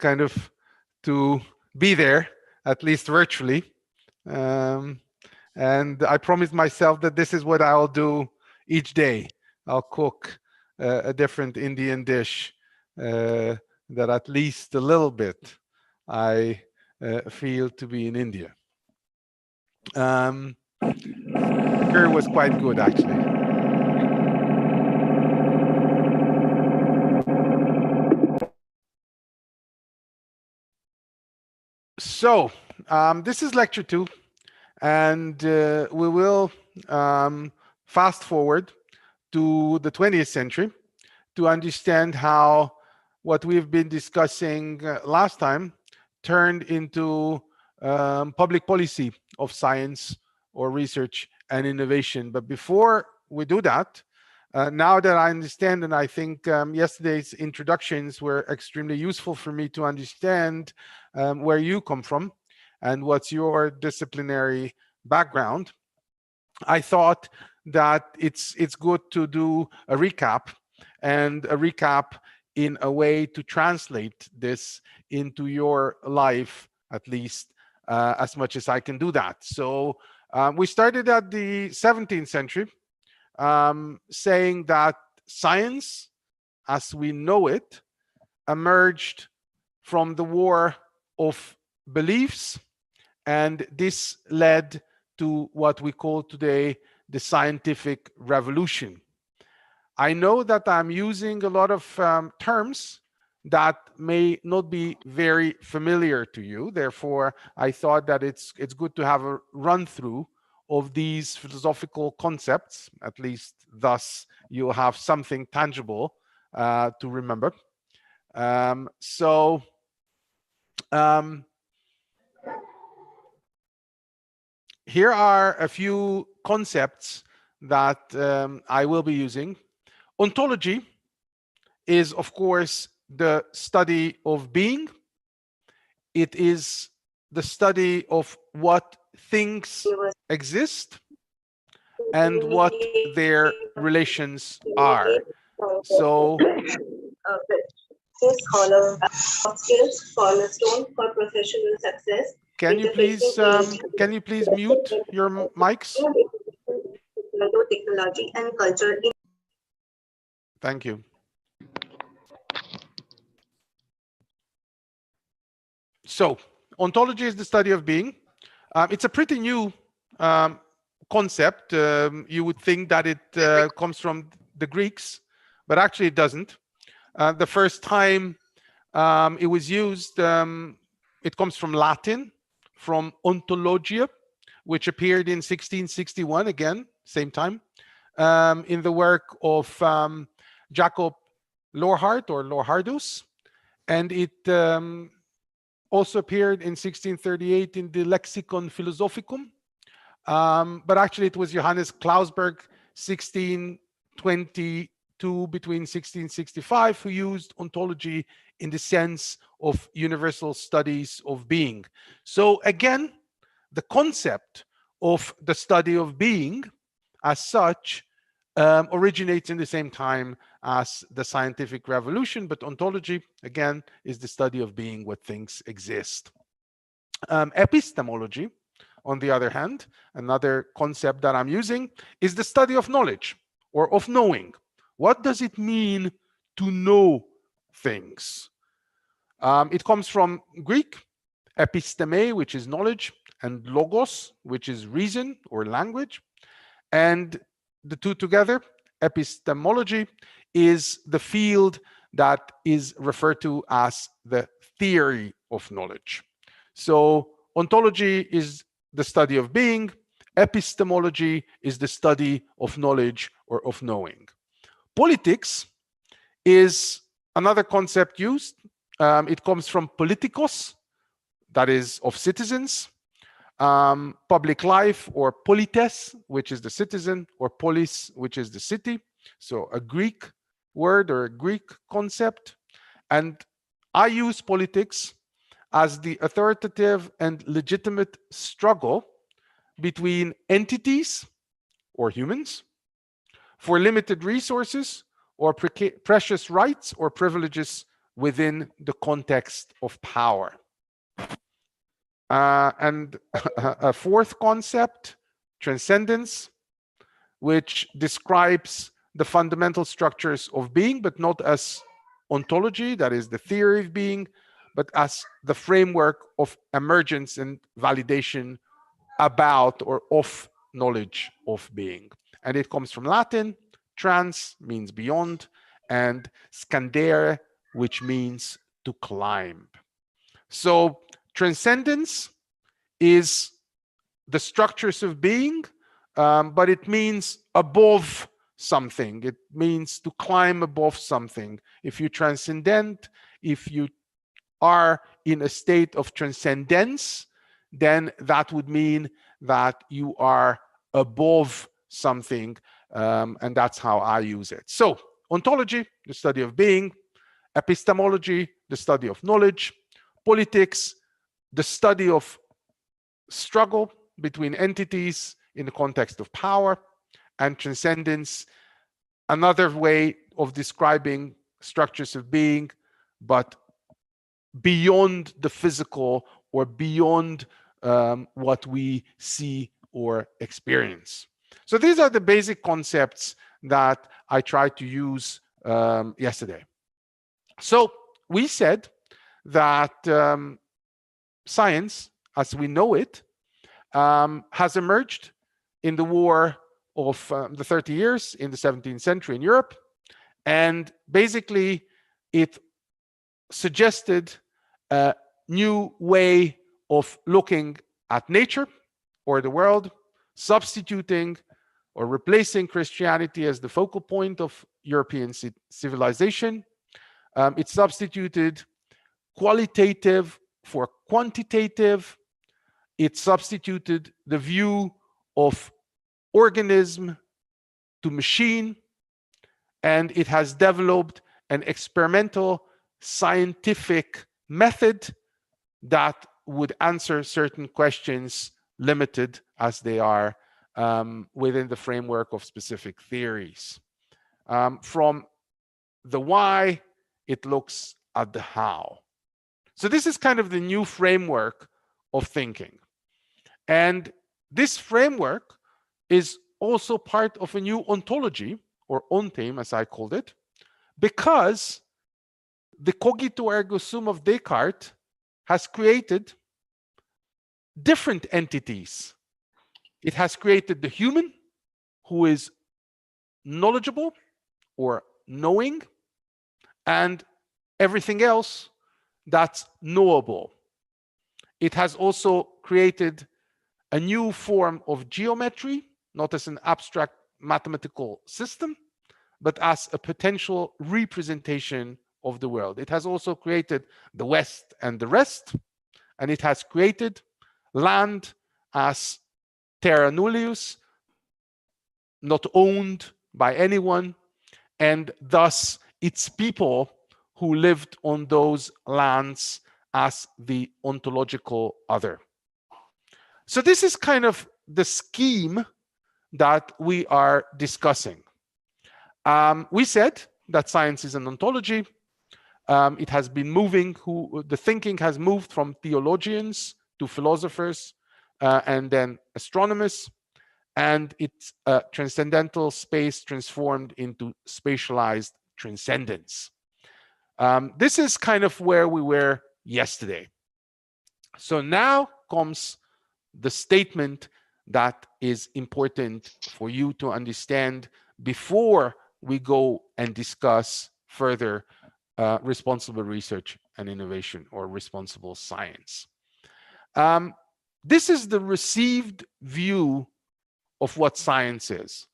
kind of to be there, at least virtually. And I promised myself that this is what I'll do each day. I'll cook a different Indian dish that at least a little bit I feel to be in India. Curry was quite good, actually. So this is lecture 2, and we will fast forward to the 20th century to understand how what we've been discussing last time turned into public policy of science or research and innovation. But before we do that, now that I understand, and I think yesterday's introductions were extremely useful for me to understand where you come from and what's your disciplinary background, I thought that it's good to do a recap, and a recap in a way to translate this into your life, at least as much as I can do that. So we started at the 17th century, saying that science, as we know it, emerged from the war of beliefs, and this led to what we call today the scientific revolution. I know that I'm using a lot of terms that may not be very familiar to you. Therefore, I thought that it's good to have a run through of these philosophical concepts. At least thus you'll have something tangible to remember. Here are a few concepts that I will be using. Ontology is, of course, the study of being. It is the study of what things exist and what their relations are. So, skills cornerstone for professional success. Can you please mute your mics? Technology and culture. Thank you. So, ontology is the study of being. It's a pretty new concept. You would think that it comes from the Greeks, but actually it doesn't. The first time it was used, it comes from Latin, from ontologia, which appeared in 1661, again, same time, in the work of Jacob Lorhart or Lorhardus, and it also appeared in 1638 in the Lexicon Philosophicum, but actually it was Johannes Klausberg, 1622 between 1665, who used ontology in the sense of universal studies of being. So again, the concept of the study of being as such originates in the same time as the scientific revolution, but ontology, again, is the study of being, what things exist. Epistemology, on the other hand, another concept that I'm using, is the study of knowledge or of knowing. What does it mean to know things? It comes from Greek, episteme, which is knowledge, and logos, which is reason or language. And the two together, epistemology, is the field that is referred to as the theory of knowledge. So ontology is the study of being, epistemology is the study of knowledge or of knowing. Politics is another concept used. It comes from politikos, that is of citizens, public life or polites, which is the citizen, or polis, which is the city. So a Greek word or a Greek concept. And I use politics as the authoritative and legitimate struggle between entities or humans for limited resources or precious rights or privileges within the context of power. And a fourth concept, transcendence, which describes the fundamental structures of being, but not as ontology, that is the theory of being, but as the framework of emergence and validation about or of knowledge of being. And it comes from Latin. Trans means beyond, and scandere, which means to climb. So transcendence is the structures of being, but it means above something. It means to climb above something. If you transcendent, if you are in a state of transcendence, then that would mean that you are above something, and that's how I use it. So ontology, the study of being; epistemology, the study of knowledge; politics, the study of struggle between entities in the context of power; and transcendence, another way of describing structures of being, but beyond the physical or beyond what we see or experience. So these are the basic concepts that I tried to use yesterday. So we said that science, as we know it, has emerged in the war of the 30 years in the 17th century in Europe. And basically, it suggested a new way of looking at nature or the world, substituting or replacing Christianity as the focal point of European civilization. It substituted qualitative for quantitative. It substituted the view of organism to machine, and it has developed an experimental scientific method that would answer certain questions, limited as they are within the framework of specific theories. From the why, it looks at the how. So this is kind of the new framework of thinking. And this framework is also part of a new ontology, or onteme as I called it, because the cogito ergo sum of Descartes has created different entities. It has created the human, who is knowledgeable or knowing, and everything else that's knowable. It has also created a new form of geometry, not as an abstract mathematical system, but as a potential representation of the world. It has also created the West and the rest, and it has created land as terra nullius, not owned by anyone, and thus its people who lived on those lands as the ontological other. So this is kind of the scheme that we are discussing. We said that science is an ontology. It has been moving, the thinking has moved from theologians to philosophers and then astronomers, and its transcendental space transformed into spatialized transcendence. This is kind of where we were yesterday. So now comes the statement that is important for you to understand before we go and discuss further responsible research and innovation, or responsible science. This is the received view of what science is.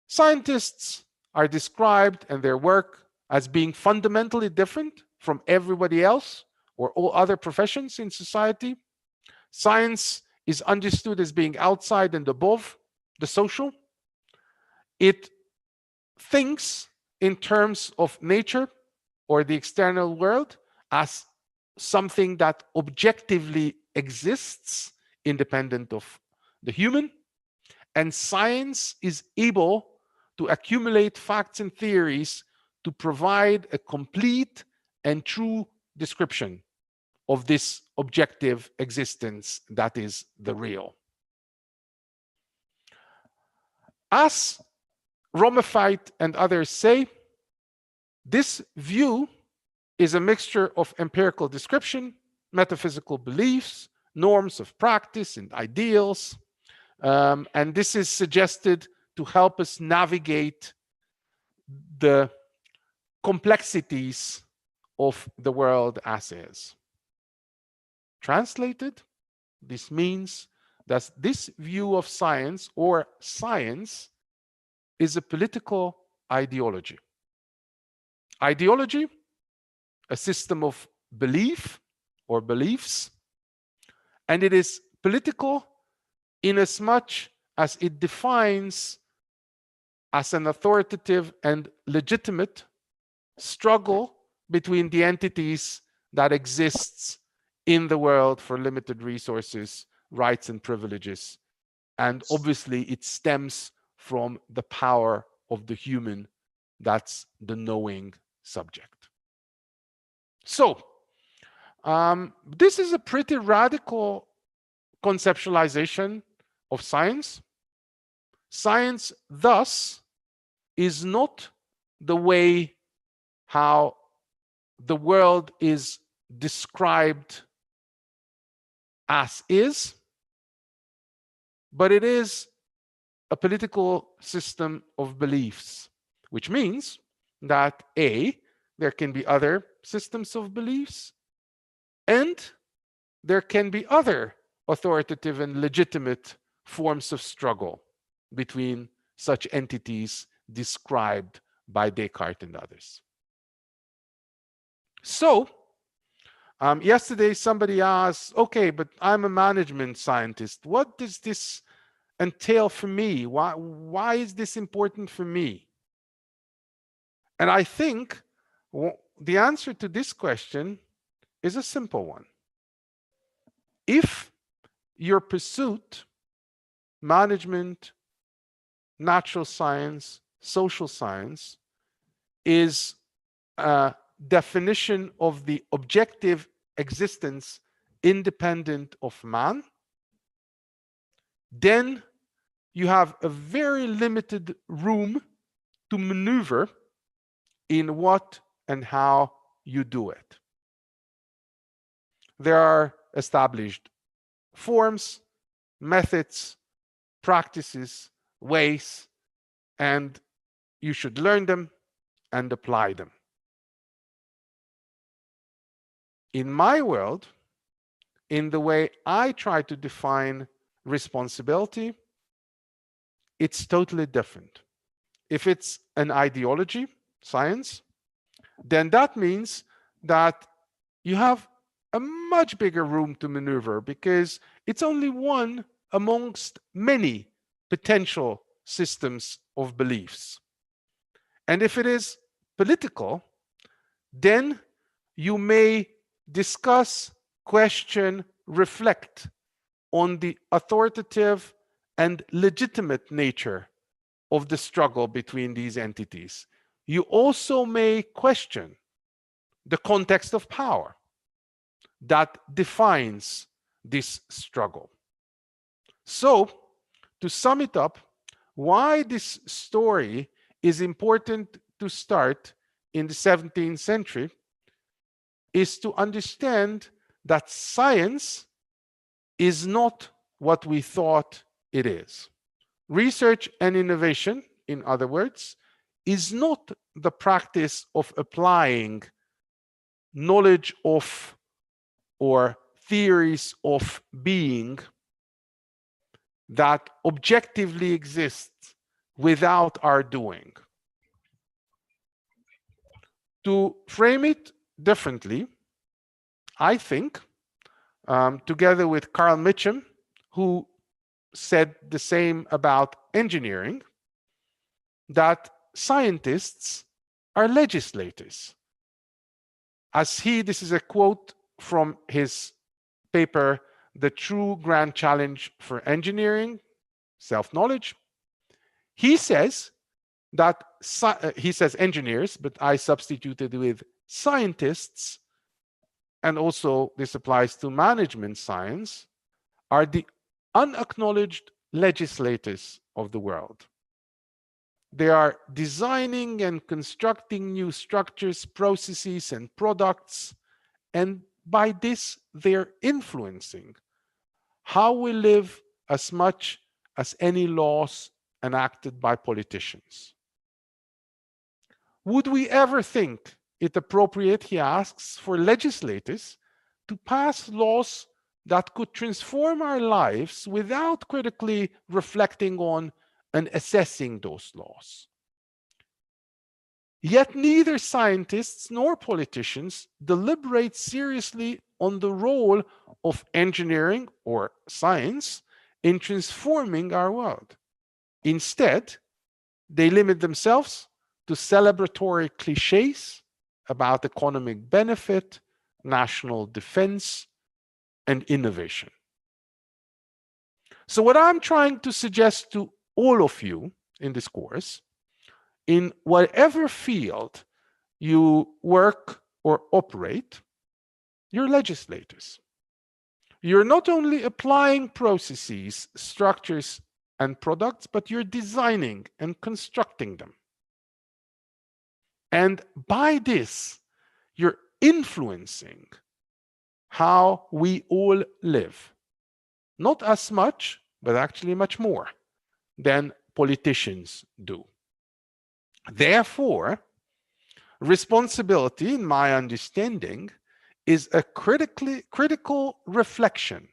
Scientists are described and their work as being fundamentally different from everybody else or all other professions in society. Science is understood as being outside and above the social. It thinks in terms of nature or the external world as something that objectively exists independent of the human. And science is able to accumulate facts and theories to provide a complete and true description of this objective existence that is the real. As Romafite and others say, this view is a mixture of empirical description, metaphysical beliefs, norms of practice, and ideals. And this is suggested to help us navigate the complexities of the world as is. Translated, this means that this view of science, or science, is a political ideology. Ideology, a system of belief or beliefs, and it is political inasmuch as it defines as an authoritative and legitimate struggle between the entities that exists in the world for limited resources, rights, and privileges. And obviously it stems from the power of the human, that's the knowing subject. So this is a pretty radical conceptualization of science. Science, thus, is not the way how the world is described as is, but it is a political system of beliefs, which means that A, there can be other systems of beliefs, and there can be other authoritative and legitimate forms of struggle between such entities described by Descartes and others. So, yesterday somebody asked, okay, but I'm a management scientist. What does this entail for me? Why is this important for me? And I think the answer to this question is a simple one. If your pursuit, management, natural science, social science, is a definition of the objective existence independent of man, then you have a very limited room to maneuver in what and how you do it. There are established forms, methods, practices, ways, and you should learn them and apply them. In my world, in the way I try to define responsibility, it's totally different. If it's an ideology, science, then that means that you have a much bigger room to maneuver because it's only one amongst many potential systems of beliefs. And if it is political, then you may discuss, question, reflect on the authoritative and legitimate nature of the struggle between these entities. You also may question the context of power that defines this struggle. So, to sum it up, why this story is important to start in the 17th century is to understand that science is not what we thought it is. Research and innovation, in other words, is not the practice of applying knowledge of or theories of being that objectively exist without our doing. To frame it differently, I think, together with Carl Mitcham, who said the same about engineering, that scientists are legislators. This is a quote from his paper, The True Grand Challenge for Engineering, Self-Knowledge. He says that, he says engineers, but I substituted with scientists, and also this applies to management science, are the unacknowledged legislators of the world. They are designing and constructing new structures, processes, and products, and by this, they're influencing how we live as much as any laws enacted by politicians. Would we ever think it appropriate, he asks, for legislators to pass laws that could transform our lives without critically reflecting on and assessing those laws? Yet neither scientists nor politicians deliberate seriously on the role of engineering or science in transforming our world. Instead, they limit themselves to celebratory cliches about economic benefit, national defense, and innovation. So what I'm trying to suggest to all of you in this course, in whatever field you work or operate, you're legislators. You're not only applying processes, structures, and products, but you're designing and constructing them. And by this, you're influencing how we all live. Not as much, but actually much more than politicians do. Therefore, responsibility, in my understanding, is a critical reflection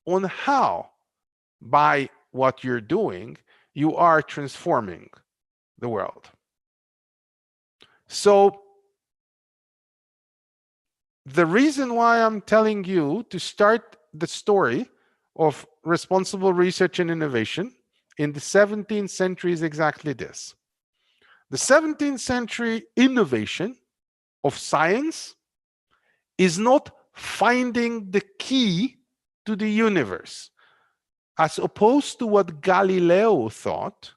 on how, by what you're doing, you are transforming the world. So, the reason why I'm telling you to start the story of responsible research and innovation in the 17th century is exactly this. The 17th century innovation of science is not finding the key to the universe, as opposed to what Galileo thought,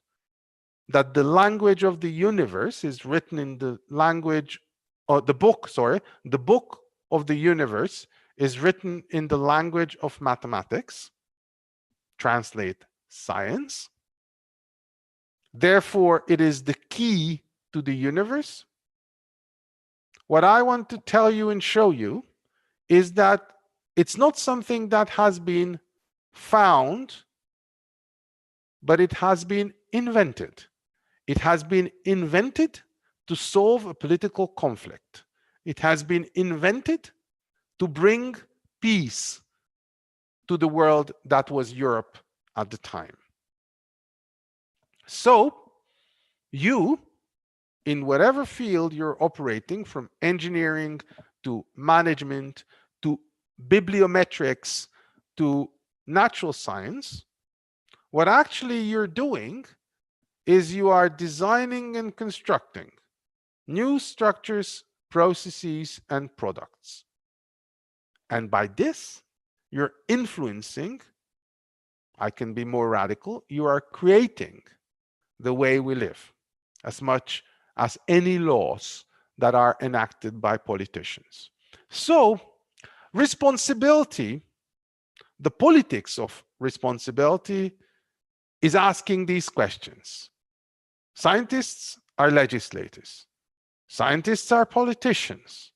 that the language of the universe is written in the language, or the book of the universe is written in the language of mathematics, translate science. Therefore, it is the key to the universe. What I want to tell you and show you is that it's not something that has been found, but it has been invented. It has been invented to solve a political conflict. It has been invented to bring peace to the world that was Europe at the time. So, you, in whatever field you're operating, from engineering to management to bibliometrics to natural science, what actually you're doing is you are designing and constructing new structures, processes, and products. And by this, you're influencing, I can be more radical, you are creating the way we live as much as any laws that are enacted by politicians. So, responsibility, the politics of responsibility, is asking these questions. Scientists are legislators. Scientists are politicians.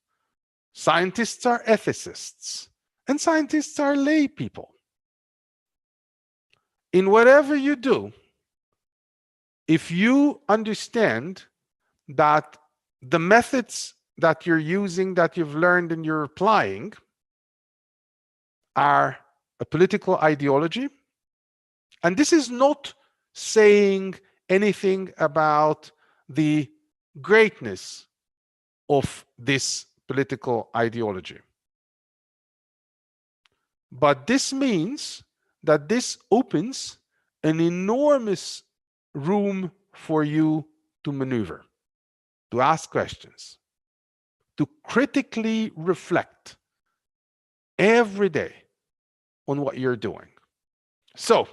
Scientists are ethicists. And scientists are lay people. In whatever you do, if you understand that the methods that you're using, that you've learned and you're applying, are a political ideology, and this is not saying anything about the greatness of this political ideology. But this means that this opens an enormous room for you to maneuver, to ask questions, to critically reflect every day on what you're doing. So,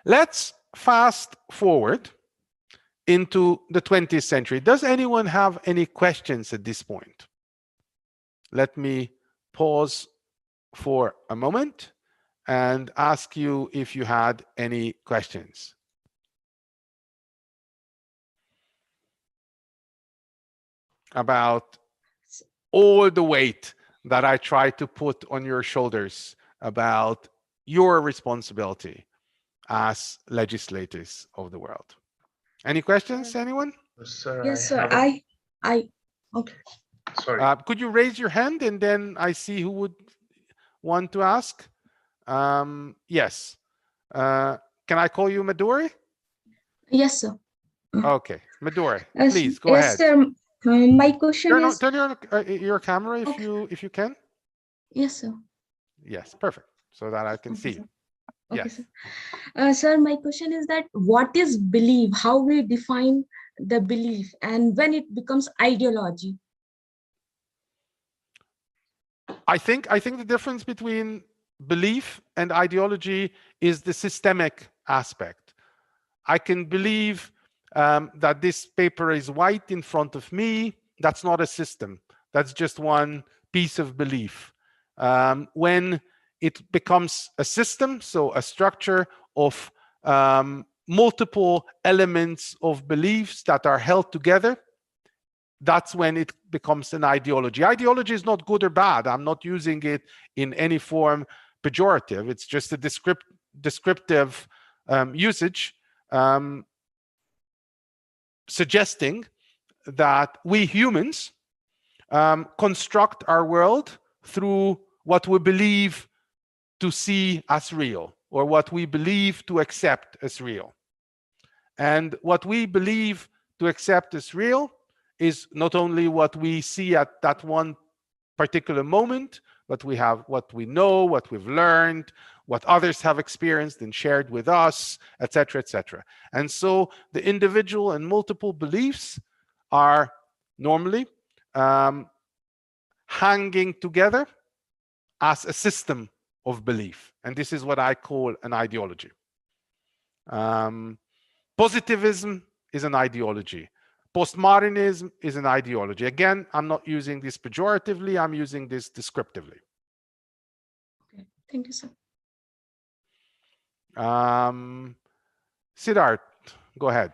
let's fast forward into the 20th century. Does anyone have any questions at this point? Let me pause for a moment and ask you if you had any questions. About all the weight that I try to put on your shoulders about your responsibility as legislators of the world. Any questions, anyone? Sir, Yes, sir. Okay. Sorry. Could you raise your hand and then I see who would want to ask? Yes. Can I call you Midori? Yes, sir. Okay, Midori, Yes, please go yes, ahead. sir. My question is. Turn your camera if Okay. you can. Yes, sir. Yes, perfect. So that I can Okay, see. sir. Okay, Yes. sir. Sir, my question is that what is belief? How we define the belief and when it becomes ideology? I think the difference between belief and ideology is the systemic aspect. I can believe that this paper is white in front of me. That's not a system. That's just one piece of belief. When it becomes a system, so a structure of multiple elements of beliefs that are held together, that's when it becomes an ideology. Ideology is not good or bad. I'm not using it in any form pejorative. It's just a descriptive usage, suggesting that we humans construct our world through what we believe to see as real, or what we believe to accept as real. And what we believe to accept as real is not only what we see at that one particular moment, but we have what we know, what we've learned, what others have experienced and shared with us, etc., etc. And so the individual and multiple beliefs are normally hanging together as a system of belief. And this is what I call an ideology. Positivism is an ideology. Postmodernism is an ideology. Again, I'm not using this pejoratively, I'm using this descriptively. Okay, thank you, sir. Siddharth, go ahead.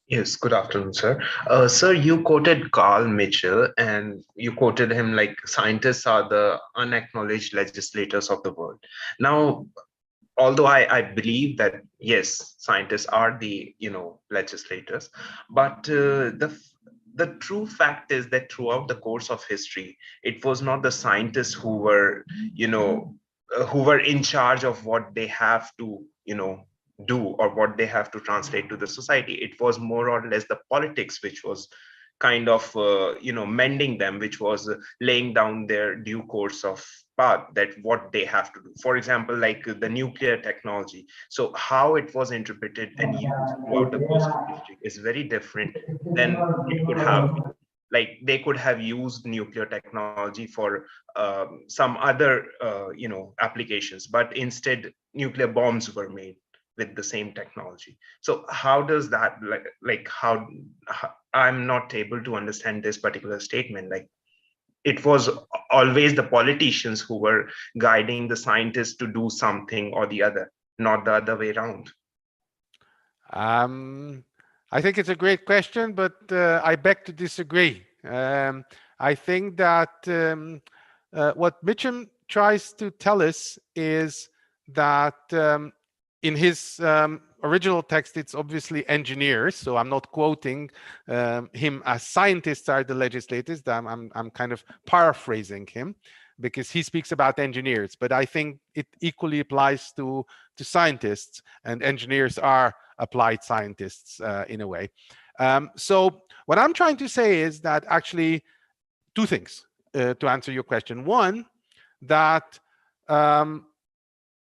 Yes, good afternoon, sir. Sir, you quoted Carl Mitchell and you quoted him like scientists are the unacknowledged legislators of the world. Now, although I believe that, yes, scientists are the, legislators, but the true fact is that throughout the course of history, it was not the scientists who were, who were in charge of what they have to, do or what they have to translate to the society. It was more or less the politics which was kind of mending them, which was laying down their due course of path, that what they have to do. For example, like the nuclear technology, so how it was interpreted and used throughout the course of history is very different than it could have been. Like they could have used nuclear technology for some other applications, but instead nuclear bombs were made with the same technology. So how does that how I'm not able to understand this particular statement. Like it was always the politicians who were guiding the scientists to do something or the other, not the other way around. I think it's a great question, but I beg to disagree. I think that what Mitchum tries to tell us is that in his original text, it's obviously engineers. So I'm not quoting him as scientists are the legislators. I'm kind of paraphrasing him because he speaks about engineers. But I think it equally applies to scientists, and engineers are applied scientists in a way. So what I'm trying to say is that actually two things to answer your question. One, that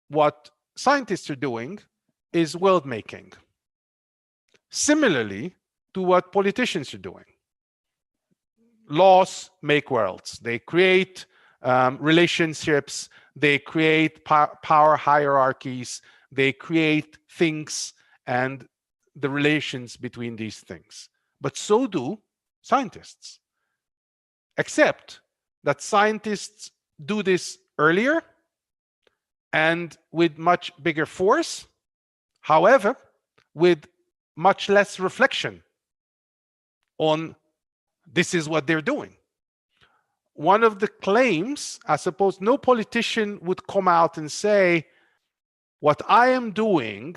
what scientists are doing is world making, similarly to what politicians are doing. Laws make worlds. They create relationships. They create power hierarchies. They create things, and the relations between these things, but so do scientists. Except that scientists do this earlier and with much bigger force, however, with much less reflection on this is what they're doing. One of the claims, I suppose no politician would come out and say, what I am doing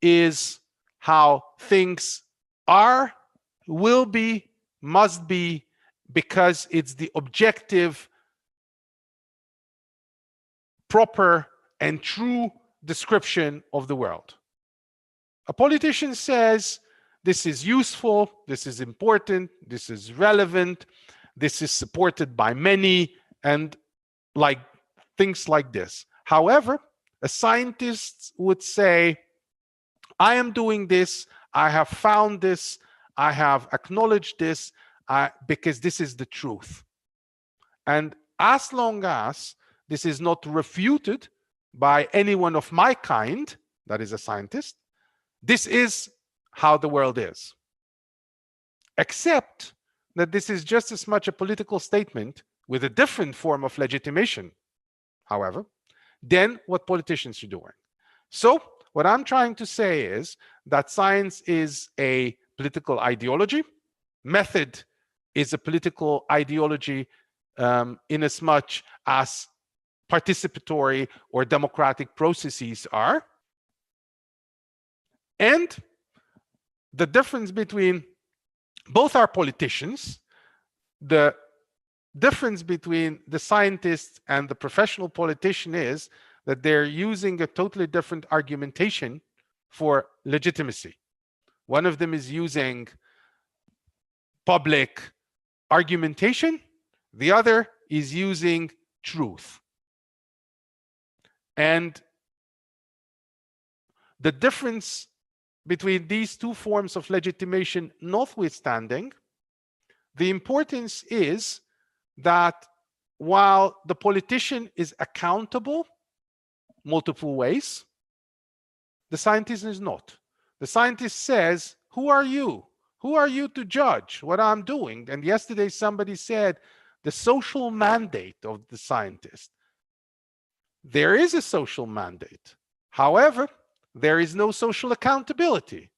is how things are, will be, must be, because it's the objective, proper, and true description of the world. A politician says, this is useful, this is important, this is relevant, this is supported by many, and like things like this. However, a scientist would say, I am doing this, I have found this, I have acknowledged this, because this is the truth. And as long as this is not refuted by anyone of my kind, that is a scientist, this is how the world is. Except that this is just as much a political statement with a different form of legitimation, however, than what politicians are doing. So what I'm trying to say is that science is a political ideology. Method is a political ideology in as much as participatory or democratic processes are. And the difference between both are politicians. The difference between the scientist and the professional politician is that they're using a totally different argumentation for legitimacy. One of them is using public argumentation. The other is using truth. And the difference between these two forms of legitimation notwithstanding, the importance is that while the politician is accountable multiple ways, the scientist is not. The scientist says, who are you? Who are you to judge what I'm doing? And yesterday somebody said the social mandate of the scientist. There is a social mandate. However, there is no social accountability.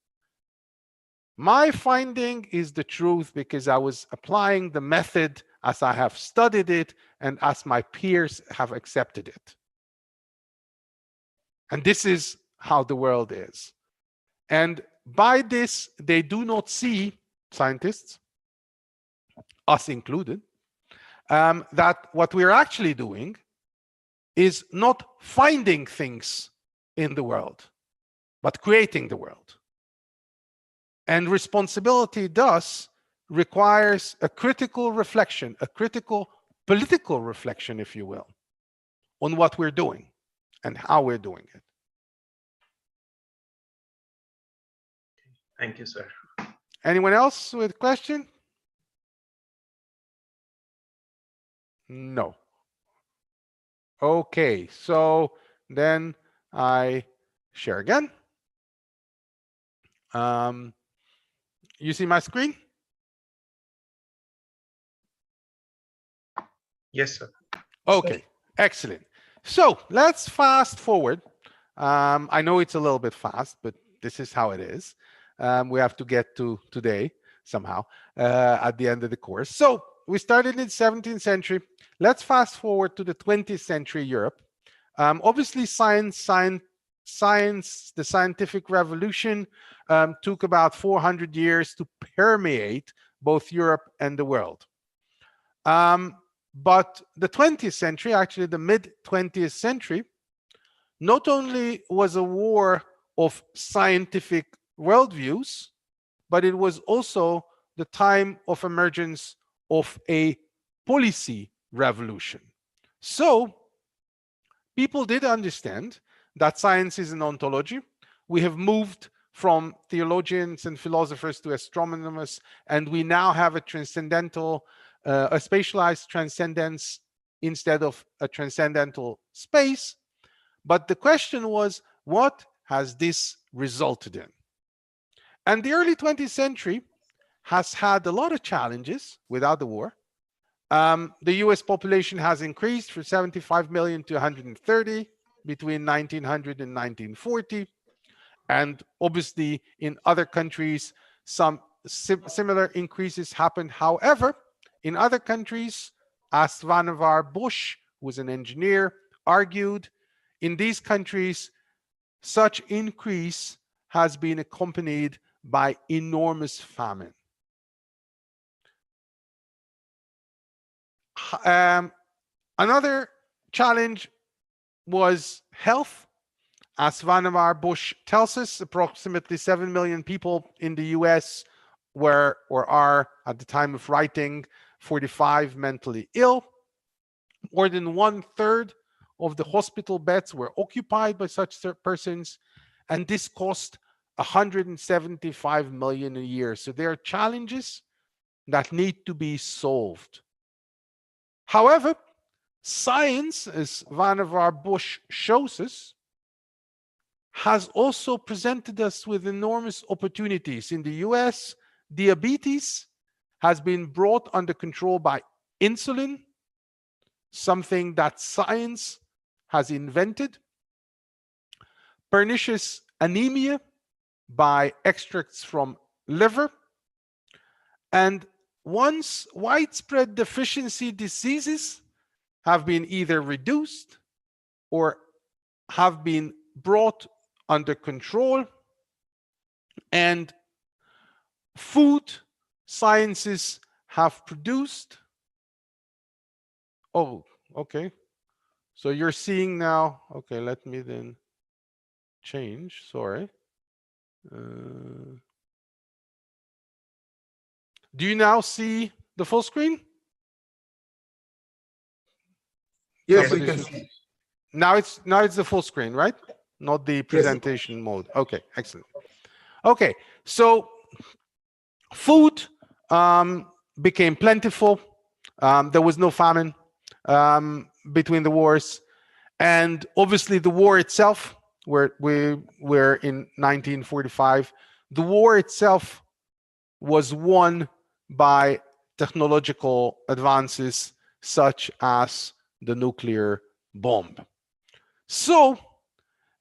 My finding is the truth because I was applying the method as I have studied it and as my peers have accepted it. And this is how the world is. And by this, they do not see, scientists, us included, that what we're actually doing is not finding things in the world, but creating the world. And responsibility thus requires a critical reflection, a critical political reflection, if you will, on what we're doing and how we're doing it. Thank you, sir. Anyone else with a question? No. Okay, so then I share again. You see my screen? Yes, sir. Okay, excellent. So let's fast forward. I know it's a little bit fast, but this is how it is. We have to get to today somehow at the end of the course. So we started in the 17th century. Let's fast forward to the 20th century Europe. Obviously, the scientific revolution took about 400 years to permeate both Europe and the world. But the 20th century, actually the mid-20th century, not only was a war of scientific worldviews, but it was also the time of emergence of a policy revolution. So people did understand that science is an ontology. We have moved from theologians and philosophers to astronomers, and we now have a transcendental, a spatialized transcendence instead of a transcendental space. But the question was, what has this resulted in? And the early 20th century has had a lot of challenges without the war. The US population has increased from 75 million to 130 between 1900 and 1940. And obviously, in other countries, some similar increases happened. However, in other countries, as Vannevar Bush, who was an engineer, argued, in these countries, such increase has been accompanied by enormous famine. Another challenge was health. As Vannevar Bush tells us, approximately 7 million people in the US were or are, at the time of writing, 45 mentally ill. More than 1/3 of the hospital beds were occupied by such persons, and this cost 175 million a year. So there are challenges that need to be solved. However, science, as Vannevar Bush shows us, has also presented us with enormous opportunities. In the US, diabetes has been brought under control by insulin, something that science has invented. Pernicious anemia by extracts from liver. And once widespread deficiency diseases have been either reduced or have been brought under control, and food sciences have produced. Oh, okay. So you're seeing now, okay, let me then change, sorry. Do you now see the full screen? Yes, we can see. Now it's the full screen, right? Not the presentation mode. Okay, excellent. Okay, so food became plentiful. There was no famine between the wars, and obviously the war itself, where we were in 1945, the war itself was won by technological advances such as the nuclear bomb. So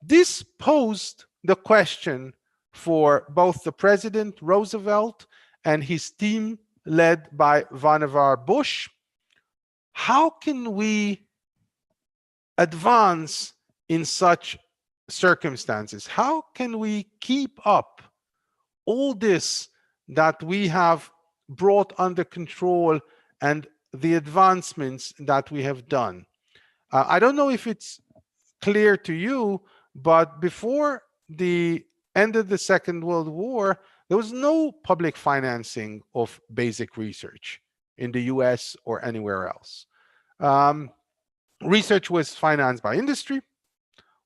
this posed the question for both the President Roosevelt and his team led by Vannevar Bush: how can we advance in such circumstances? How can we keep up all this that we have brought under control and the advancements that we have done? I don't know if it's clear to you, but before the end of the Second World War, there was no public financing of basic research in the US or anywhere else. Research was financed by industry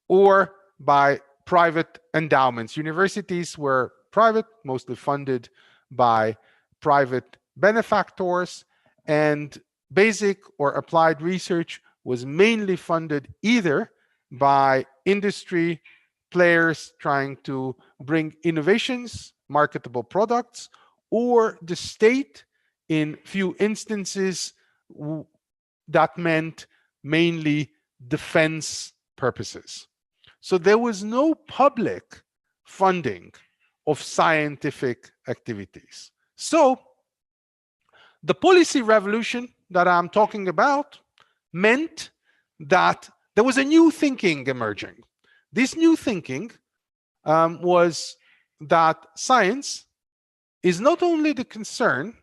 or by private endowments. Universities were private, mostly funded by private benefactors, and basic or applied research was mainly funded either by industry players trying to bring innovations, marketable products, or the state in few instances that meant mainly defense purposes. So there was no public funding of scientific activities. So the policy revolution that I'm talking about meant that there was a new thinking emerging. This new thinking was that science is not only the concern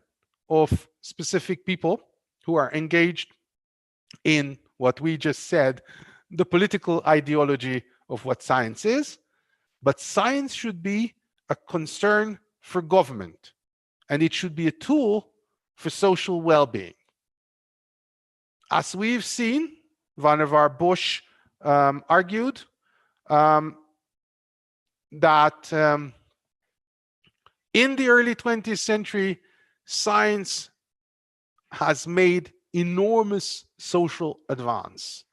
of specific people who are engaged in what we just said, the political ideology of what science is, but science should be a concern for government, and it should be a tool for social well-being. As we've seen, Vannevar Bush argued that in the early 20th century, science has made enormous social advance.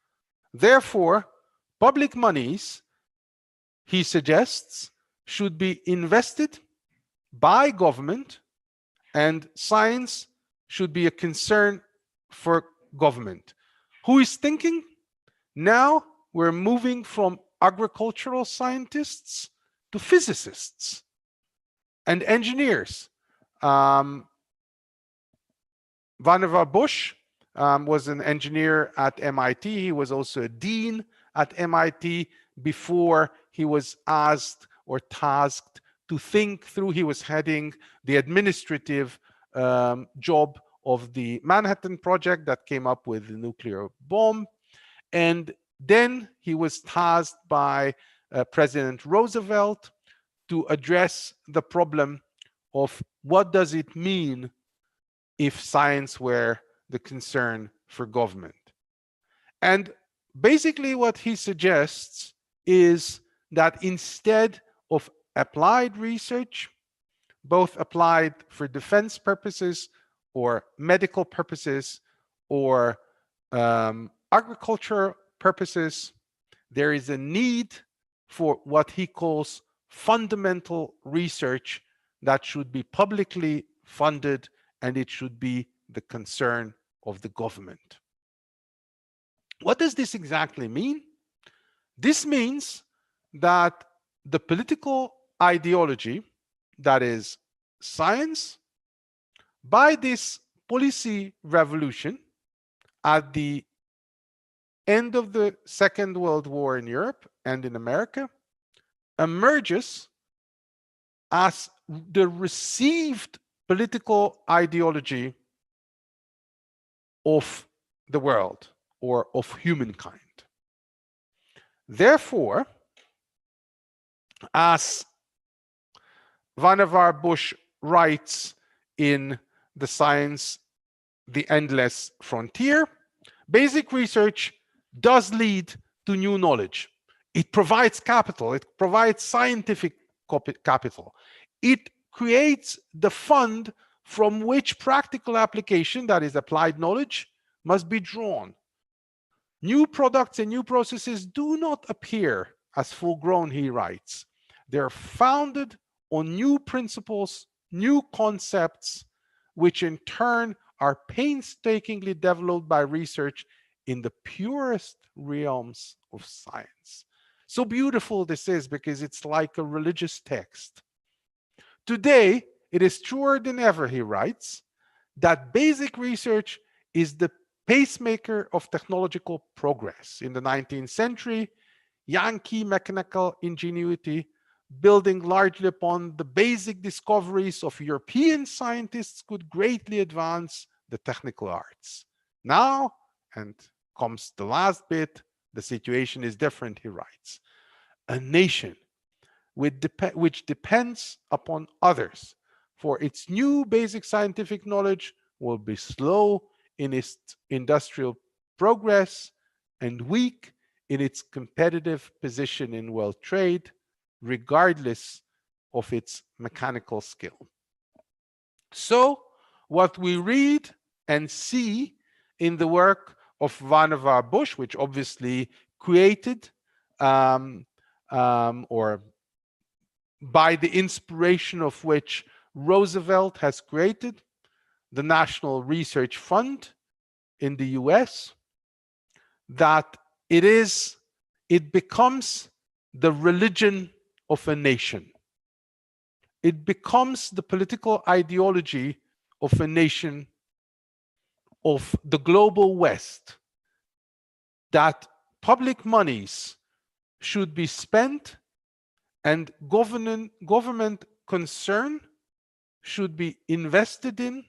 Therefore, public monies, he suggests, should be invested by government, and science should be a concern for government. Who is thinking? Now we're moving from agricultural scientists to physicists and engineers. Vannevar Bush was an engineer at MIT. He was also a dean at MIT before he was asked or tasked to think through. He was heading the administrative job of the Manhattan Project that came up with the nuclear bomb. And then he was tasked by President Roosevelt to address the problem of what does it mean if science were the concern for government. And basically what he suggests is that instead of applied research, both applied for defense purposes or medical purposes or agriculture purposes, there is a need for what he calls fundamental research that should be publicly funded, and it should be the concern of the government. What does this exactly mean? This means that the political ideology, that is science, by this policy revolution at the end of the Second World War in Europe and in America, emerges as the received political ideology of the world or of humankind. Therefore, as Vannevar Bush writes in The Science, the Endless Frontier, basic research does lead to new knowledge. It provides capital. It provides scientific capital. It creates the fund from which practical application, that is applied knowledge, must be drawn. New products and new processes do not appear as full-grown, he writes. They're founded on new principles, new concepts, which in turn are painstakingly developed by research in the purest realms of science. So beautiful this is because it's like a religious text. Today, it is truer than ever, he writes, that basic research is the pacemaker of technological progress. In the 19th century, Yankee mechanical ingenuity, building largely upon the basic discoveries of European scientists, could greatly advance the technical arts. Now, and comes the last bit, the situation is different, he writes. A nation which depends upon others for its new basic scientific knowledge will be slow in its industrial progress and weak in its competitive position in world trade, regardless of its mechanical skill. So what we read and see in the work of Vannevar Bush, which obviously created or by the inspiration of which Roosevelt has created the National Research Fund in the US, that it becomes the religion of a nation. It becomes the political ideology of a nation of the global West, that public monies should be spent and government concern should be invested in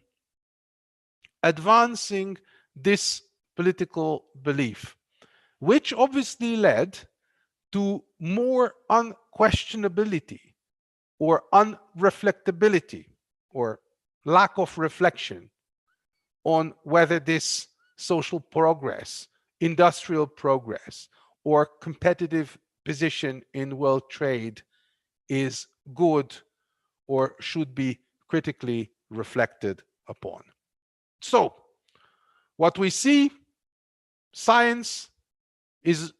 advancing this political belief, which obviously led to more unquestionability or unreflectability or lack of reflection on whether this social progress, industrial progress, or competitive position in world trade is good or should be critically reflected upon. So, what we see, science is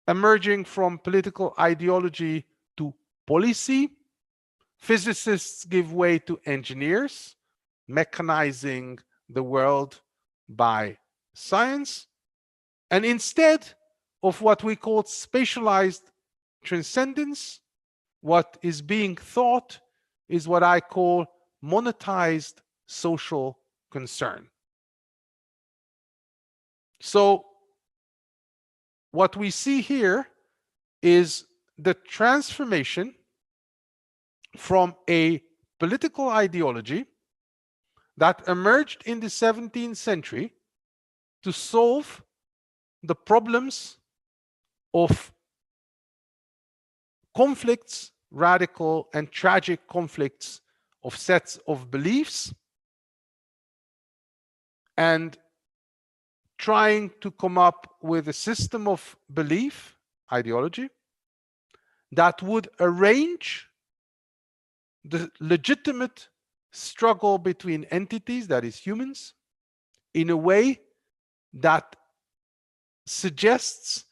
emerging from political ideology to policy, Physicists give way to engineers, mechanizing the world by science. And instead of what we call spatialized transcendence, what is being thought is what I call monetized social concern. So what we see here is the transformation from a political ideology that emerged in the 17th century to solve the problems of conflicts, radical and tragic conflicts of sets of beliefs, and trying to come up with a system of belief, ideology, that would arrange the legitimate struggle between entities, that is humans, in a way that suggests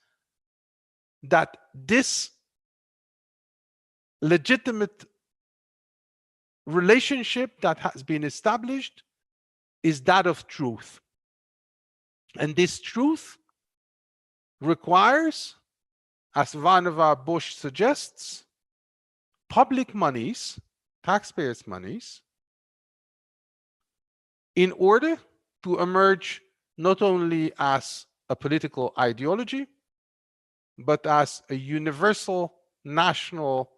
that this legitimate relationship that has been established is that of truth. And this truth requires, as Vannevar Bush suggests, public monies, taxpayers' monies, in order to emerge not only as a political ideology, but as a universal, national,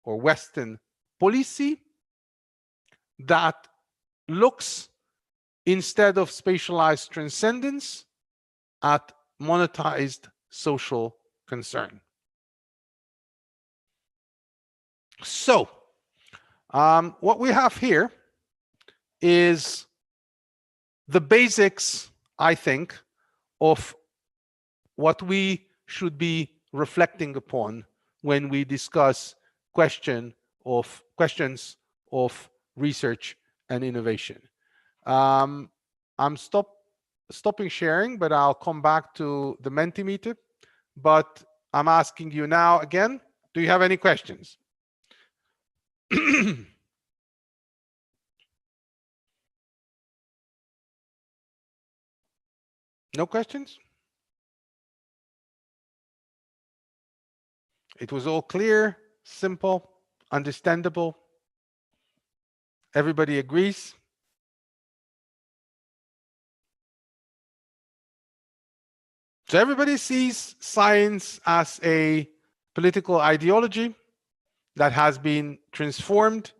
or Western policy that looks, instead of spatialized transcendence, at monetized social concern. So, what we have here is the basics, I think, of what we should be reflecting upon when we discuss questions of research and innovation. I'm stopping sharing, but I'll come back to the Mentimeter. But I'm asking you now again, do you have any questions? No questions? It was all clear, simple, understandable. Everybody agrees. So everybody sees science as a political ideology that has been transformed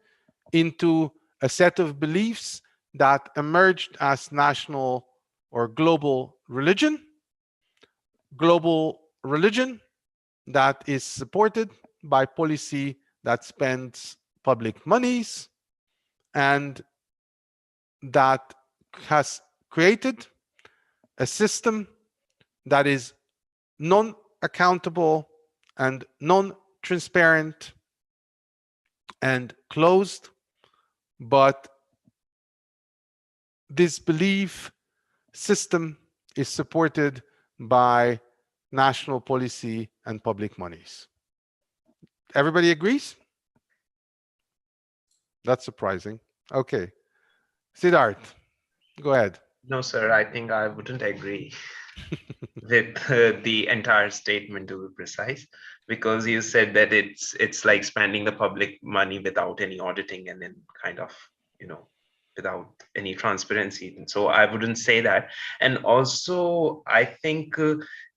into a set of beliefs that emerged as national or global religion that is supported by policy that spends public monies and that has created a system that is non-accountable and non-transparent and closed, but this belief system is supported by national policy and public monies. Everybody agrees? That's surprising. Okay. Siddharth, go ahead. No, sir, I think I wouldn't agree with the entire statement, to be precise, because you said that it's like spending the public money without any auditing and then kind of, without any transparency. And so I wouldn't say that. And also, I think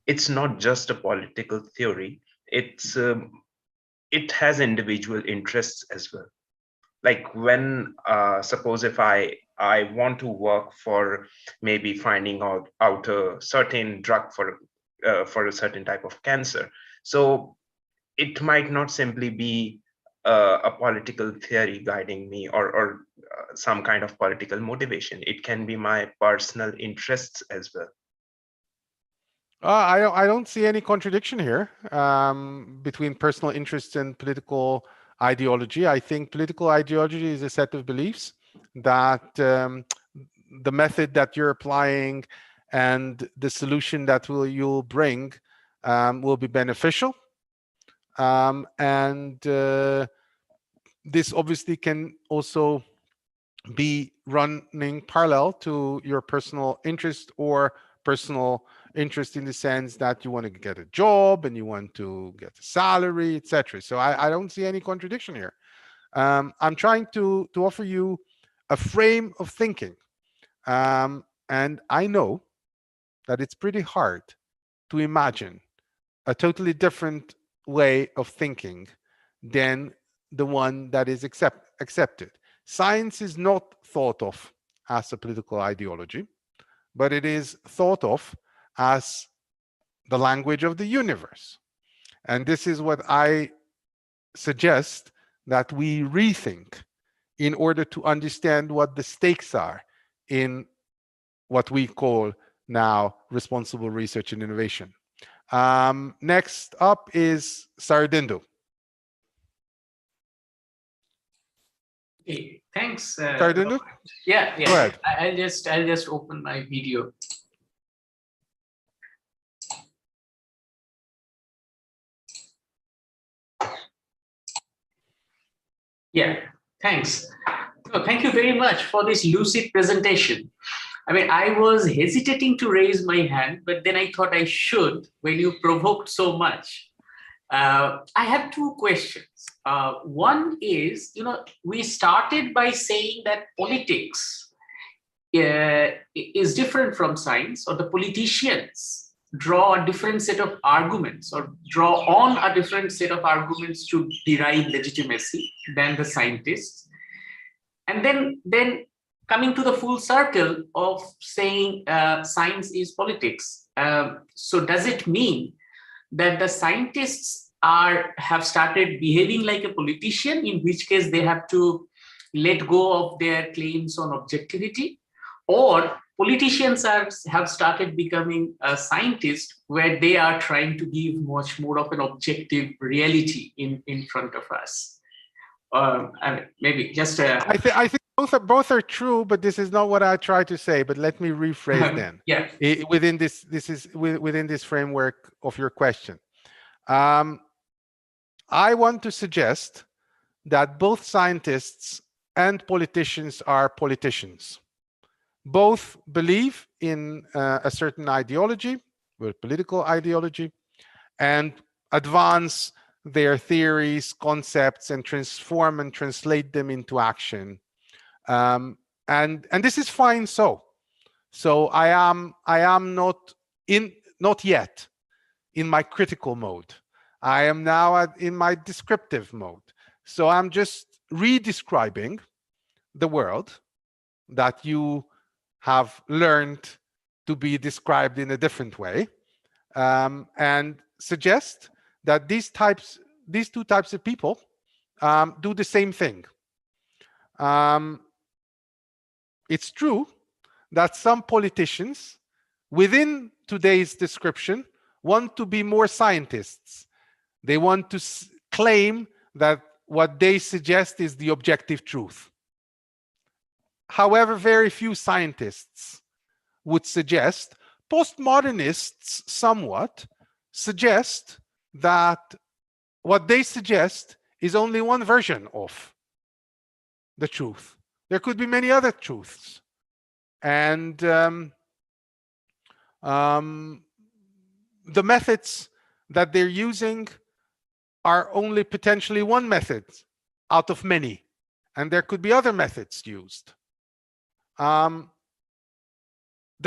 it's not just a political theory. It has individual interests as well. Like when, suppose if I want to work for maybe finding out a certain drug for a certain type of cancer. So it might not simply be a political theory guiding me or some kind of political motivation. It can be my personal interests as well. I don't see any contradiction here between personal interests and political ideology. I think political ideology is a set of beliefs that the method that you're applying and the solution that you'll bring will be beneficial. And This obviously can also be running parallel to your personal interest, or personal interest in the sense that you want to get a job and you want to get a salary, etc. So I don't see any contradiction here. I'm trying to offer you a frame of thinking. And I know that it's pretty hard to imagine a totally different way of thinking than the one that is accepted. Science is not thought of as a political ideology, but it is thought of as the language of the universe. And this is what I suggest that we rethink in order to understand what the stakes are in what we call now responsible research and innovation. Next up is Sardindo. Okay, thanks. Sardindo? Yeah, Go ahead. I'll just open my video. Yeah, thanks. No, thank you very much for this lucid presentation. I mean, I was hesitating to raise my hand, but then I thought I should when you provoked so much. I have two questions. One is, we started by saying that politics is different from science, or the politicians draw a different set of arguments, or draw on a different set of arguments to derive legitimacy than the scientists. And then coming to the full circle of saying science is politics. So does it mean that the scientists have started behaving like a politician, in which case they have to let go of their claims on objectivity? Or politicians have started becoming a scientist, where they are trying to give much more of an objective reality in front of us? Maybe just I think both are true, but this is not what I tried to say. But let me rephrase then. Yeah. Within this framework of your question, I want to suggest that both scientists and politicians are politicians. Both believe in a certain ideology, or political ideology, and advance their theories, concepts, and transform and translate them into action. And this is fine. So I am not yet in my critical mode. I am now in my descriptive mode. So I'm just re-describing the world that you have learned to be described in a different way, and suggest that these two types of people do the same thing. It's true that some politicians within today's description want to be more scientists. They want to claim that what they suggest is the objective truth. However, very few scientists would suggest, postmodernists somewhat suggest, that what they suggest is only one version of the truth. There could be many other truths. And the methods that they're using are only potentially one method out of many. And there could be other methods used. The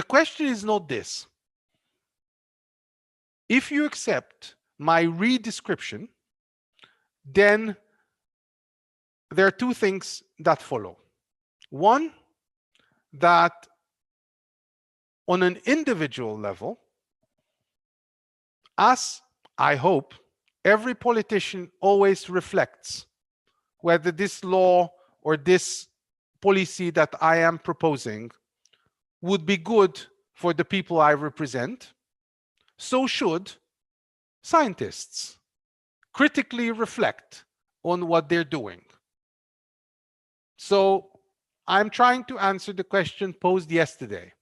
question is not this. If you accept my re-description, then there are two things that follow. One, that on an individual level, as I hope, every politician always reflects whether this law or this policy that I am proposing would be good for the people I represent, so should scientists critically reflect on what they're doing. So I'm trying to answer the question posed yesterday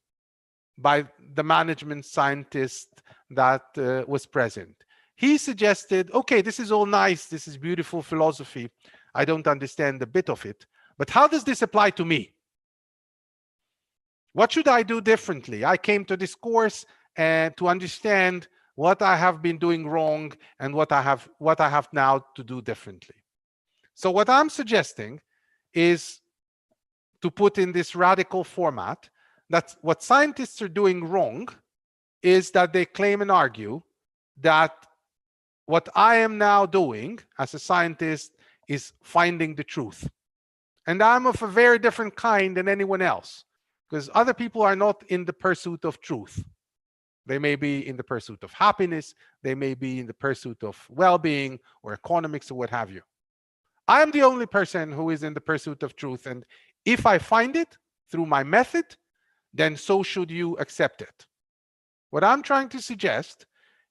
by the management scientist that was present. He suggested, okay, this is all nice, this is beautiful philosophy. I don't understand a bit of it. But how does this apply to me? What should I do differently? I came to this course to understand what I have been doing wrong and what I have now to do differently. So what I'm suggesting is to put in this radical format that what scientists are doing wrong is that they claim and argue that what I am now doing as a scientist is finding the truth. And I'm of a very different kind than anyone else, because other people are not in the pursuit of truth. They may be in the pursuit of happiness, they may be in the pursuit of well-being or economics or what have you. I am the only person who is in the pursuit of truth, and if I find it through my method, then so should you accept it. What I'm trying to suggest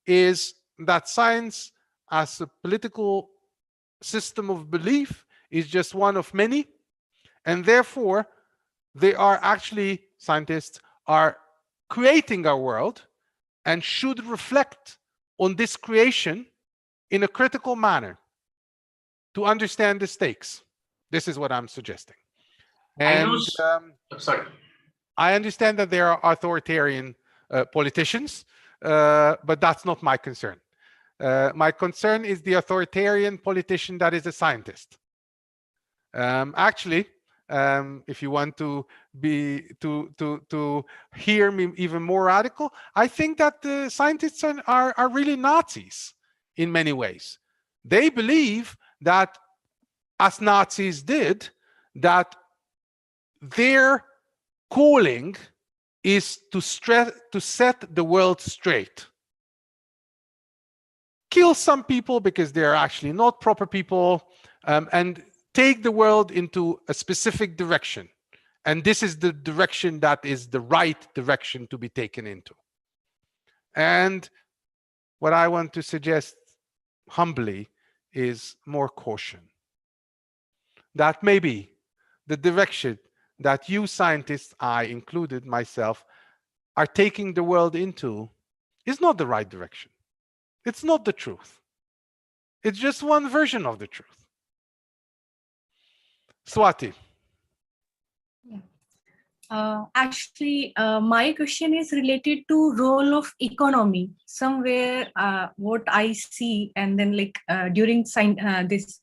is that science as a political system of belief is just one of many, and therefore they are actually, scientists are creating our world and should reflect on this creation in a critical manner to understand the stakes. This is what I'm suggesting. And sorry. I understand that there are authoritarian politicians, but that's not my concern. My concern is the authoritarian politician that is a scientist. Actually, if you want to hear me even more radical, I think that the scientists are really Nazis in many ways. They believe that, as Nazis did, that their calling is to set the world straight. Kill some people because they're actually not proper people, and take the world into a specific direction. And this is the direction that is the right direction to be taken into. And what I want to suggest humbly is more caution. That maybe the direction that you scientists, I included myself, are taking the world into is not the right direction. It's not the truth. It's just one version of the truth. Swati. Actually, my question is related to role of economy. Somewhere, what I see, and then like during this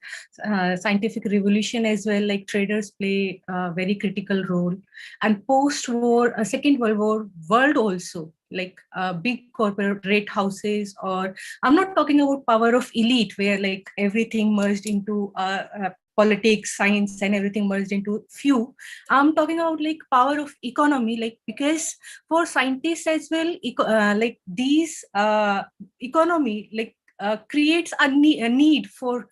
scientific revolution as well, like traders play a very critical role, and post-war, Second World War world also, like big corporate houses, or I'm not talking about power of elite where like everything merged into politics, science, and everything merged into few. I'm talking about like power of economy, like because for scientists as well, like these economy like creates a need for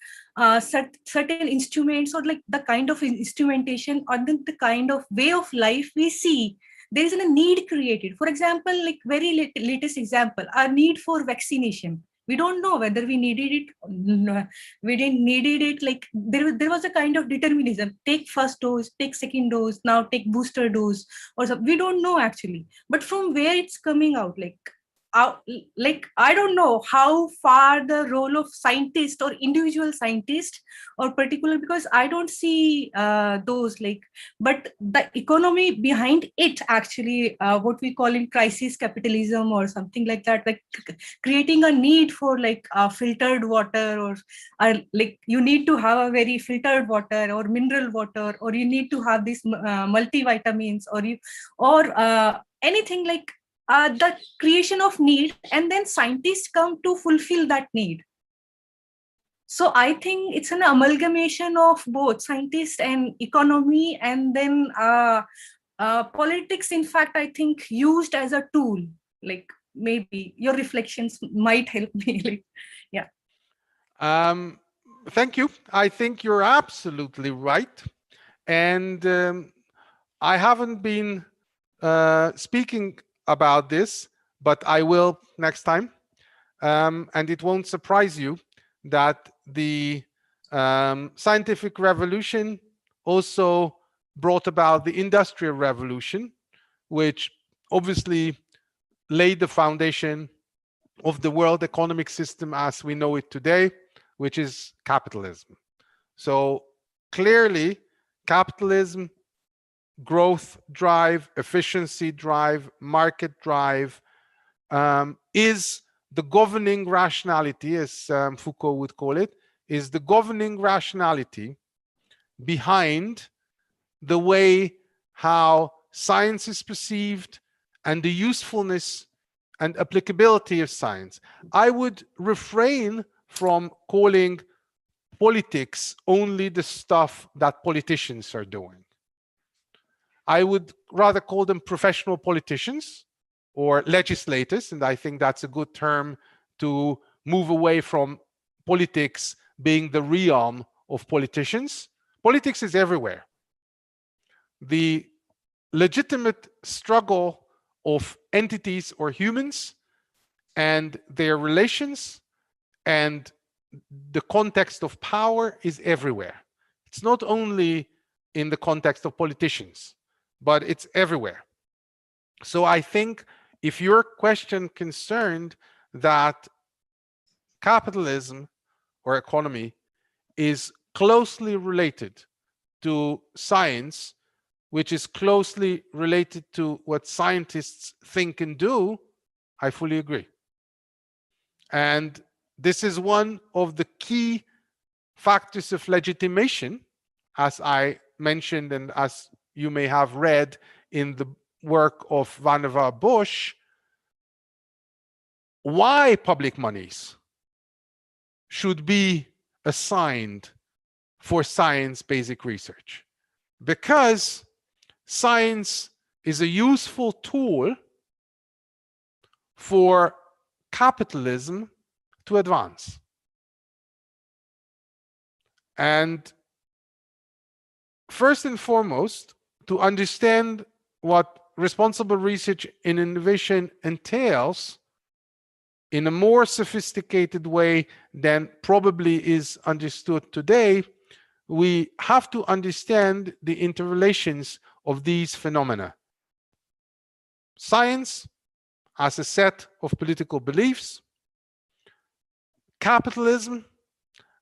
certain instruments, or like the kind of instrumentation, or the kind of way of life we see. There is a need created. For example, like very latest example, our need for vaccination. We don't know whether we needed it. No, we didn't needed it. Like there was a kind of determinism. Take first dose, take second dose, now take booster dose, or something. We don't know actually. But from where it's coming out, like I don't know how far the role of scientist or individual scientist or particular, because I don't see those like, but the economy behind it actually, what we call in crisis capitalism or something like that, like creating a need for like filtered water, or like you need to have a very filtered water or mineral water, or you need to have these multivitamins, or anything like the creation of need, and then scientists come to fulfill that need. So I think it's an amalgamation of both scientists and economy, and then politics, in fact, I think used as a tool. Like maybe your reflections might help me. Like, yeah. Thank you. I think you're absolutely right. And I haven't been speaking about this, but I will next time. And it won't surprise you that the scientific revolution also brought about the industrial revolution, which obviously laid the foundation of the world economic system as we know it today, which is capitalism. So clearly capitalism, growth drive, efficiency drive, market drive is the governing rationality, as Foucault would call it, is the governing rationality behind the way how science is perceived and the usefulness and applicability of science. I would refrain from calling politics only the stuff that politicians are doing. I would rather call them professional politicians or legislators, and I think that's a good term to move away from politics being the realm of politicians. Politics is everywhere. The legitimate struggle of entities or humans and their relations and the context of power is everywhere. It's not only in the context of politicians, but it's everywhere. So I think if your question concerned that capitalism or economy is closely related to science, which is closely related to what scientists think and do, I fully agree. And this is one of the key factors of legitimation, as I mentioned and as you may have read in the work of Vannevar Bush, why public monies should be assigned for science basic research. Because science is a useful tool for capitalism to advance. And first and foremost, to understand what responsible research and innovation entails in a more sophisticated way than probably is understood today, we have to understand the interrelations of these phenomena. Science as a set of political beliefs, capitalism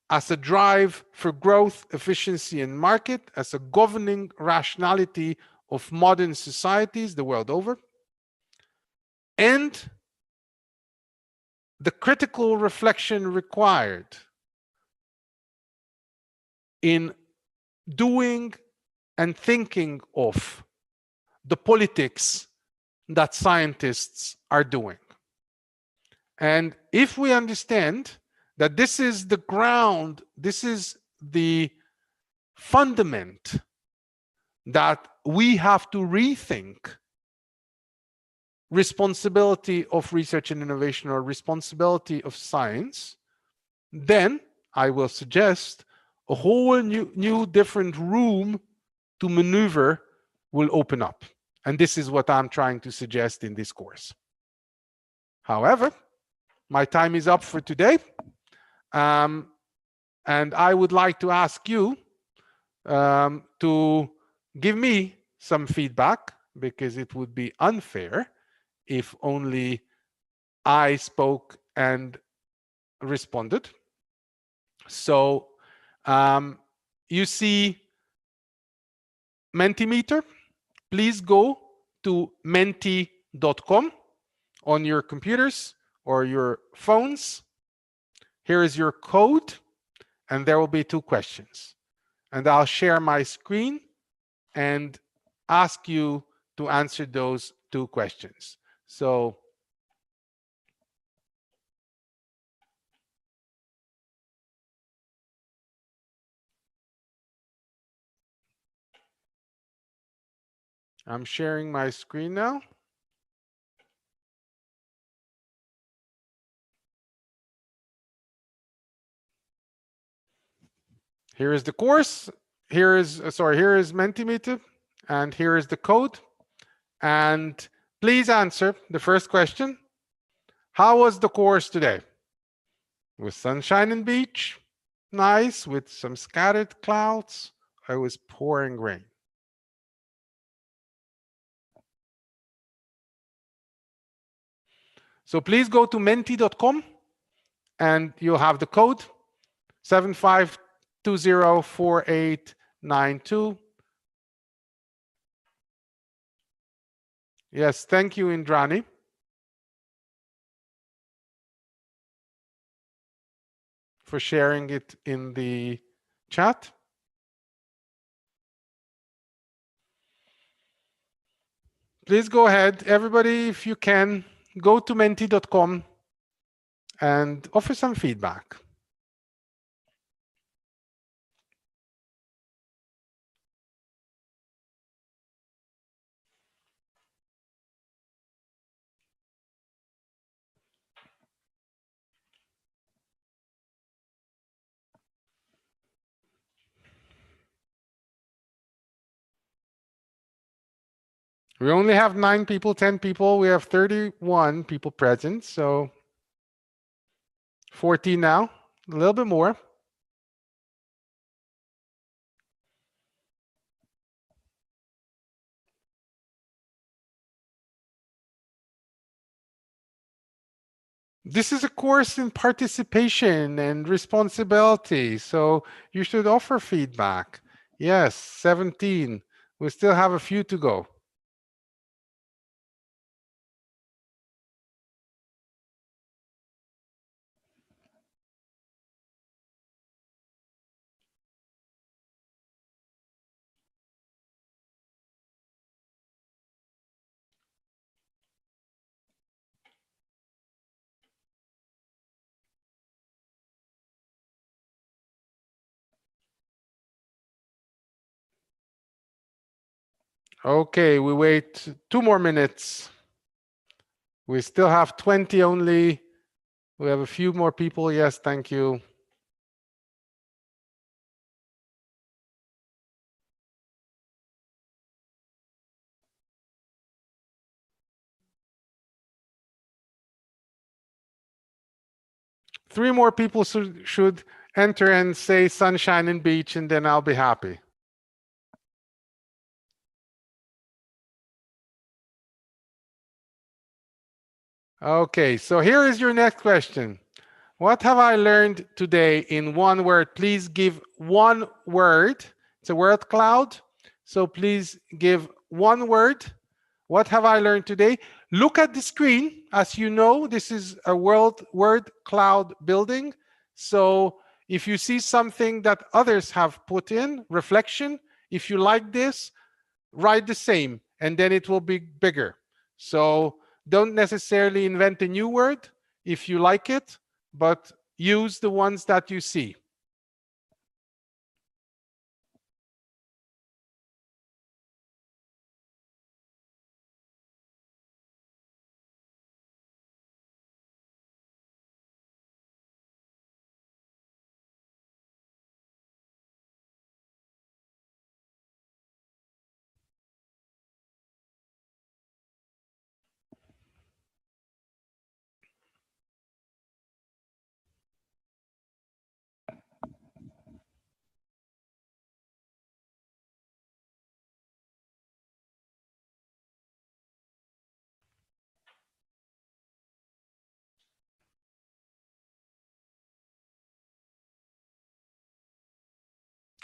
as a drive for growth, efficiency, and market, as a governing rationality of modern societies the world over, and the critical reflection required in doing and thinking of the politics that scientists are doing. And if we understand that this is the ground, this is the fundament that we have to rethink responsibility of research and innovation or responsibility of science, then I will suggest a whole new different room to maneuver will open up. And this is what I'm trying to suggest in this course. However, my time is up for today. And I would like to ask you to give me some feedback, because it would be unfair if only I spoke and responded. So you see Mentimeter. Please go to menti.com on your computers or your phones. Here is your code, and there will be 2 questions. And I'll share my screen and ask you to answer those 2 questions. So I'm sharing my screen now. Here is the course. Here is Mentimeter, and here is the code. And please answer the first question. How was the course today? With sunshine and beach, nice, with some scattered clouds, or it was pouring rain? So please go to menti.com and you'll have the code 752048 92. Yes, thank you, Indrani. For sharing it in the chat. Please go ahead, everybody, if you can, go to menti.com and offer some feedback. We only have 9 people, 10 people. We have 31 people present, so 14 now, a little bit more. This is a course in participation and responsibility, so you should offer feedback. Yes, 17. We still have a few to go. Okay, we wait 2 more minutes. We still have 20 only. We have a few more people. Yes, thank you. Three more people should enter and say sunshine and beach, and then I'll be happy. Okay, so here is your next question. What have I learned today in one word? Please give one word. It's a word cloud, so please give one word. What have I learned today? Look at the screen. As you know, this is a word cloud building. So if you see something that others have put in, reflection, if you like this, write the same, and then it will be bigger. So don't necessarily invent a new word if you like it, but use the ones that you see.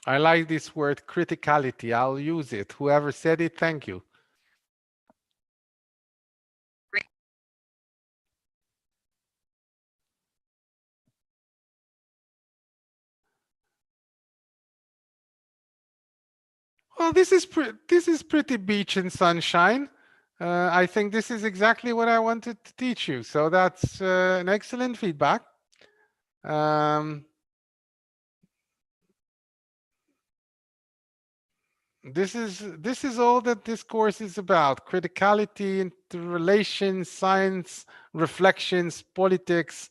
I like this word criticality. I'll use it. Whoever said it, thank you. Well, this is pretty beach and sunshine. I think this is exactly what I wanted to teach you. So that's an excellent feedback. This is all that this course is about: criticality, interrelations, science, reflections, politics,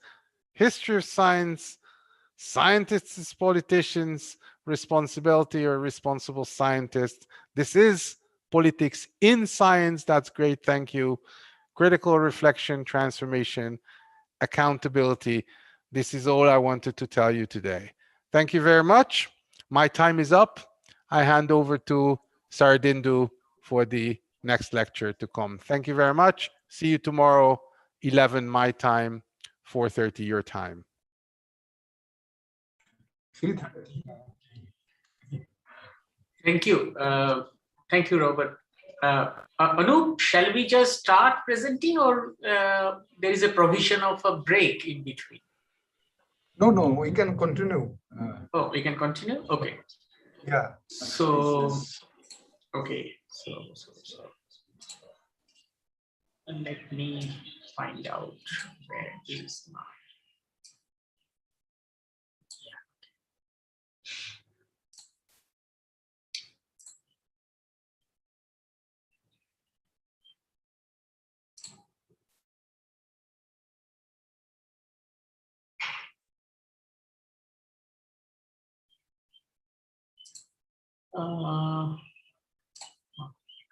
history of science, scientists as politicians, responsibility or responsible scientists. This is politics in science. That's great. Thank you. Critical reflection, transformation, accountability. This is all I wanted to tell you today. Thank you very much. My time is up. I hand over to Sardindu for the next lecture to come. Thank you very much. See you tomorrow, 11 my time, 4:30 your time. Thank you. Thank you, Robert. Anup, shall we just start presenting, or there is a provision of a break in between? No, we can continue. Oh, we can continue? Okay. Yeah. So, okay. So let me find out where is my.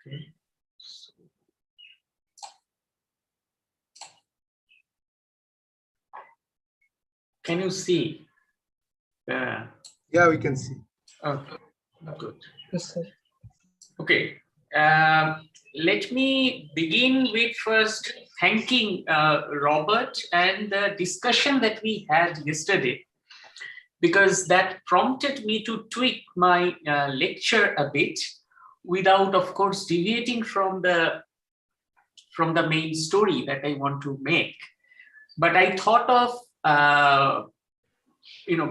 Okay. Can you see? Yeah, we can see. Okay, good. Yes, sir. Okay. Let me begin with first thanking Robert and the discussion that we had yesterday, because that prompted me to tweak my lecture a bit without, of course, deviating from the main story that I want to make. But I thought of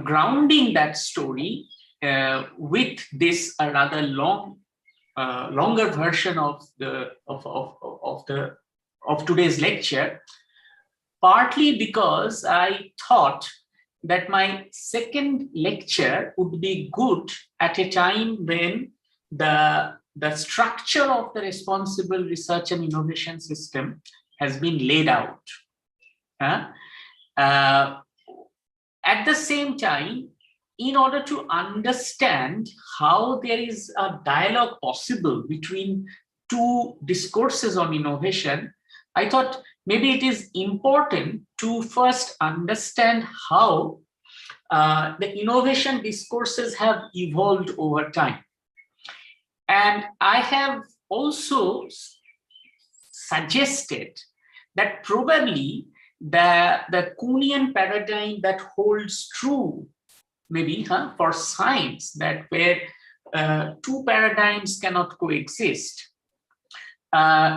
grounding that story with this rather longer version of today's lecture, partly because I thought that my second lecture would be good at a time when the structure of the responsible research and innovation system has been laid out. At the same time, in order to understand how there is a dialogue possible between two discourses on innovation, I thought maybe it is important to first understand how the innovation discourses have evolved over time. And I have also suggested that probably the Kuhnian paradigm that holds true maybe for science, that where two paradigms cannot coexist,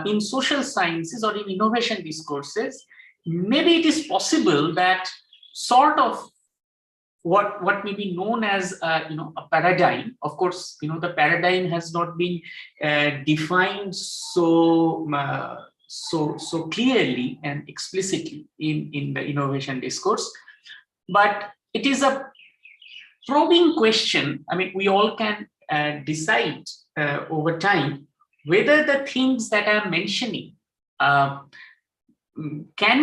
in social sciences or in innovation discourses, maybe it is possible that sort of what may be known as a paradigm. Of course, the paradigm has not been defined so clearly and explicitly in the innovation discourse, but it is a probing question. I mean, we all can decide over time whether the things that I'm mentioning can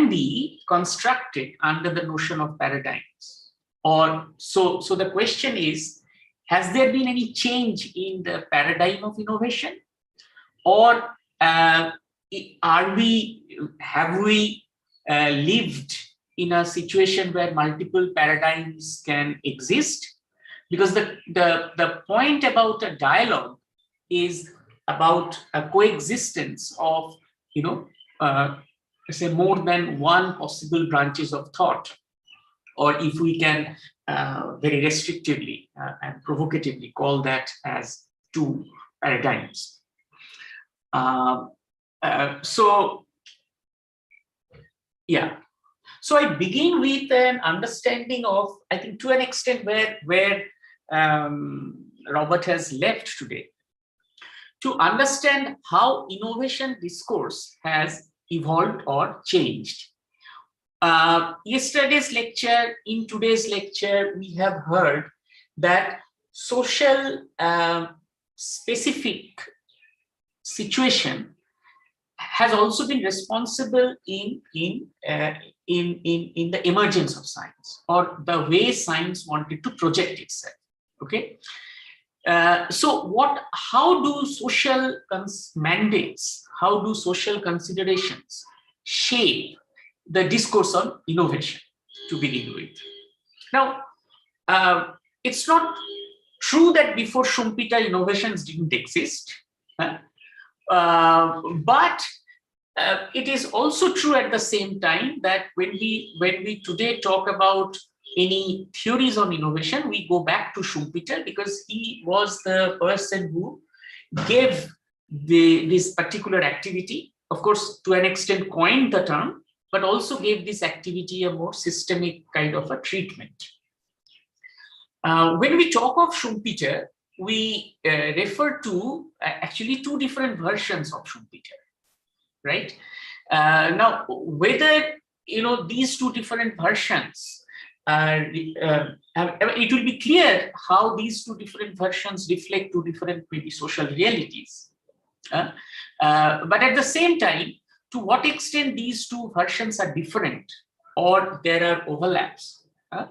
be constructed under the notion of paradigms. Or so the question is, has there been any change in the paradigm of innovation, or have we lived in a situation where multiple paradigms can exist? Because the point about a dialogue is about a coexistence of say more than one possible branches of thought, or if we can very restrictively and provocatively call that as two paradigms. So I begin with an understanding of, I think to an extent where Robert has left today, to understand how innovation discourse has evolved or changed. Yesterday's lecture, in today's lecture, we have heard that social specific situation has also been responsible in the emergence of science, or the way science wanted to project itself. Okay, so how do social mandates, how do social considerations shape the discourse on innovation, to begin with? Now, it's not true that before Schumpeter innovations didn't exist, but it is also true at the same time that when we today talk about any theories on innovation, we go back to Schumpeter, because he was the person who gave this particular activity, of course, to an extent coined the term, but also gave this activity a more systemic kind of a treatment. When we talk of Schumpeter, we refer to actually two different versions of Schumpeter, right? Now, whether these two different versions it will be clear how these two different versions reflect two different maybe social realities. But at the same time, to what extent these two versions are different or there are overlaps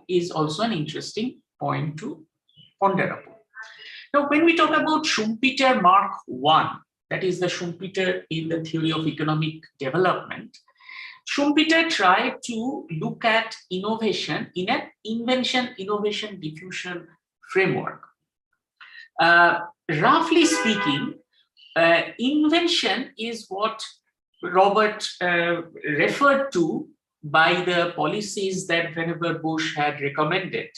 is also an interesting point to ponder upon. Now, when we talk about Schumpeter Mark I, that is the Schumpeter in the theory of economic development, Schumpeter tried to look at innovation in an invention, innovation, diffusion framework. Roughly speaking, invention is what Robert referred to by the policies that Vannevar Bush had recommended,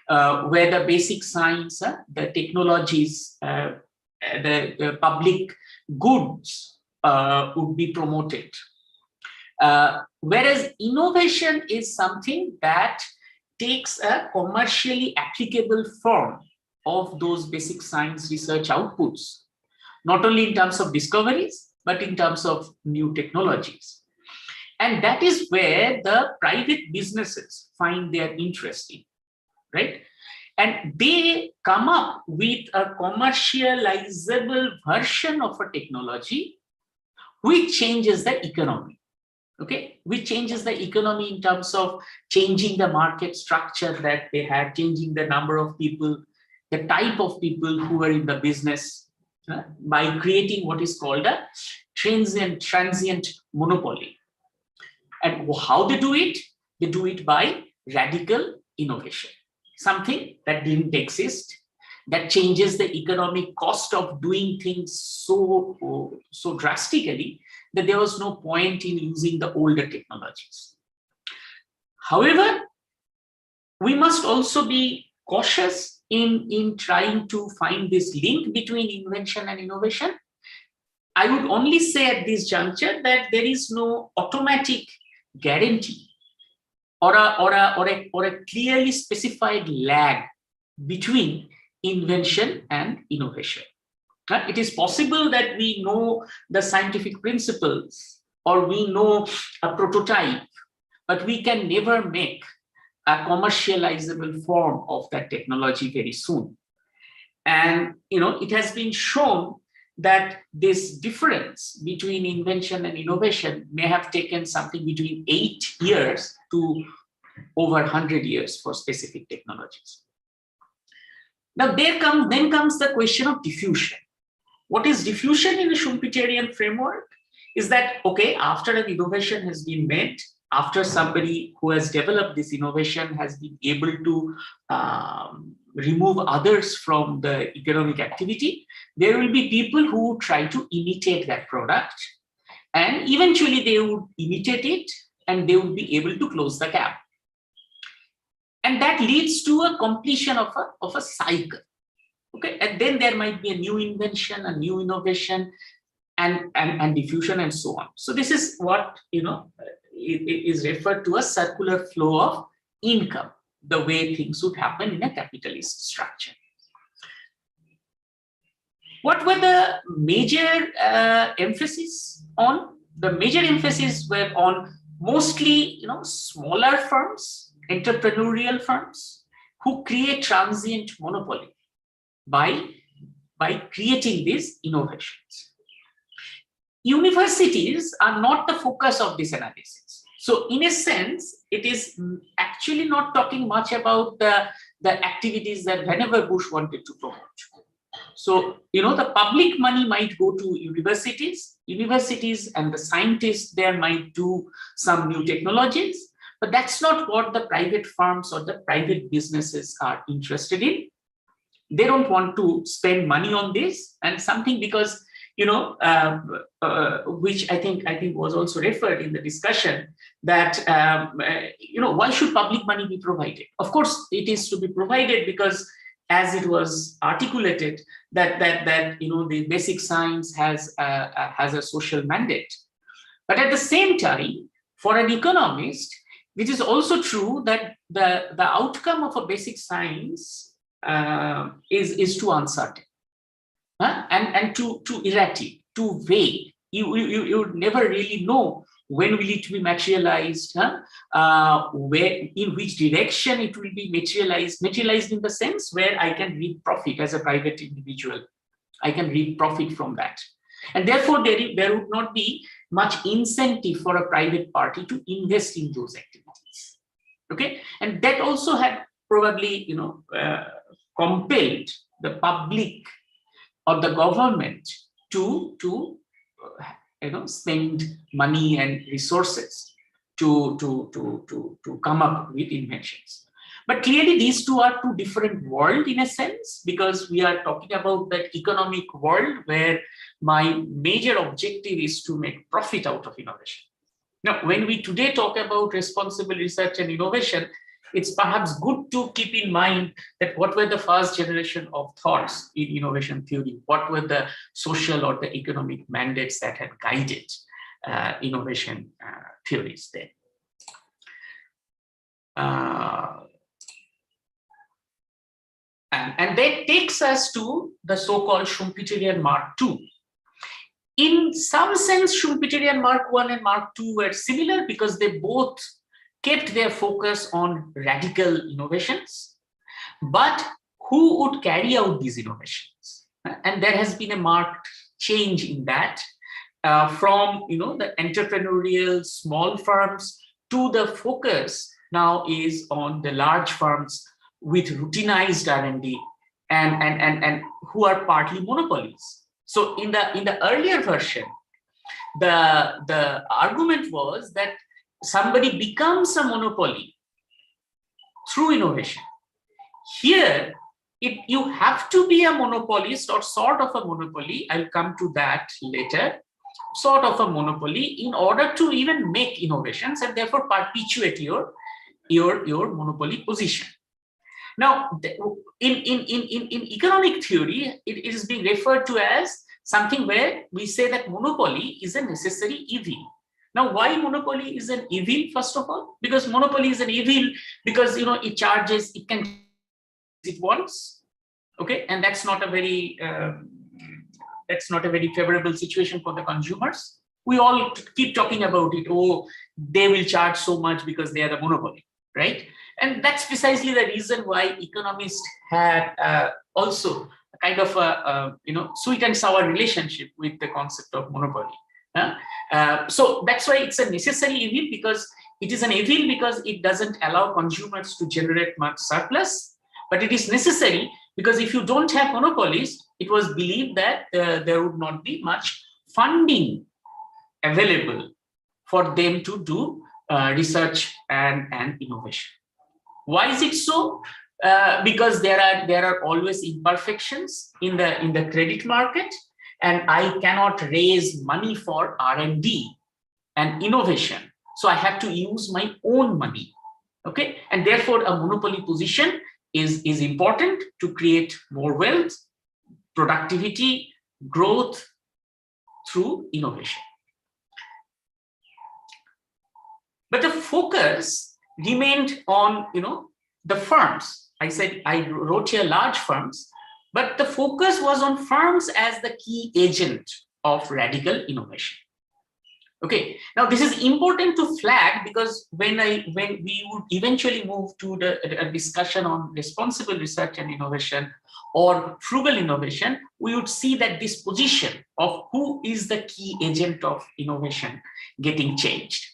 where the basic science, the technologies, the public goods would be promoted. Whereas innovation is something that takes a commercially applicable form of those basic science research outputs, not only in terms of discoveries, but in terms of new technologies. And that is where the private businesses find their interest in, right? And they come up with a commercializable version of a technology which changes the economy. Okay, which changes the economy in terms of changing the market structure that they had, changing the number of people, the type of people who were in the business, by creating what is called a transient monopoly. And how they do it? They do it by radical innovation, something that didn't exist, that changes the economic cost of doing things so drastically that there was no point in using the older technologies. However, we must also be cautious in trying to find this link between invention and innovation. I would only say at this juncture that there is no automatic guarantee or a clearly specified lag between invention and innovation. It is possible that we know the scientific principles or we know a prototype, but we can never make a commercializable form of that technology very soon. And it has been shown that this difference between invention and innovation may have taken something between 8 years to over 100 years for specific technologies. Now, then comes the question of diffusion. What is diffusion in the Schumpeterian framework? Is that, okay, after an innovation has been made, after somebody who has developed this innovation has been able to remove others from the economic activity, there will be people who try to imitate that product, and eventually they would imitate it and they would be able to close the gap. And that leads to a completion of a cycle. Okay, and then there might be a new invention, a new innovation, and diffusion, and so on. So this is what is referred to as circular flow of income, the way things would happen in a capitalist structure. What were the major emphasis on? The major emphasis were on mostly smaller firms, entrepreneurial firms, who create transient monopoly by creating these innovations. Universities are not the focus of this analysis. So in a sense, it is actually not talking much about the activities that Vannevar Bush wanted to promote. So, the public money might go to universities and the scientists there might do some new technologies, but that's not what the private firms or the private businesses are interested in. They don't want to spend money on this, and something because which I think was also referred in the discussion, that why should public money be provided? Of course, it is to be provided because, as it was articulated, that the basic science has a social mandate. But at the same time, for an economist, it is also true that the outcome of a basic science is too uncertain, and too erratic, too vague. You never really know when will it be materialized, where, in which direction it will be materialized in the sense where I can reap profit as a private individual. I can reap profit from that. And therefore, there would not be much incentive for a private party to invest in those activities. Okay, and that also had probably compelled the public or the government to spend money and resources to come up with inventions. But clearly, these two are two different worlds in a sense, because we are talking about that economic world where my major objective is to make profit out of innovation. Now, when we today talk about responsible research and innovation, it's perhaps good to keep in mind that what were the first generation of thoughts in innovation theory? What were the social or the economic mandates that had guided innovation theories then? And that takes us to the so-called Schumpeterian Mark II. In some sense, Schumpeterian Mark I and Mark II were similar because they both kept their focus on radical innovations. But who would carry out these innovations? And there has been a marked change in that, from the entrepreneurial small firms to the focus now is on the large firms with routinized R&D and who are partly monopolies. So in the earlier version, the argument was that somebody becomes a monopoly through innovation. Here, you have to be a monopolist or sort of a monopoly. I'll come to that later. Sort of a monopoly in order to even make innovations and therefore perpetuate your monopoly position. Now, in economic theory, it is being referred to as something where we say that monopoly is a necessary evil. Now, why monopoly is an evil, first of all? Because monopoly is an evil because it charges, it can it wants, okay, and that's not a very favorable situation for the consumers. We all keep talking about it. Oh, they will charge so much because they are a monopoly, right? And that's precisely the reason why economists had also a kind of a sweet and sour relationship with the concept of monopoly. So that's why it's a necessary evil, because it is an evil because it doesn't allow consumers to generate much surplus, but it is necessary because if you don't have monopolies, it was believed that there would not be much funding available for them to do research and innovation. Why is it so? Because there are always imperfections in the credit market, and I cannot raise money for R&D and innovation. So I have to use my own money. Okay, and therefore a monopoly position is important to create more wealth, productivity, growth through innovation. But the focus remained on the firms. I said I wrote here large firms, but the focus was on firms as the key agent of radical innovation. Okay, now this is important to flag because when we would eventually move to a discussion on responsible research and innovation or frugal innovation, we would see that this position of who is the key agent of innovation getting changed.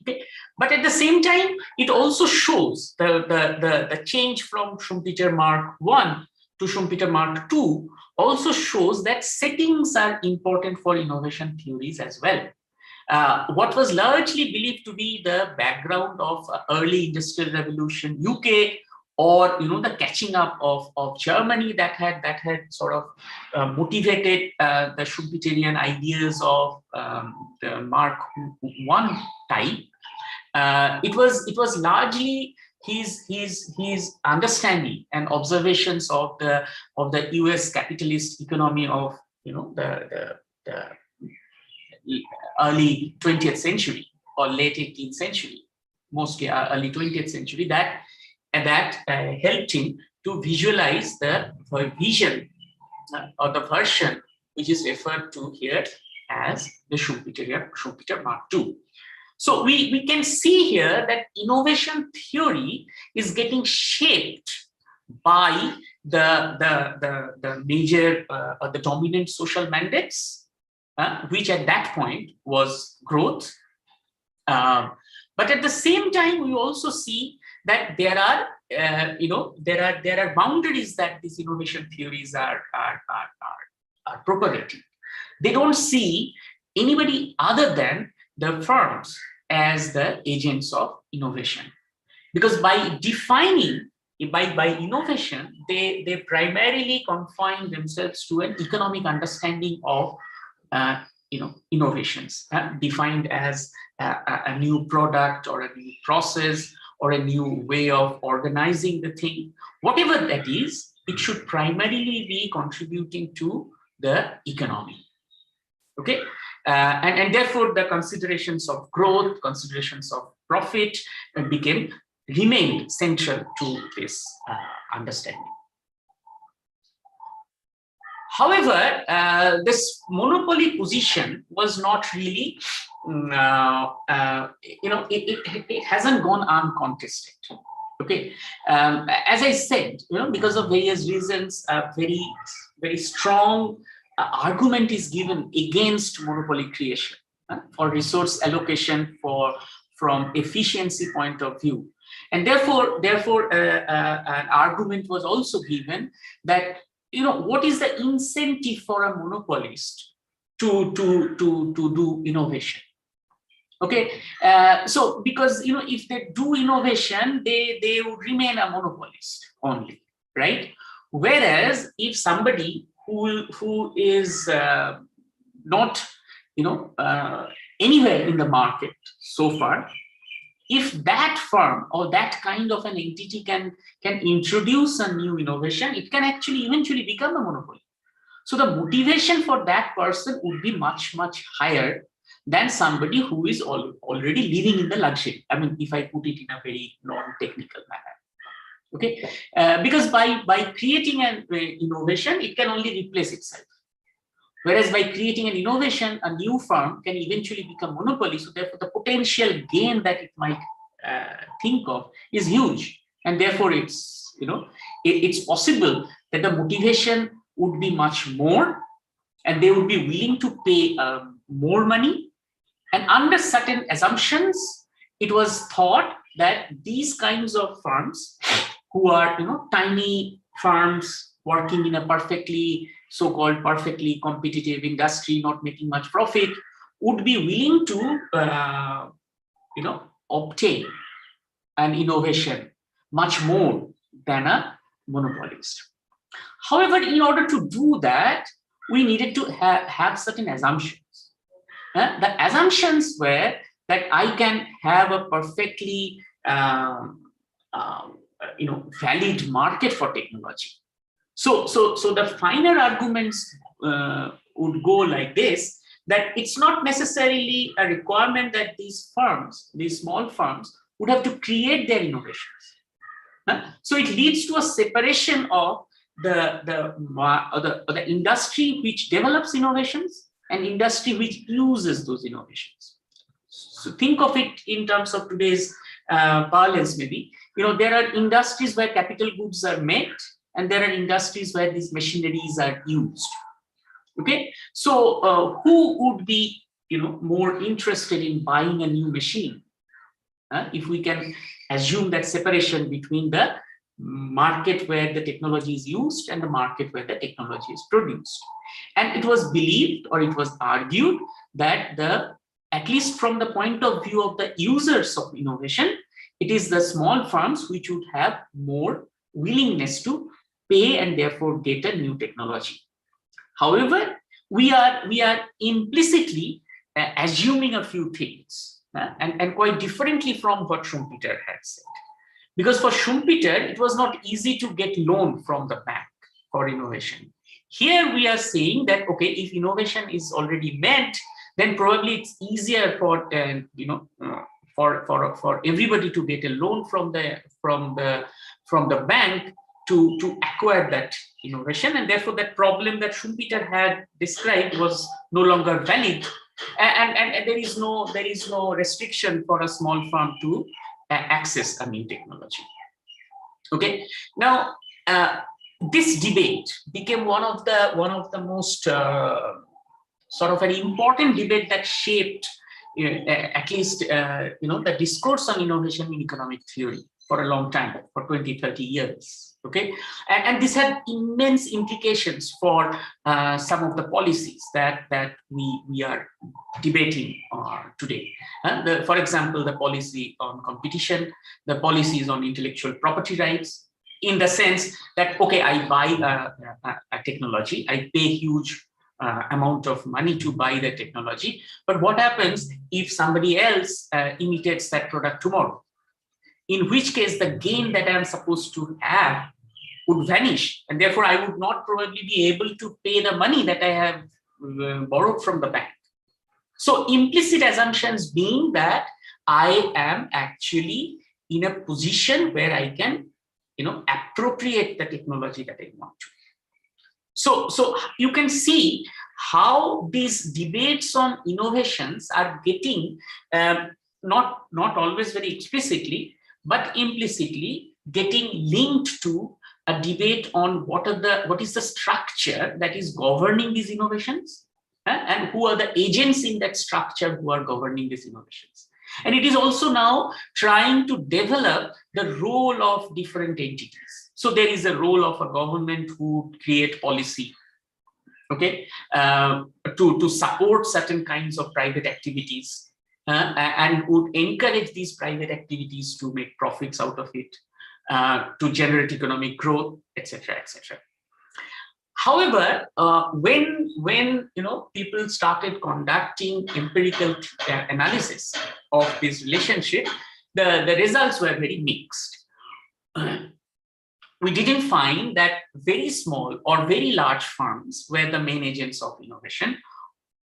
Okay. But at the same time, it also shows the change from Schumpeter Mark I to Schumpeter Mark II also shows that settings are important for innovation theories as well. What was largely believed to be the background of early industrial revolution UK or the catching up of Germany that had sort of motivated the Schumpeterian ideas of the Mark I type. It was largely his understanding and observations of the US capitalist economy of the early 20th century or late 18th century, mostly early 20th century, that helped him to visualize the vision or the version which is referred to here as the Schumpeter Mark II. So we can see here that innovation theory is getting shaped by the major or the dominant social mandates, which at that point was growth. But at the same time, we also see that there are boundaries that these innovation theories are propagating. They don't see anybody other than the firms as the agents of innovation, because by defining by innovation, they primarily confine themselves to an economic understanding of innovations, defined as a new product or a new process or a new way of organizing the thing. Whatever that is, it should primarily be contributing to the economy. Okay, and therefore the considerations of growth, considerations of profit remained central to this understanding. However, this monopoly position was not really, it hasn't gone uncontested. Okay, as I said, because of various reasons, a very strong argument is given against monopoly creation for resource allocation from efficiency point of view. And therefore, an argument was also given that, what is the incentive for a monopolist to do innovation? Okay, so because if they do innovation, they would remain a monopolist only, right? Whereas if somebody who is not anywhere in the market so far, if that firm or that kind of an entity can introduce a new innovation, it can actually eventually become a monopoly. So the motivation for that person would be much, much higher than somebody who is already living in the luxury. I mean, if I put it in a very non-technical manner. Okay, because by creating an innovation, it can only replace itself. Whereas by creating an innovation, a new firm can eventually become monopoly. So therefore, the potential gain that it might think of is huge, and therefore it's it's possible that the motivation would be much more, and they would be willing to pay more money. And under certain assumptions, it was thought that these kinds of firms, who are tiny firms working in a so-called perfectly competitive industry, not making much profit, would be willing to obtain an innovation much more than a monopolist. However, in order to do that, we needed to have certain assumptions. The assumptions were that I can have a perfectly valid market for technology. So the finer arguments would go like this, that it's not necessarily a requirement that these small firms, would have to create their innovations. So it leads to a separation of the industry which develops innovations and industry which uses those innovations. So think of it in terms of today's parlance, maybe. There are industries where capital goods are made, and there are industries where these machineries are used. Okay, so who would be more interested in buying a new machine if we can assume that separation between the market where the technology is used and the market where the technology is produced? And it was believed, or it was argued, that at least from the point of view of the users of innovation, it is the small firms which would have more willingness to pay and therefore get a new technology. However, we are implicitly assuming a few things, and quite differently from what Schumpeter had said. Because for Schumpeter, it was not easy to get loan from the bank for innovation. Here we are saying that, okay, if innovation is already met, then probably it's easier for for everybody to get a loan from the bank to acquire that innovation, and therefore that problem that Schumpeter had described was no longer valid, and there is no restriction for a small firm to access a new technology. Okay, now this debate became one of the most sort of an important debate that shaped at least the discourse on innovation in economic theory for a long time, for 20-30 years. Okay, and this had immense implications for some of the policies that we are debating today. For example, the policy on competition, the policies on intellectual property rights, in the sense that, okay, I buy a technology, I pay huge amount of money to buy the technology, but what happens if somebody else imitates that product tomorrow? In which case the gain that I'm supposed to have would vanish, and therefore I would not probably be able to pay the money that I have borrowed from the bank. So implicit assumptions being that I am actually in a position where I can, appropriate the technology that I want to. So you can see how these debates on innovations are getting not always very explicitly, but implicitly getting linked to a debate on what is the structure that is governing these innovations, and who are the agents in that structure who are governing these innovations. And it is also now trying to develop the role of different entities. So there is a role of a government who create policy, okay, to support certain kinds of private activities, and would encourage these private activities to make profits out of it, to generate economic growth, etc., etc. However, when people started conducting empirical analysis of this relationship, the results were very mixed. We didn't find that very small or very large firms were the main agents of innovation.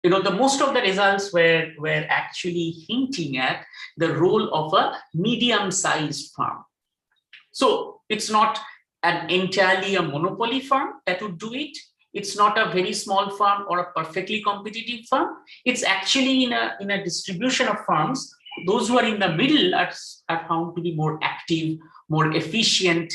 The most of the results were actually hinting at the role of a medium-sized firm. So it's not an entirely a monopoly firm that would do it. It's not a very small firm or a perfectly competitive firm. It's actually in a distribution of firms. Those who are in the middle are found to be more active, more efficient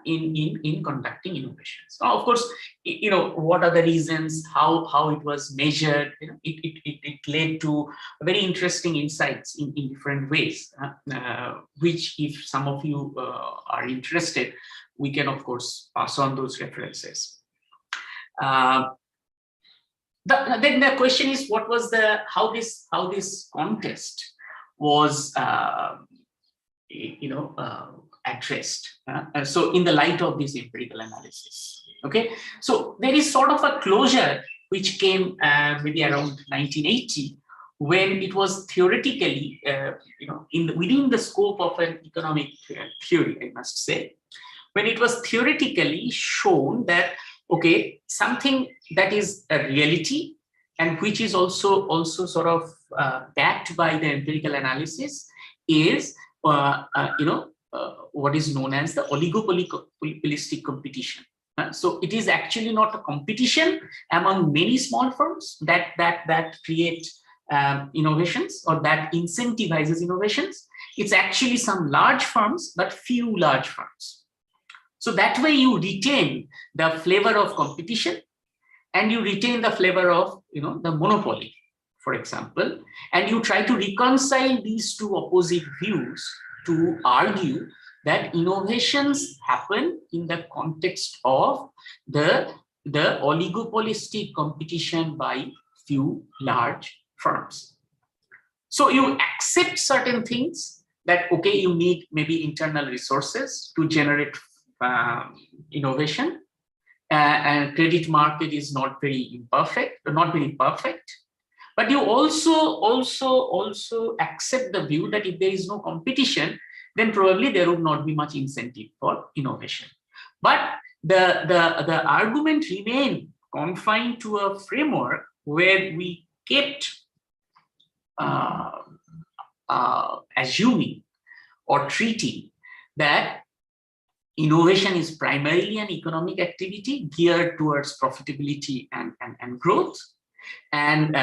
in conducting innovations. Now, of course, what are the reasons, how it was measured, it led to very interesting insights in different ways, which if some of you are interested, we can of course pass on those references. Then the question is, what was how this contest was addressed. So in the light of this empirical analysis, okay. So there is sort of a closure which came maybe around 1980, when it was theoretically, within the scope of an economic theory, I must say, when it was theoretically shown that, okay, something that is a reality and which is also sort of backed by the empirical analysis is, what is known as the oligopolistic competition. So it is actually not a competition among many small firms that create innovations or that incentivizes innovations. It's actually some large firms, but few large firms. So that way you retain the flavor of competition, and you retain the flavor of the monopoly, for example, and you try to reconcile these two opposite views to argue that innovations happen in the context of the oligopolistic competition by few large firms. So you accept certain things that, okay, you need maybe internal resources to generate innovation, and credit market is not very perfect. But you also accept the view that if there is no competition, then probably there would not be much incentive for innovation. But the argument remained confined to a framework where we kept assuming or treating that innovation is primarily an economic activity geared towards profitability and growth. And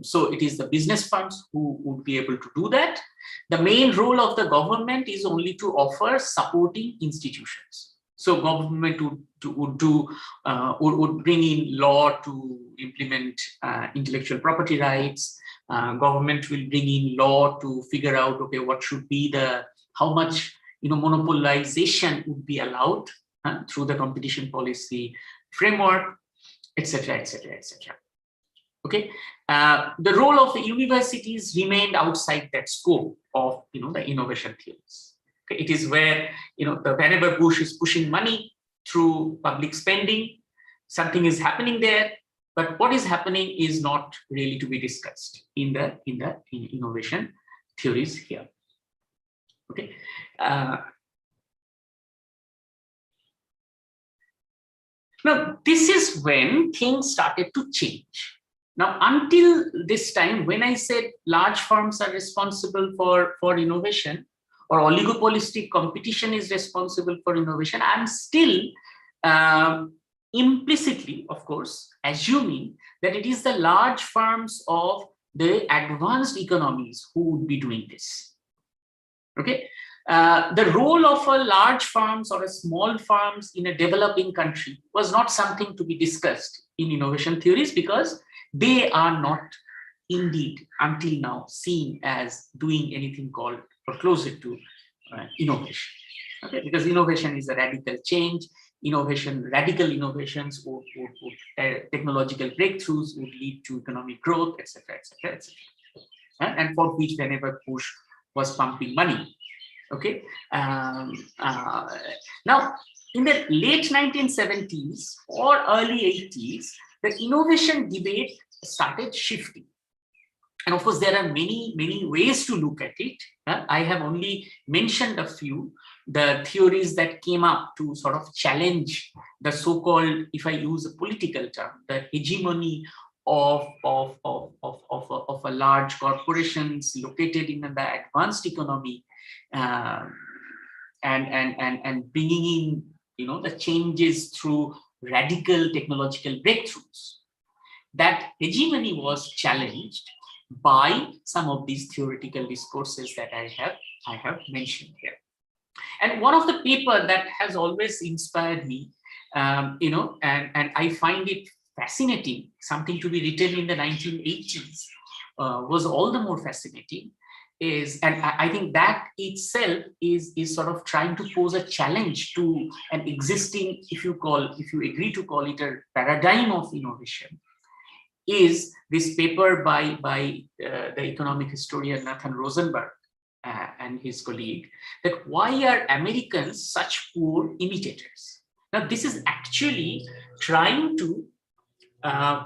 so it is the business firms who would be able to do that. The main role of the government is only to offer supporting institutions. So government would bring in law to implement intellectual property rights. Government will bring in law to figure out, okay, what should be how much monopolization would be allowed through the competition policy framework, etc., etc., etc. Okay, the role of the universities remained outside that scope of the innovation theories. Okay, it is where whenever Bush is pushing money through public spending, something is happening there, but what is happening is not really to be discussed in the innovation theories here. Okay. Now this is when things started to change. Now, until this time, when I said large firms are responsible for innovation, or oligopolistic competition is responsible for innovation, I'm still implicitly, of course, assuming that it is the large firms of the advanced economies who would be doing this. Okay, the role of a large firms or a small firms in a developing country was not something to be discussed in innovation theories, because they are not indeed until now seen as doing anything called or closer to innovation. Okay, because innovation is a radical change. Radical innovations would technological breakthroughs would lead to economic growth, etc., etc., etc. And for which whenever Bush was pumping money. Okay. Now, in the late 1970s or early 80s, the innovation debate started shifting. And of course, there are many ways to look at it. I have only mentioned a few, the theories that came up to sort of challenge the so-called, if I use a political term, the hegemony of a large corporations located in the advanced economy, and bringing in the changes through radical technological breakthroughs. That hegemony was challenged by some of these theoretical discourses that I have mentioned here. And one of the paper that has always inspired me, and I find it fascinating, something to be written in the 1980s, was all the more fascinating, and I think that itself is sort of trying to pose a challenge to an existing, if you agree to call it a paradigm of innovation, is this paper by the economic historian Nathan Rosenberg and his colleague, that why are Americans such poor imitators? Now this is actually trying to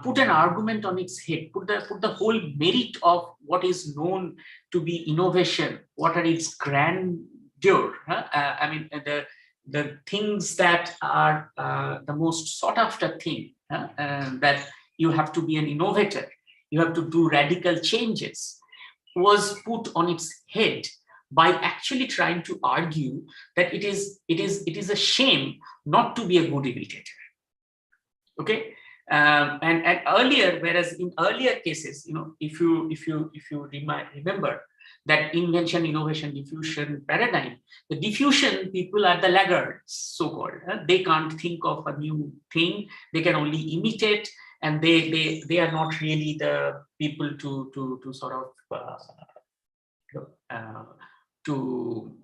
put an argument on its head, put the whole merit of what is known to be innovation, what are its grandeur. I mean, the things that are the most sought after thing, that you have to be an innovator, you have to do radical changes, was put on its head by actually trying to argue that it is a shame not to be a good imitator. Okay. And earlier, whereas in earlier cases, if you remember that invention, innovation, diffusion paradigm, the diffusion people are the laggards, so-called. They can't think of a new thing; they can only imitate, and they are not really the people to sort of to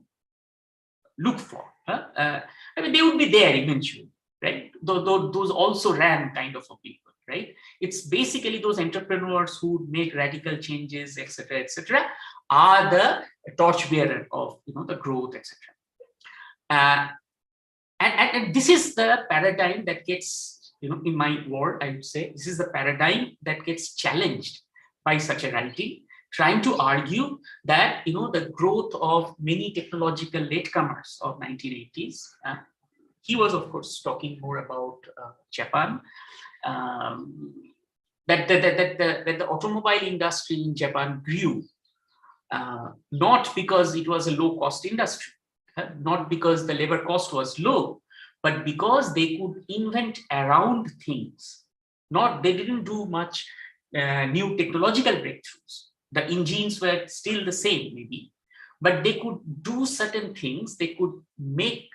look for. I mean, they would be there eventually. Right? Those also ran kind of a people, right? It's basically those entrepreneurs who make radical changes, etc., are the torchbearer of the growth, etc. And this is the paradigm that gets, in my word, I would say, this is the paradigm that gets challenged by such a writing, trying to argue that, the growth of many technological latecomers of 1980s, he was, of course, talking more about Japan, that the automobile industry in Japan grew, not because it was a low-cost industry, not because the labor cost was low, but because they could invent around things. They didn't do much new technological breakthroughs. The engines were still the same, maybe, but they could do certain things. They could make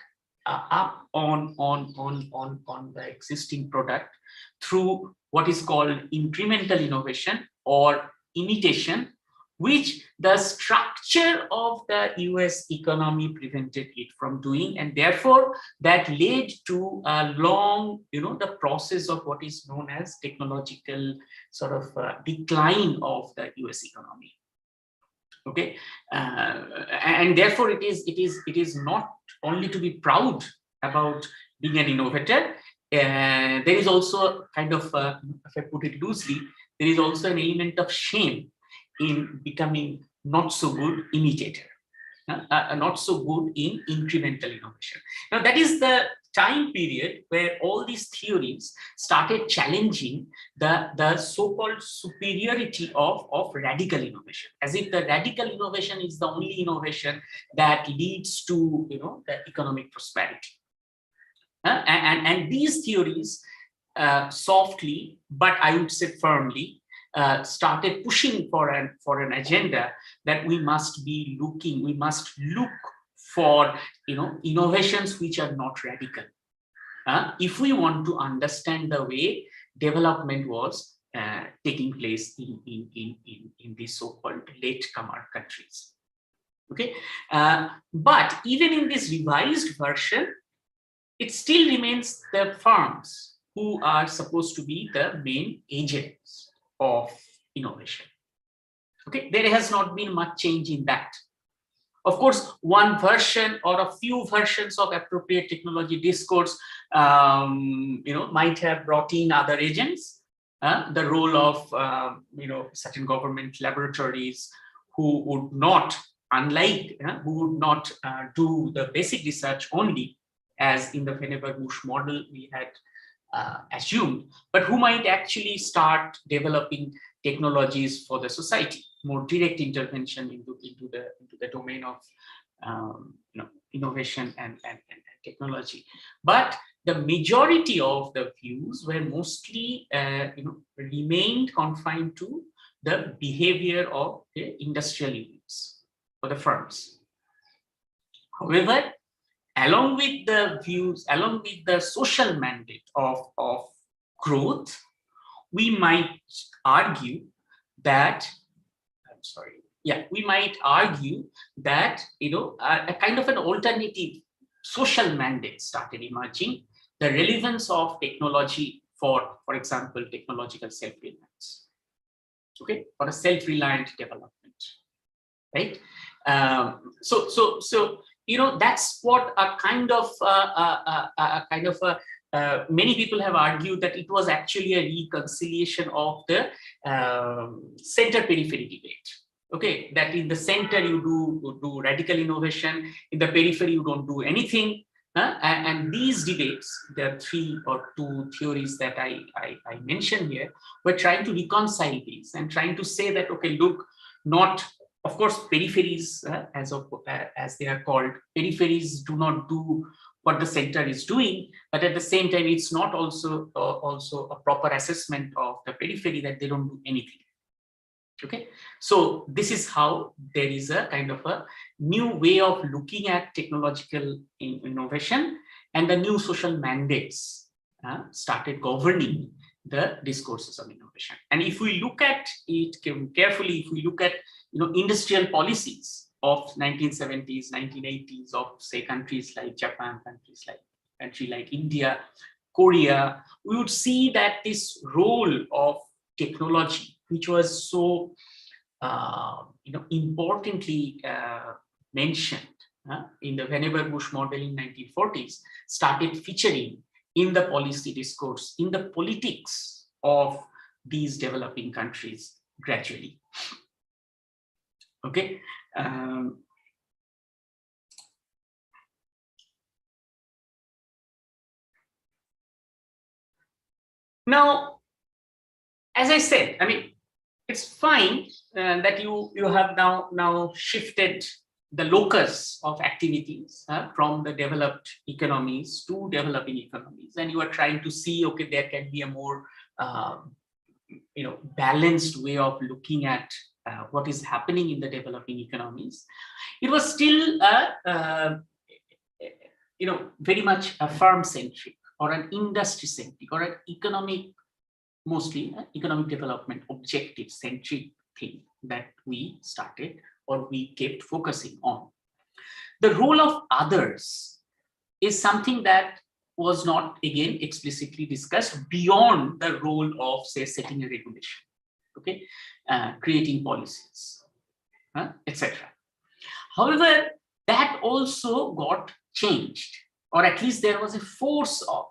up on the existing product through what is called incremental innovation or imitation, which the structure of the US economy prevented it from doing, and therefore that led to a long, the process of what is known as technological sort of decline of the US economy. Okay, and therefore it is not only to be proud about being an innovator. There is also kind of, if I put it loosely, there is also an element of shame in becoming not so good imitator, not so good in incremental innovation. Now that is the time period where all these theories started challenging the so-called superiority of radical innovation, as if the radical innovation is the only innovation that leads to the economic prosperity. And these theories softly, but I would say firmly, started pushing for an agenda that we must look for innovations which are not radical, if we want to understand the way development was taking place in these so-called latecomer countries. Okay, but even in this revised version, it still remains the firms who are supposed to be the main agents of innovation. Okay, there has not been much change in that. Of course, one version or a few versions of appropriate technology discourse, might have brought in other agents. The role of certain government laboratories who would not, do the basic research only, as in the Venneber-Bush model we had assumed, but who might actually start developing technologies for the society, more direct intervention into the domain of innovation and technology. But the majority of the views were mostly remained confined to the behavior of the industrial units or the firms. However, along with the views, along with the social mandate of growth, we might argue that, a kind of an alternative social mandate started emerging, the relevance of technology for example, technological self-reliance, okay, for a self-reliant development, right? So that's what a kind of many people have argued that it was actually a reconciliation of the center-periphery debate. Okay, that in the center you do radical innovation, in the periphery you don't do anything. And these debates, there are 3 or 2 theories that I mentioned here, were trying to reconcile these and trying to say that, okay, look, not, of course, peripheries, as they are called, peripheries do not do what the center is doing, but at the same time, it's not also a proper assessment of the periphery that they don't do anything. Okay, so this is how there is a kind of a new way of looking at technological innovation, and the new social mandates started governing the discourses of innovation. And if we look at it carefully, if we look at industrial policies of 1970s, 1980s of, say, countries like Japan, country like India, Korea, we would see that this role of technology, which was so importantly mentioned in the Whenever Bush model in 1940s, started featuring in the policy discourse, in the politics of these developing countries gradually. Okay. Now, as I said, I mean, it's fine that you have now shifted the locus of activities from the developed economies to developing economies, and you are trying to see, okay, there can be a more balanced way of looking at what is happening in the developing economies. It was still very much a firm-centric or an industry-centric or an economic, mostly economic development objective-centric thing that we started or we kept focusing on. The role of others is something that was not, again, explicitly discussed beyond the role of, say, setting a regulation, okay, creating policies, etc. However, that also got changed, or at least there was a force of,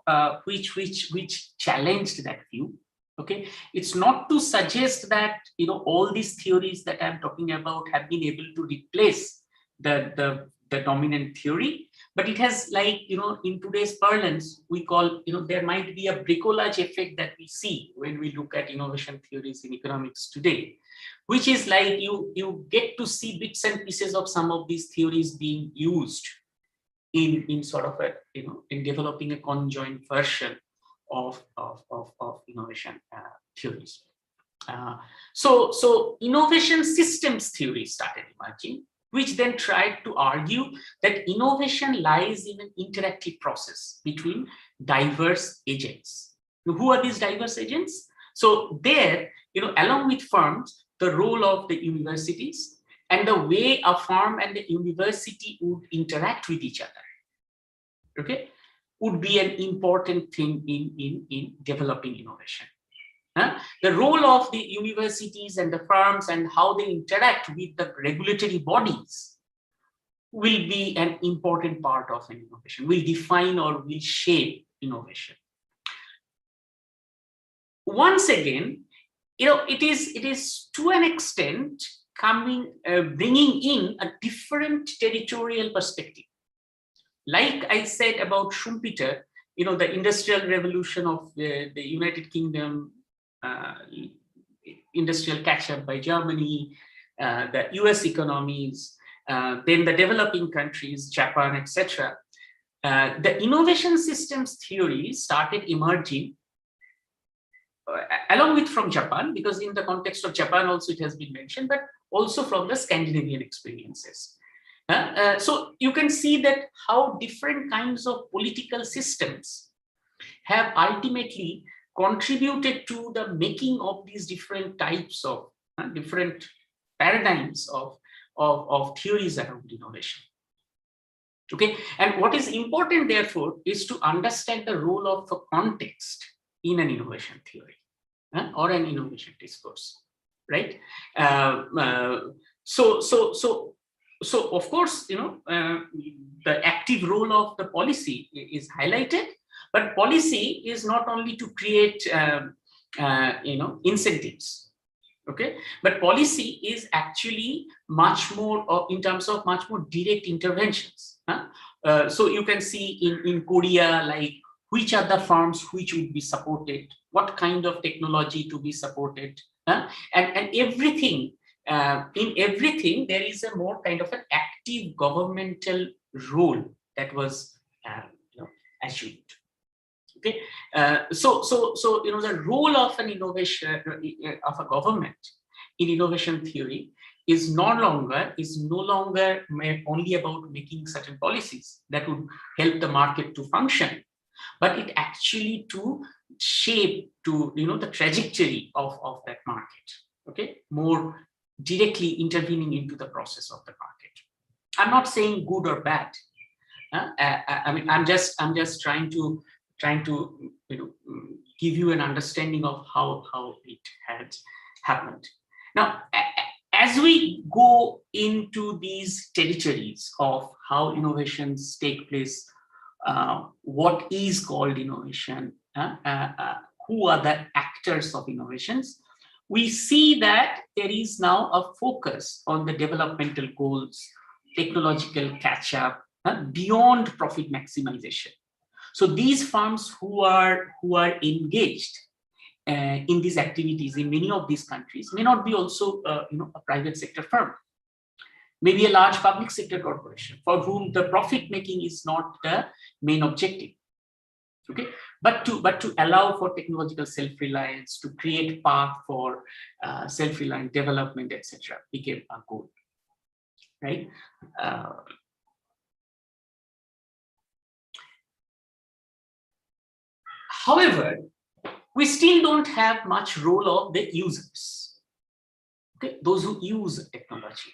which challenged that view. Okay, it's not to suggest that all these theories that I'm talking about have been able to replace the dominant theory, but it has, like, in today's parlance, we call, there might be a bricolage effect that we see when we look at innovation theories in economics today, which is like you get to see bits and pieces of some of these theories being used in sort of a, in developing a conjoint version of innovation theories. So innovation systems theory started emerging, which then tried to argue that innovation lies in an interactive process between diverse agents. Who are these diverse agents? So there, along with firms, the role of the universities and the way a firm and the university would interact with each other, okay, would be an important thing in developing innovation. The role of the universities and the firms and how they interact with the regulatory bodies will be an important part of an innovation, will define or will shape innovation. Once again, it is to an extent bringing in a different territorial perspective. Like I said about Schumpeter, the industrial revolution of the United Kingdom, industrial catch-up by Germany, the US economies, then the developing countries, Japan, etc. The innovation systems theory started emerging along with from Japan, because in the context of Japan also it has been mentioned, but also from the Scandinavian experiences. So you can see that how different kinds of political systems have ultimately contributed to the making of these different types of different paradigms of theories around innovation. Okay, and what is important, therefore, is to understand the role of a context in an innovation theory or an innovation discourse, right? So of course, the active role of the policy is highlighted, but policy is not only to create, incentives, okay? But policy is actually much more in terms of much more direct interventions. So you can see in Korea, like, which are the firms which would be supported, what kind of technology to be supported, and everything. In everything, there is a more kind of an active governmental role that was assumed. Okay, so the role of an innovation of a government in innovation theory is no longer only about making certain policies that would help the market to function, but it actually to shape the trajectory of that market. Okay, more directly intervening into the process of the market. I'm not saying good or bad. I mean, I'm just trying to trying to give you an understanding of how it had happened. Now, as we go into these territories of how innovations take place, what is called innovation, who are the actors of innovations, we see that there is now a focus on the developmental goals, technological catch-up, beyond profit maximization. So these firms who are engaged in these activities in many of these countries may not be also a private sector firm, maybe a large public sector corporation for whom the profit making is not the main objective. Okay, but to allow for technological self-reliance, to create path for self-reliant development, etc., became a goal, right? However, we still don't have much role of the users, okay, those who use technology.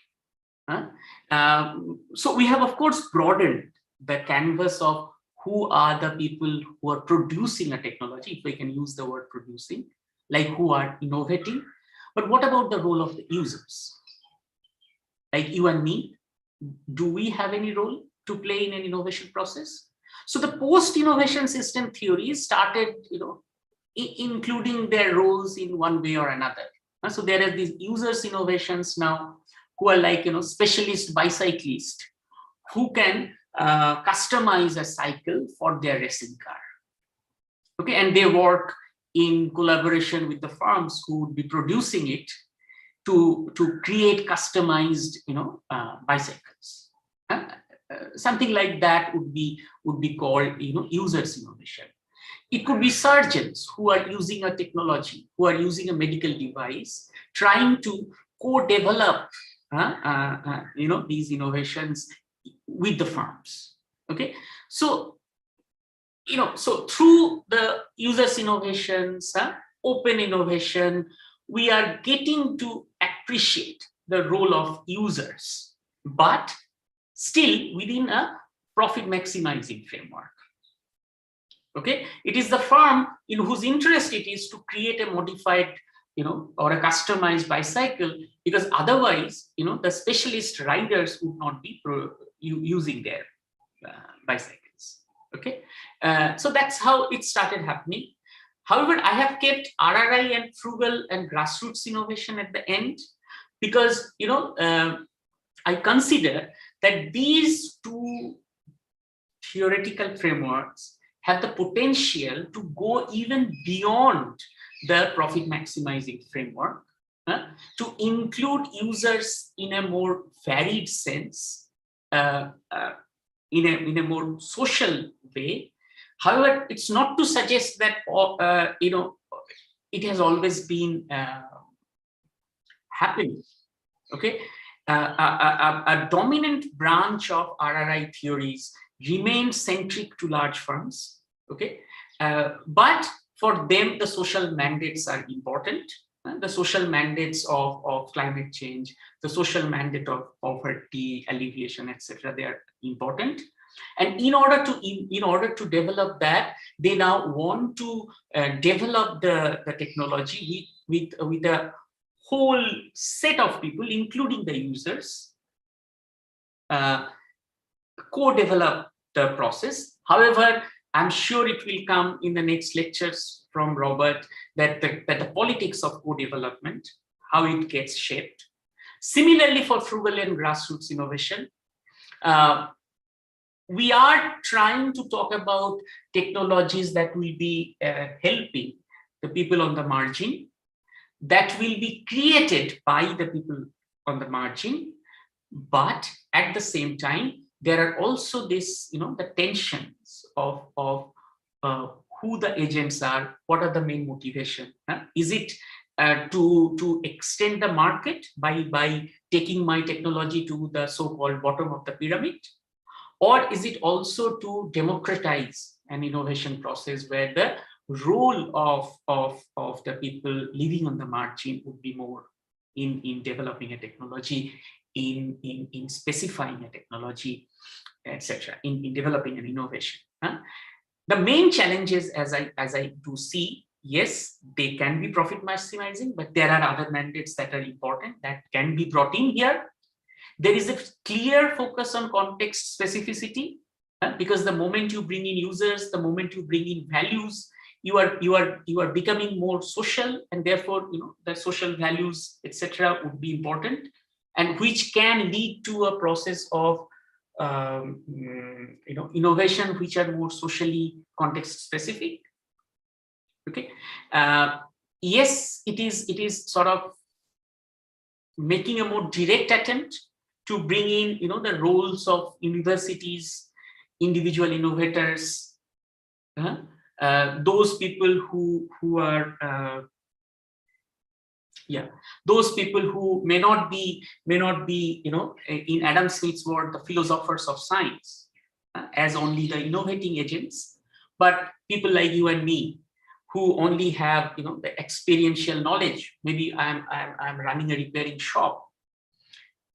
So we have, of course, broadened the canvas of who are the people who are producing a technology, if we can use the word producing, like who are innovating. But what about the role of the users? Like you and me, do we have any role to play in an innovation process? So the post-innovation system theory started, including their roles in one way or another. So there are these users innovations now who are like, specialist bicyclists who can customize a cycle for their racing car. Okay, and they work in collaboration with the firms who would be producing it to create customized, bicycles. Something like that would be called, users innovation. It could be surgeons who are using a technology, who are using a medical device, trying to co-develop, these innovations with the firms. Okay, so so through the users innovations, open innovation, we are getting to appreciate the role of users, but still within a profit maximizing framework. Okay, it is the firm in whose interest it is to create a modified, or a customized bicycle, because otherwise, the specialist riders would not be using their bicycles. Okay, so that's how it started happening. However, I have kept RRI and frugal and grassroots innovation at the end, because I consider that these two theoretical frameworks have the potential to go even beyond the profit maximizing framework, to include users in a more varied sense, in a more social way. However, it's not to suggest that it has always been happening. Okay, a dominant branch of RRI theories remain centric to large firms. Okay, but for them the social mandates are important. The social mandates of climate change, the social mandate of poverty alleviation, etc., they are important. And in order to develop that, they now want to develop the technology with a whole set of people, including the users, co-develop the process. However, I'm sure it will come in the next lectures from Robert that the politics of co-development, how it gets shaped. Similarly, for frugal and grassroots innovation, we are trying to talk about technologies that will be helping the people on the margin, that will be created by the people on the margin, but at the same time, there are also this, the tensions of who the agents are, what are the main motivation. Is it to extend the market by taking my technology to the so-called bottom of the pyramid? Or is it also to democratize an innovation process where the role of the people living on the margin would be more in developing a technology, in specifying a technology, etc., in developing an innovation. The main challenges, as I do see, yes, they can be profit maximizing, but there are other mandates that are important that can be brought in here. There is a clear focus on context specificity, because the moment you bring in users, the moment you bring in values, you are becoming more social, and therefore the social values, etc., would be important, and which can lead to a process of innovation which are more socially context specific. Okay, yes, it is sort of making a more direct attempt to bring in the roles of universities, individual innovators, those people who are those people who may not be in Adam Smith's word, the philosophers of science, as only the innovating agents, but people like you and me who only have the experiential knowledge. Maybe I'm running a repairing shop,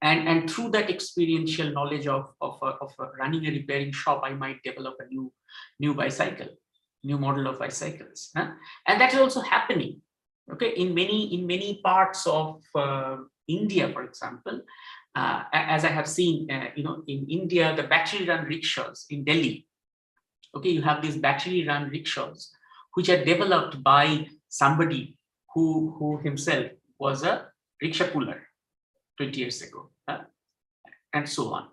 and through that experiential knowledge of running a repairing shop, I might develop a new bicycle, new model of bicycles, and that is also happening. Okay, in many parts of India, for example, as I have seen, in India, the battery run rickshaws in Delhi. Okay, you have these battery run rickshaws which are developed by somebody who himself was a rickshaw puller 20 years ago, and so on.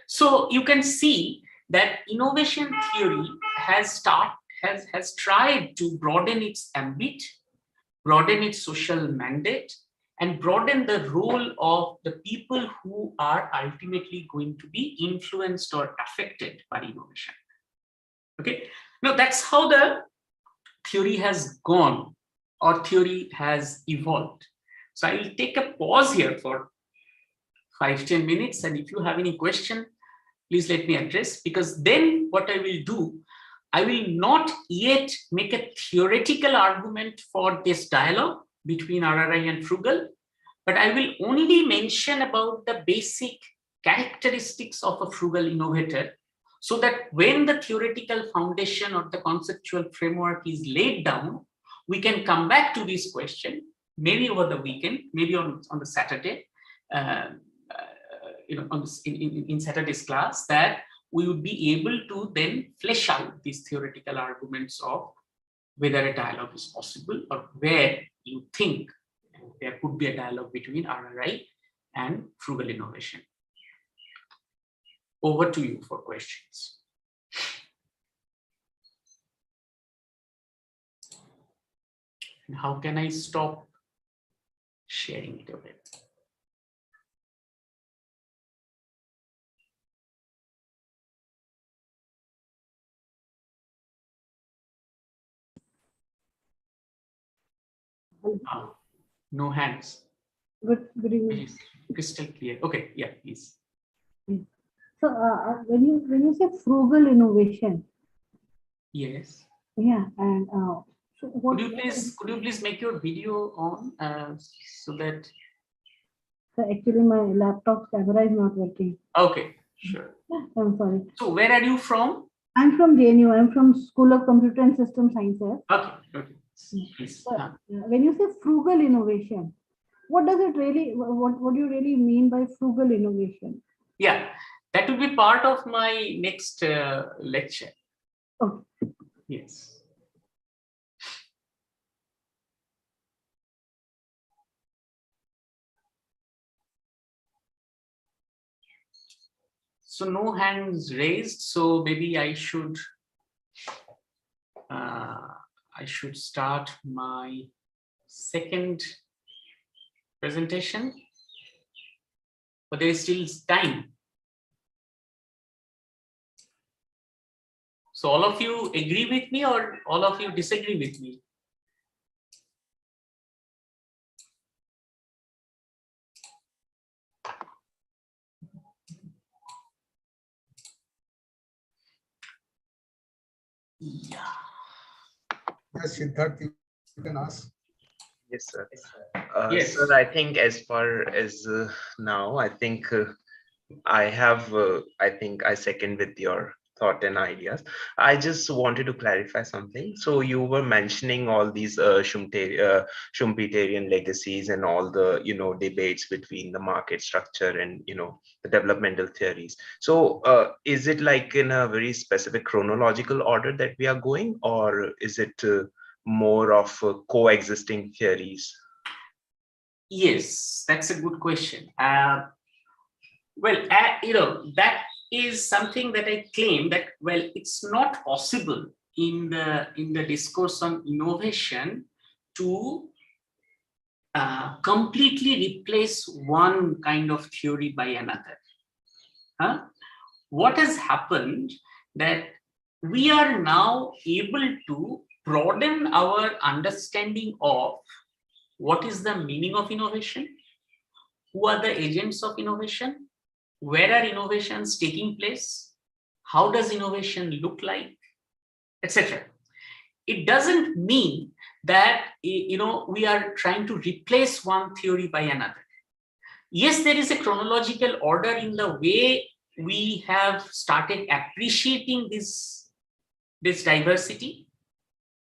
So you can see that innovation theory has tried to broaden its ambit, broaden its social mandate, and broaden the role of the people who are ultimately going to be influenced or affected by innovation. Okay, now that's how the theory has gone, or theory has evolved. So I will take a pause here for 5-10 minutes, and if you have any question, please let me address, because then what I will do, I will not yet make a theoretical argument for this dialogue between RRI and Frugal, but I will only mention about the basic characteristics of a frugal innovator, so that when the theoretical foundation or the conceptual framework is laid down, we can come back to this question, maybe over the weekend, maybe on the Saturday, in Saturday's class, that we would be able to then flesh out these theoretical arguments of whether a dialogue is possible, or where you think there could be a dialogue between RRI and frugal innovation. Over to you for questions. And how can I stop sharing it away? No hands. Good evening. Crystal clear. Okay, yeah, please. So when you say frugal innovation, yes, yeah, and so what, could you please make your video on so that? So actually my laptop camera is not working. Okay, sure. I'm sorry. So where are you from? I'm from GIAN. I'm from School of Computer and System Sciences. Okay, okay. Please. So, when you say frugal innovation, what does it really? What do you really mean by frugal innovation? Yeah, that will be part of my next lecture. Okay. Yes. So no hands raised. So maybe I should start my second presentation, but there is still time. So all of you agree with me, or all of you disagree with me? Yeah. Yes, Siddharth, you can ask. Yes, sir. Yes. Sir, I think as far as now, I think I have, I think I second with your thought and ideas. I just wanted to clarify something. So you were mentioning all these Schumpeterian legacies and all the, debates between the market structure and, the developmental theories. So is it like in a very specific chronological order that we are going, or is it more of coexisting theories? Yes, that's a good question. Well, that is something that I claim that, well, it's not possible in the discourse on innovation to completely replace one kind of theory by another. What has happened that we are now able to broaden our understanding of what is the meaning of innovation, who are the agents of innovation, where are innovations taking place, how does innovation look like, etc. It doesn't mean that we are trying to replace one theory by another. Yes, there is a chronological order in the way we have started appreciating this diversity,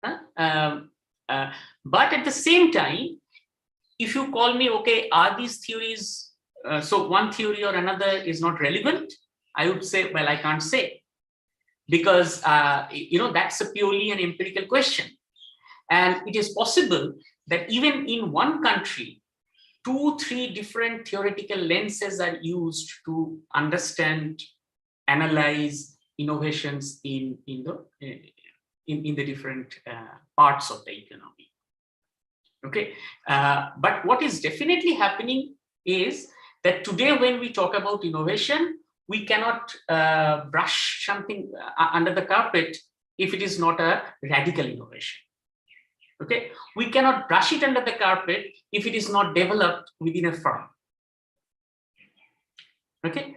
but at the same time, if you call me, okay, are these theories, so one theory or another is not relevant, I would say, well, I can't say, because that's a purely an empirical question. And it is possible that even in one country, 2-3 different theoretical lenses are used to understand, analyze innovations in the different parts of the economy. Okay, but what is definitely happening is that today, when we talk about innovation, we cannot brush something under the carpet if it is not a radical innovation. Okay, we cannot brush it under the carpet if it is not developed within a firm. Okay,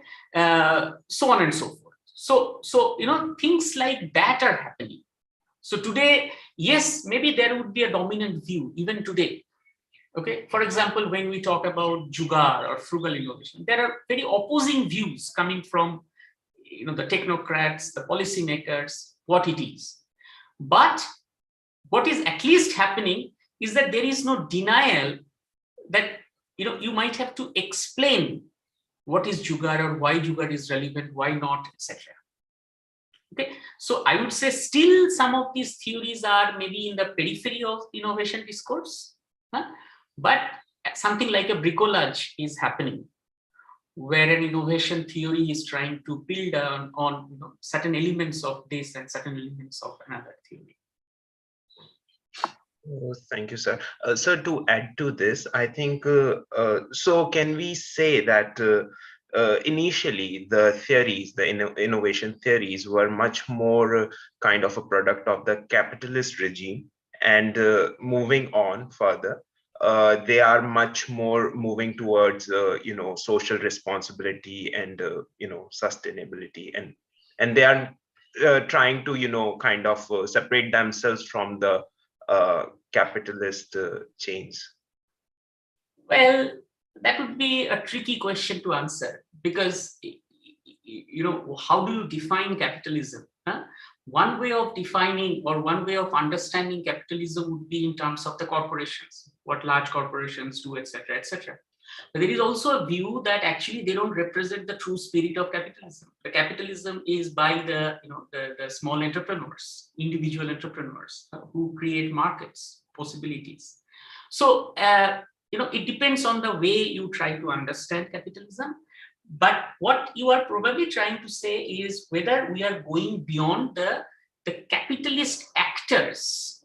so on and so forth. So things like that are happening. So today, yes, maybe there would be a dominant view even today. Okay, for example, when we talk about jugaad or frugal innovation, there are very opposing views coming from the technocrats, the policymakers, what it is. But what is at least happening is that there is no denial that you might have to explain what is jugaad or why jugaad is relevant, why not, etc. Okay, so I would say still some of these theories are maybe in the periphery of innovation discourse, but something like a bricolage is happening, where an innovation theory is trying to build on certain elements of this and certain elements of another theory. Oh, thank you, sir. Sir, to add to this, I think, so can we say that initially the theories, the innovation theories were much more kind of a product of the capitalist regime, and moving on further, they are much more moving towards, social responsibility and, sustainability, and they are trying to, kind of separate themselves from the capitalist chains? Well, that would be a tricky question to answer, because how do you define capitalism? One way of defining or one way of understanding capitalism would be in terms of the corporations, what large corporations do, etc., etc. But there is also a view that actually they don't represent the true spirit of capitalism. The capitalism is by the small entrepreneurs, individual entrepreneurs who create markets, possibilities. So it depends on the way you try to understand capitalism. But what you are probably trying to say is whether we are going beyond the capitalist actors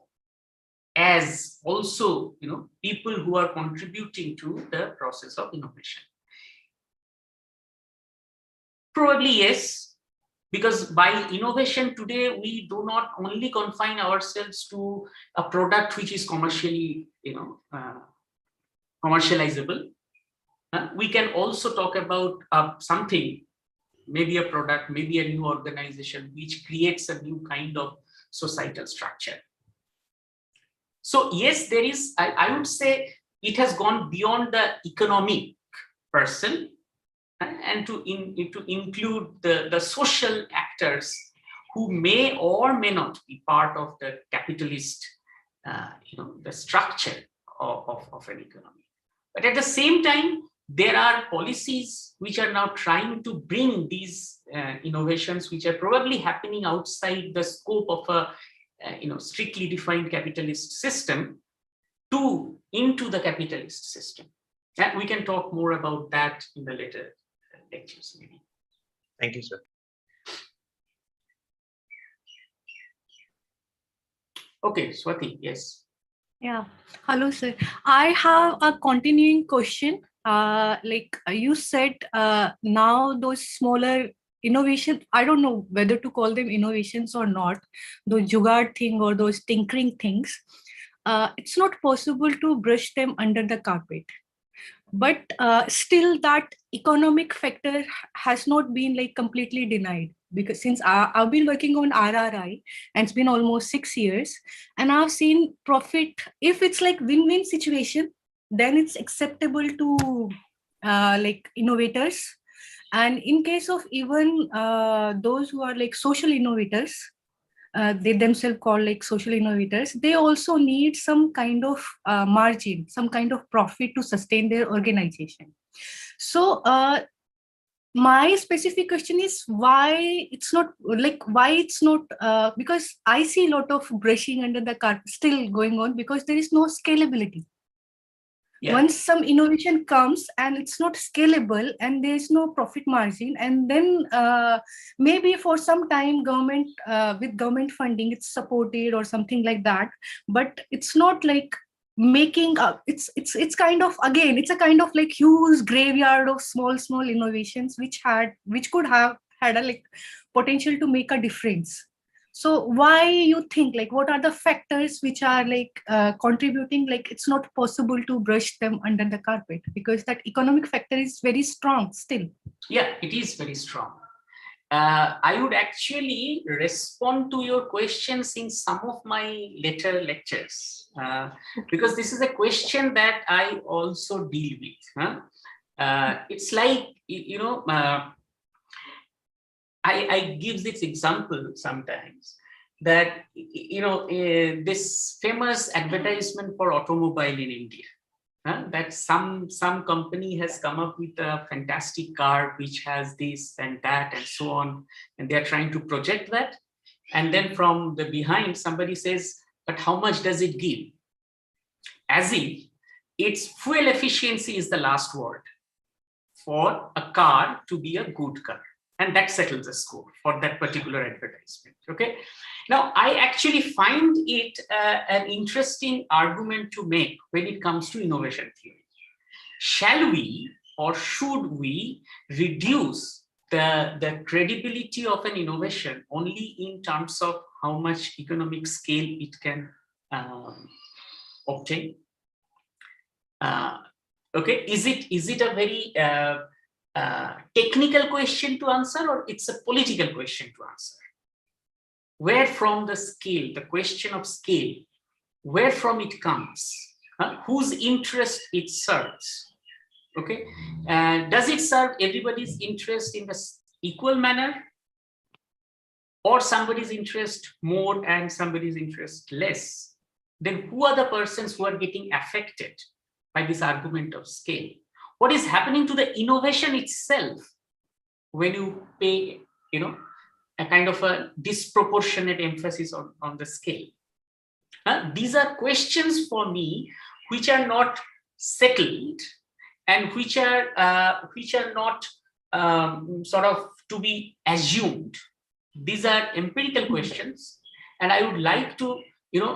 as also people who are contributing to the process of innovation. Probably yes, because by innovation today we do not only confine ourselves to a product which is commercially commercializable. We can also talk about something, maybe a product, maybe a new organization which creates a new kind of societal structure. So yes, there is, I would say it has gone beyond the economic person and to include the social actors who may or may not be part of the capitalist, the structure of an economy. But at the same time, there are policies which are now trying to bring these innovations, which are probably happening outside the scope of a strictly defined capitalist system, into the capitalist system. And we can talk more about that in the later lectures, maybe. Thank you, sir. Okay, Swati, yes. Yeah. Hello, sir. I have a continuing question. Like you said, now those smaller innovation, I don't know whether to call them innovations or not, those jugaad thing or those tinkering things, it's not possible to brush them under the carpet. But still that economic factor has not been like completely denied, because since I've been working on RRI and it's been almost 6 years, and I've seen profit. If it's like win-win situation, then it's acceptable to like innovators. And in case of even those who are like social innovators, they themselves call like social innovators, they also need some kind of margin, some kind of profit to sustain their organization. So my specific question is why it's not because I see a lot of brushing under the carpet still going on, because there is no scalability. Yeah. Once some innovation comes and it's not scalable and there's no profit margin, and then maybe for some time government with government funding it's supported or something like that, but it's not like making up. It's kind of, again, it's a kind of like huge graveyard of small innovations which could have had a like potential to make a difference. So why you think, like, what are the factors which are like contributing, like it's not possible to brush them under the carpet, because that economic factor is very strong still? Yeah, it is very strong. I would actually respond to your questions in some of my later lectures, because this is a question that I also deal with. It's like, I give this example sometimes that, this famous advertisement for automobile in India, that some company has come up with a fantastic car which has this and that and so on, and they're trying to project that. And then from the behind, somebody says, but how much does it give? As if its fuel efficiency is the last word for a car to be a good car. And that settles the score for that particular advertisement. Okay. Now, I actually find it an interesting argument to make when it comes to innovation theory. Shall we or should we reduce the credibility of an innovation only in terms of how much economic scale it can obtain? Okay, is it a very technical question to answer, or it's a political question to answer? Where from the scale, the question of scale, where from it comes, whose interest it serves? Okay, does it serve everybody's interest in the equal manner, or somebody's interest more and somebody's interest less? Then who are the persons who are getting affected by this argument of scale? What is happening to the innovation itself when you pay, a kind of a disproportionate emphasis on the scale? These are questions for me which are not settled and which are not sort of to be assumed. These are empirical questions, and I would like to,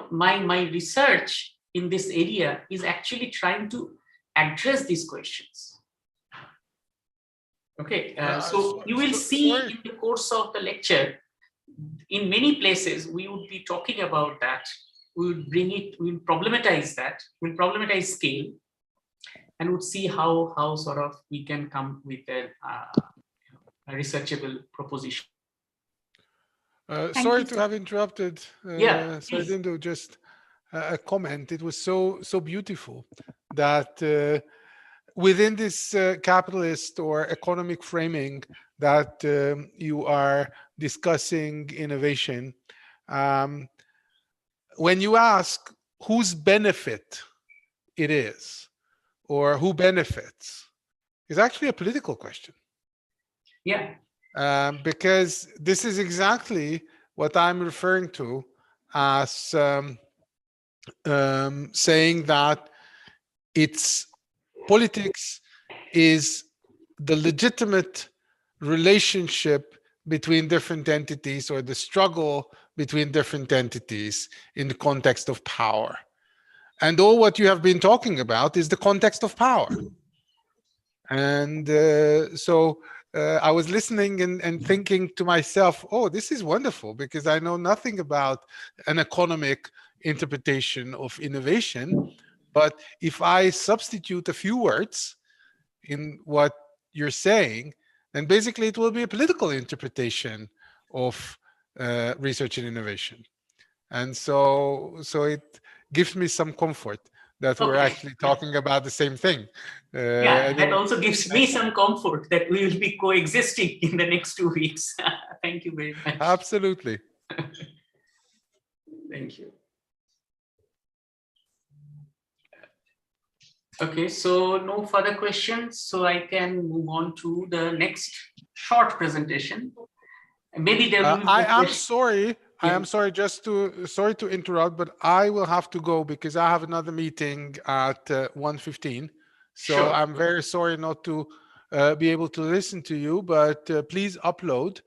my research in this area is actually trying to address these questions. Okay, so you will see in the course of the lecture, in many places we would be talking about that. We would bring it, we'll problematize that, we'll problematize scale, and would see how sort of we can come with a researchable proposition. Sorry to have interrupted. Yeah, so I didn't do just a comment. It was so beautiful that within this capitalist or economic framing, that you are discussing innovation, when you ask whose benefit it is or who benefits, it's actually a political question. Yeah. Because this is exactly what I'm referring to as saying that it's politics is the legitimate relationship between different entities, or the struggle between different entities in the context of power. And all what you have been talking about is the context of power. And so I was listening and thinking to myself, oh, this is wonderful, because I know nothing about an economic interpretation of innovation. But if I substitute a few words in what you're saying, then basically it will be a political interpretation of research and innovation. And so it gives me some comfort that we're actually talking about the same thing. Yeah, that also gives me some comfort that we will be coexisting in the next 2 weeks. Thank you very much. Absolutely. Thank you. Okay, so no further questions. So I can move on to the next short presentation. Maybe there will be I am sorry. I Yeah. am sorry, sorry to interrupt, but I will have to go because I have another meeting at 1:15. So Sure. I'm very sorry not to be able to listen to you, but please upload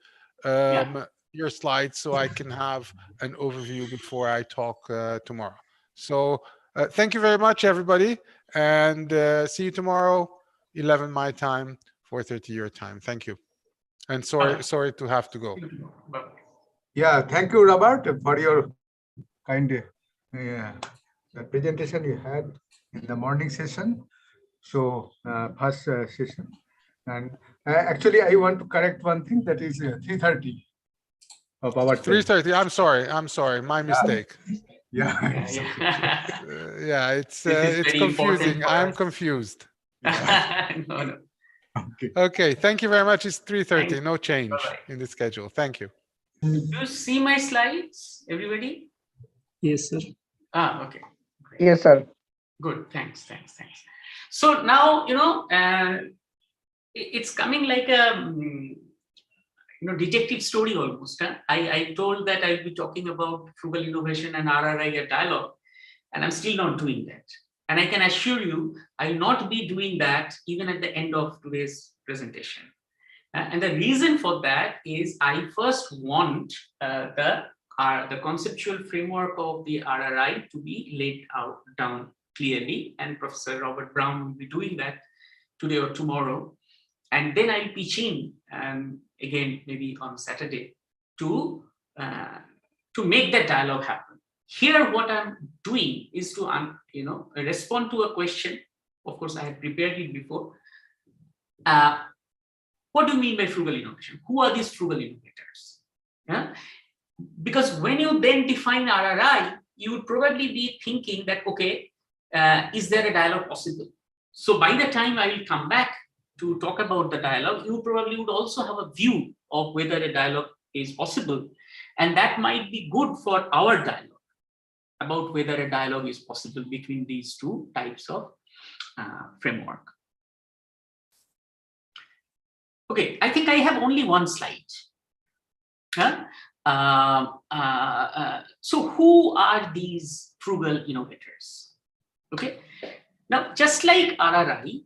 your slides so I can have an overview before I talk tomorrow. So thank you very much, everybody, and see you tomorrow, 11 my time, 4:30 your time. Thank you. And sorry to have to go. Bye. Yeah, thank you, Robert, for your kind the presentation you had in the morning session. So first session, and actually I want to correct one thing, that is 3:30 of our time. 3:30. I'm sorry. My mistake. Yeah. Yeah, it's This is very confusing. important for I'm us. confused. No. Okay. Okay, thank you very much. It's 3:30. Thanks. No change Bye-bye. in the schedule. Thank you. Do you see my slides, everybody? Yes, sir. Okay. Great. Yes, sir. Good. Thanks. So now, it's coming like a detective story almost. Huh? I told that I'll be talking about frugal innovation and RRI at dialogue, and I'm still not doing that. And I can assure you, I'll not be doing that even at the end of today's presentation. And the reason for that is I first want the conceptual framework of the RRI to be laid out down clearly, and Professor Robert Brown will be doing that today or tomorrow. And then I'll pitch in again, maybe on Saturday, to make that dialogue happen. Here, what I'm doing is to respond to a question. Of course, I had prepared it before. What do you mean by frugal innovation? Who are these frugal innovators? Yeah? Because when you then define RRI, you would probably be thinking that, okay, is there a dialogue possible? So by the time I will come back to talk about the dialogue, you probably would also have a view of whether a dialogue is possible. And that might be good for our dialogue about whether a dialogue is possible between these two types of framework. Okay, I think I have only one slide. So who are these frugal innovators? Okay, now just like RRI,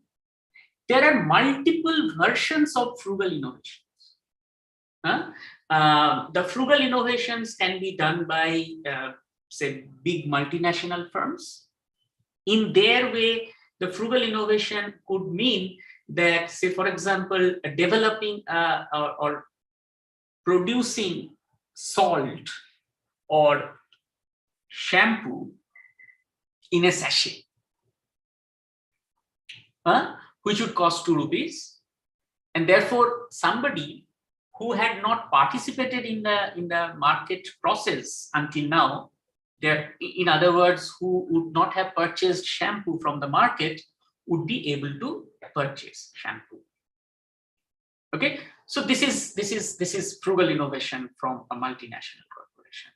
there are multiple versions of frugal innovations. The frugal innovations can be done by, say, big multinational firms. In their way, the frugal innovation could mean that, say, for example, developing or producing salt or shampoo in a sachet, which would cost 2 rupees. And therefore, somebody who had not participated in the market process until now, in other words, who would not have purchased shampoo from the market, would be able to purchase shampoo. Okay, So this is frugal innovation from a multinational corporation.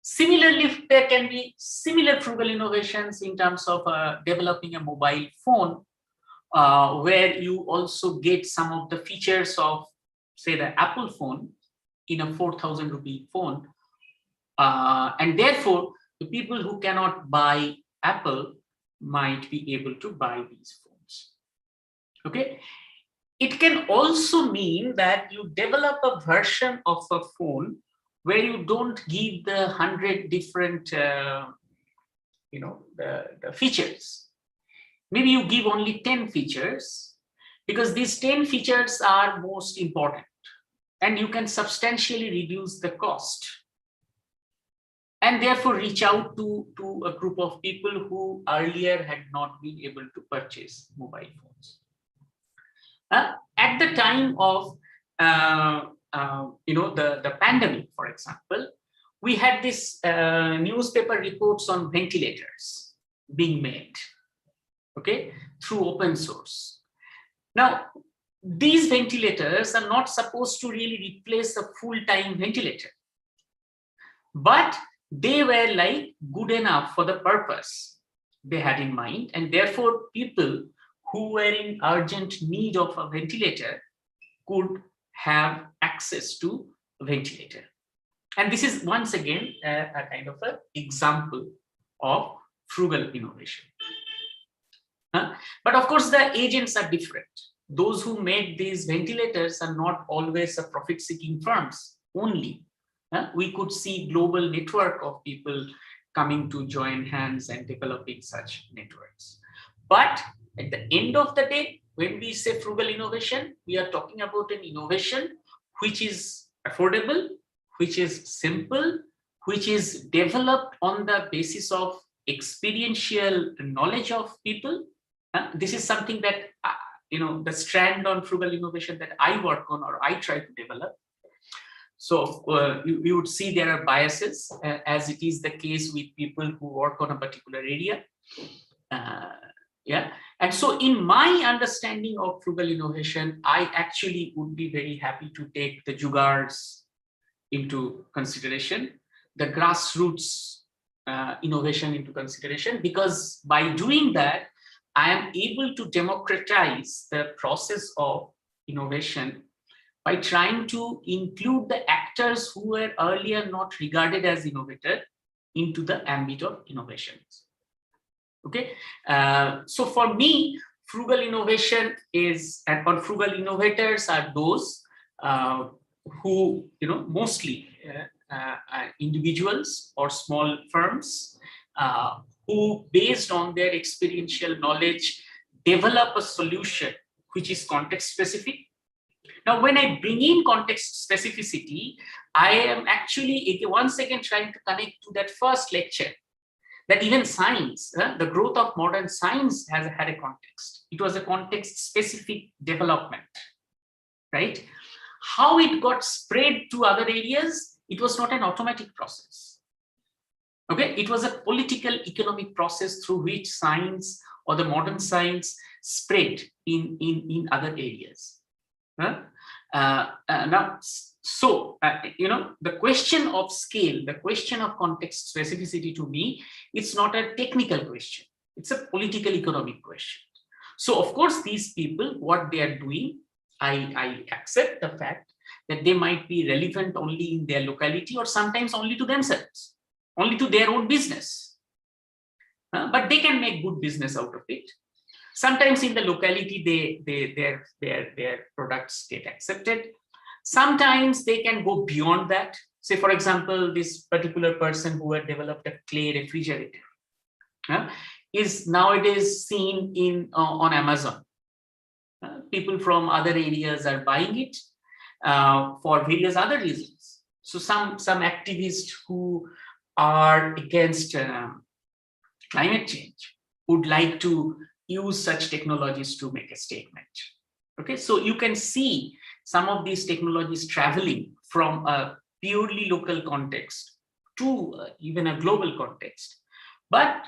Similarly, there can be similar frugal innovations in terms of developing a mobile phone, where you also get some of the features of, say, the Apple phone in a 4,000 rupee phone. And therefore, the people who cannot buy Apple might be able to buy these phones. Okay. It can also mean that you develop a version of a phone where you don't give the 100 different, the features. Maybe you give only 10 features, because these 10 features are most important, and you can substantially reduce the cost, and therefore reach out to a group of people who earlier had not been able to purchase mobile phones. At the time of the pandemic, for example, we had this newspaper reports on ventilators being made, okay, through open source. Now, these ventilators are not supposed to really replace a full-time ventilator, but they were like good enough for the purpose they had in mind, and therefore people who were in urgent need of a ventilator could have access to a ventilator. And this is once again a kind of an example of frugal innovation. But of course, the agents are different. Those who made these ventilators are not always a profit-seeking firms only. We could see global network of people coming to join hands and developing such networks. But at the end of the day, when we say frugal innovation, we are talking about an innovation which is affordable, which is simple, which is developed on the basis of experiential knowledge of people. This is something that, the strand on frugal innovation that I work on, or I try to develop. So you would see there are biases, as it is the case with people who work on a particular area. And so in my understanding of frugal innovation, I actually would be very happy to take the jugaads into consideration, the grassroots innovation into consideration, because by doing that, I am able to democratize the process of innovation by trying to include the actors who were earlier not regarded as innovators into the ambit of innovations. Okay, so for me, frugal innovation is, or frugal innovators are those who, mostly individuals or small firms who, based on their experiential knowledge, develop a solution which is context specific. Now, when I bring in context specificity, I am actually once again trying to connect to that first lecture, that even science, the growth of modern science has had a context. It was a context-specific development, right? How it got spread to other areas, it was not an automatic process. Okay, it was a political economic process through which science, or the modern science, spread in other areas. Now, so, the question of scale, the question of context specificity, to me, it's not a technical question. It's a political economic question. So, of course, these people, what they are doing, I accept the fact that they might be relevant only in their locality, or sometimes only to themselves, only to their own business. But they can make good business out of it. Sometimes in the locality, their products get accepted. Sometimes they can go beyond that. Say, for example, this particular person who had developed a clay refrigerator is nowadays seen on Amazon. People from other areas are buying it for various other reasons. So some activists who are against climate change would like to use such technologies to make a statement. Okay, so you can see some of these technologies traveling from a purely local context to even a global context. But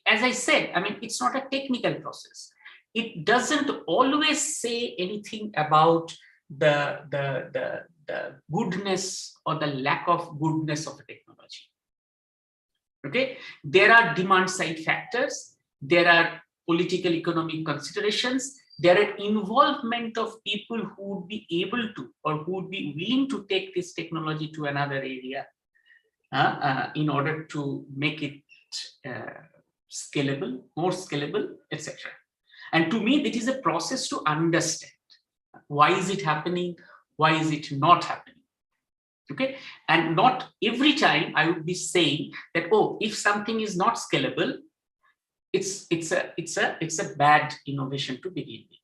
as I said, I mean, it's not a technical process. It doesn't always say anything about the goodness or the lack of goodness of a technology. Okay, there are demand side factors, there are political economic considerations, there are involvement of people who would be able to or who would be willing to take this technology to another area in order to make it scalable, more scalable, etc. And to me, it is a process to understand why is it happening, why is it not happening. Okay, and not every time I would be saying that, oh, if something is not scalable, it's a bad innovation to begin with.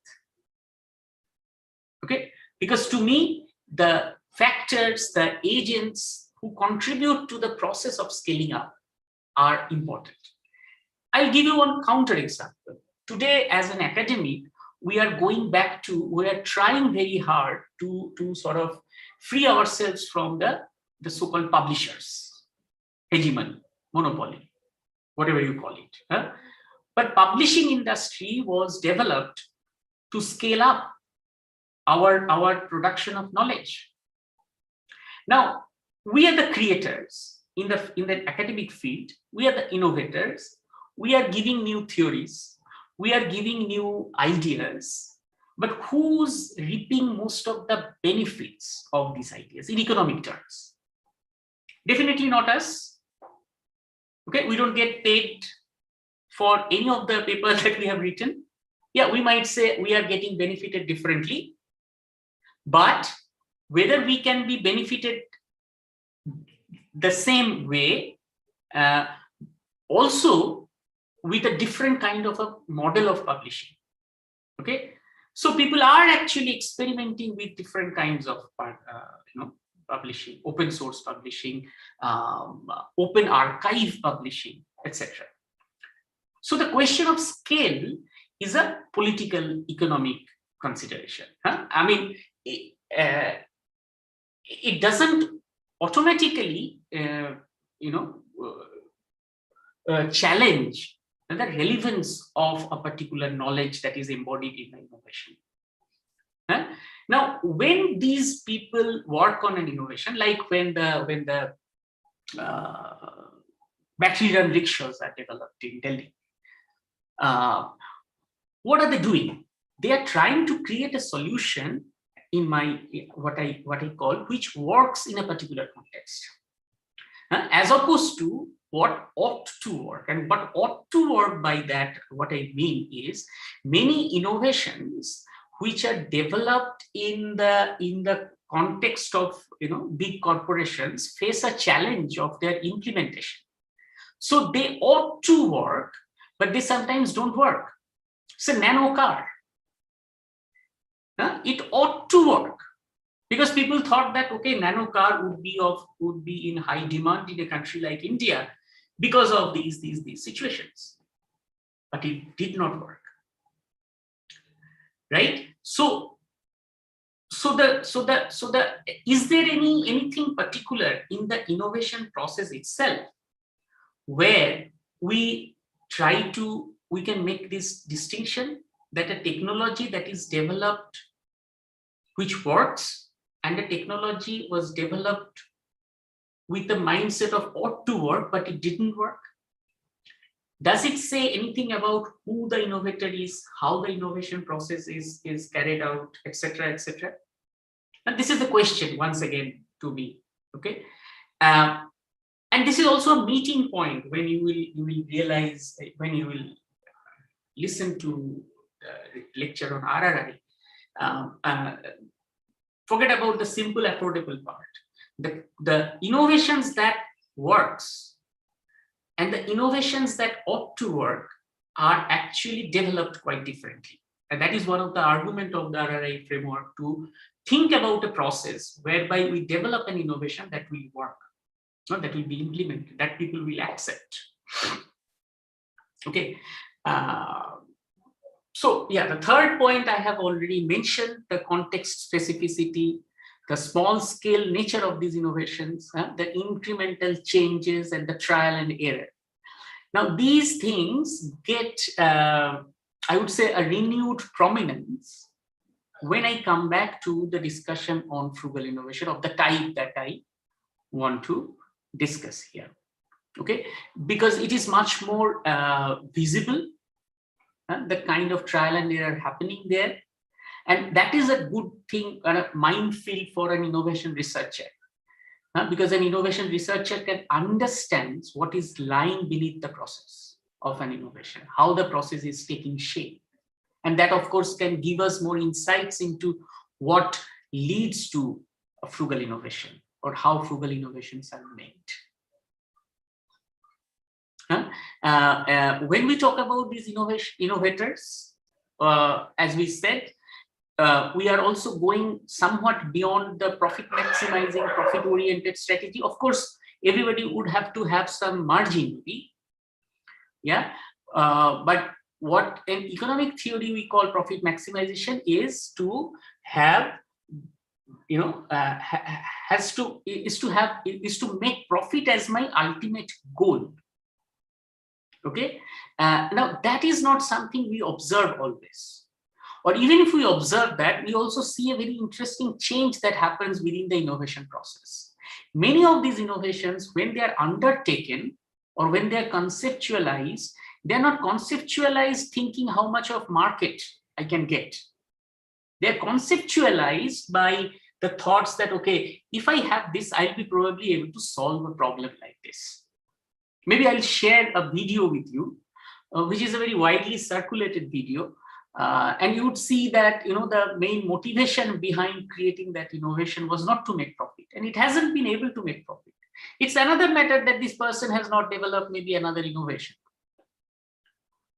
Okay, because to me, the factors, the agents who contribute to the process of scaling up are important. I'll give you one counter example. Today, as an academic, we are trying very hard to sort of free ourselves from the so-called publishers, hegemony, monopoly, whatever you call it. But publishing industry was developed to scale up our production of knowledge. Now, we are the creators in the academic field. We are the innovators. We are giving new theories. We are giving new ideas. But who's reaping most of the benefits of these ideas in economic terms? Definitely not us. Okay, we don't get paid for any of the papers that we have written. Yeah, we might say we are getting benefited differently, but whether we can be benefited the same way, also with a different kind of a model of publishing. Okay, so people are actually experimenting with different kinds of publishing, open source publishing, open archive publishing, etc. So the question of scale is a political economic consideration. I mean, it doesn't automatically, challenge the relevance of a particular knowledge that is embodied in the innovation. Now, when these people work on an innovation, like when the battery run rickshaws are developed in Delhi, what are they doing? They are trying to create a solution in what I call which works in a particular context, as opposed to what ought to work. And what ought to work, by that, what I mean is many innovations which are developed in the context of big corporations face a challenge of their implementation. So they ought to work, but they sometimes don't work. It's a nano car. It ought to work because people thought that, okay, nano car would be in high demand in a country like India because of these situations, but it did not work, right? So is there anything particular in the innovation process itself where we can make this distinction that a technology that is developed which works and the technology was developed with the mindset of ought to work, but it didn't work? Does it say anything about who the innovator is, how the innovation process is carried out, etc., etc.? And this is the question once again to me. Okay, and this is also a meeting point when you will realize, when you will listen to the lecture on RRI. Forget about the simple, affordable part. The innovations that works and the innovations that ought to work are actually developed quite differently. And that is one of the arguments of the RRI framework, to think about a process whereby we develop an innovation that will work, that will be implemented, that people will accept. Okay. So yeah, the third point I have already mentioned, the context specificity, the small scale nature of these innovations, the incremental changes and the trial and error. Now these things get, I would say, a renewed prominence when I come back to the discussion on frugal innovation of the type that I want to discuss here. Okay, because it is much more visible, the kind of trial and error happening there. And that is a good thing, a minefield for an innovation researcher. Because an innovation researcher can understand what is lying beneath the process of an innovation, how the process is taking shape. And that, of course, can give us more insights into what leads to a frugal innovation or how frugal innovations are made. When we talk about these innovators, as we said, we are also going somewhat beyond the profit maximizing, profit oriented strategy. Of course, everybody would have to have some margin, yeah. But what in economic theory we call profit maximization is to have, you know, is to make profit as my ultimate goal. Okay, now that is not something we observe always, or even if we observe that, we also see a very interesting change that happens within the innovation process. Many of these innovations, when they are undertaken or when they are conceptualized, they are not conceptualized thinking how much of market I can get. They are conceptualized by the thoughts that, okay, if I have this, I'll be probably able to solve a problem like this. Maybe I'll share a video with you, which is a very widely circulated video. And you would see that, you know, the main motivation behind creating that innovation was not to make profit, and it hasn't been able to make profit. It's another matter that this person has not developed maybe another innovation.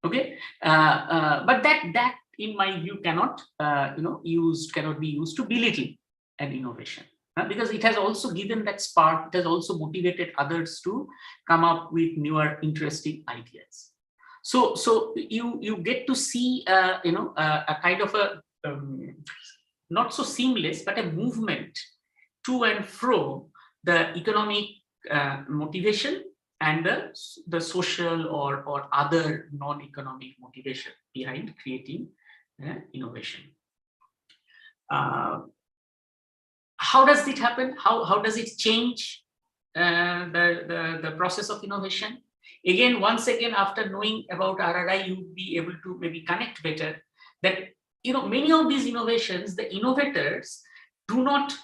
Okay, but that in my view cannot, cannot be used to belittle an innovation. Because it has also given that spark, it has also motivated others to come up with newer, interesting ideas. So you get to see, a kind of a not so seamless, but a movement to and fro the economic motivation and the social or other non-economic motivation behind creating innovation. How does it happen? How does it change the process of innovation? Again, once again, after knowing about RRI, you would be able to maybe connect better that, you know, many of these innovations, the innovators do not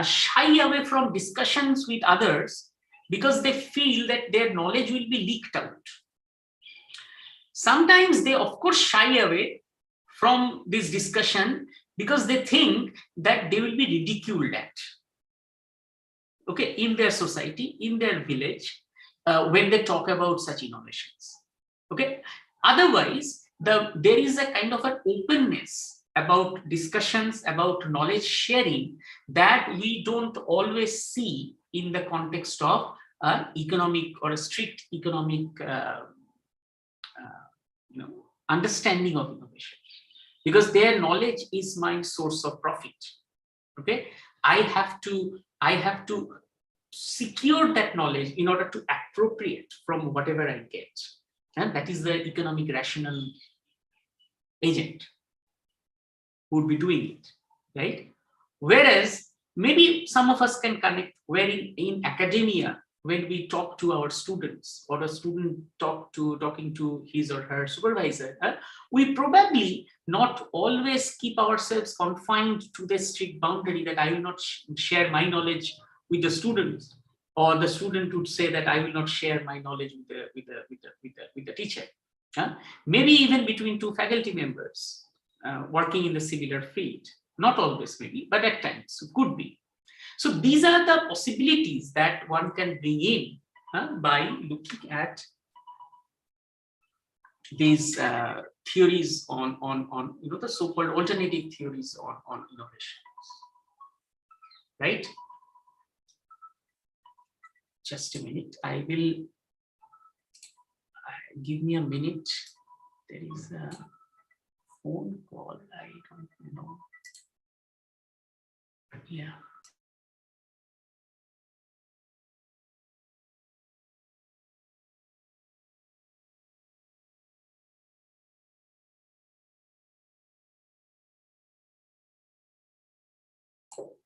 shy away from discussions with others because they feel that their knowledge will be leaked out. Sometimes they, of course, shy away from this discussion because they think that they will be ridiculed at, okay, in their society, in their village, when they talk about such innovations. Okay, otherwise, there is a kind of an openness about discussions, about knowledge sharing that we don't always see in the context of economic or a strict economic understanding of innovation. Because their knowledge is my source of profit. Okay, I have to secure that knowledge in order to appropriate from whatever I get, and that is the economic rational agent who would be doing it, right? Whereas maybe some of us can connect where in academia, when we talk to our students or a student talking to his or her supervisor, we probably not always keep ourselves confined to the strict boundary that I will not share my knowledge with the students, or the student would say that I will not share my knowledge with the teacher. Maybe even between two faculty members working in the similar field, not always maybe, but at times could be. So these are the possibilities that one can bring in by looking at these theories on the so-called alternative theories on innovation, right? Just a minute, I will give me a minute. There is a phone call, I don't know. Yeah.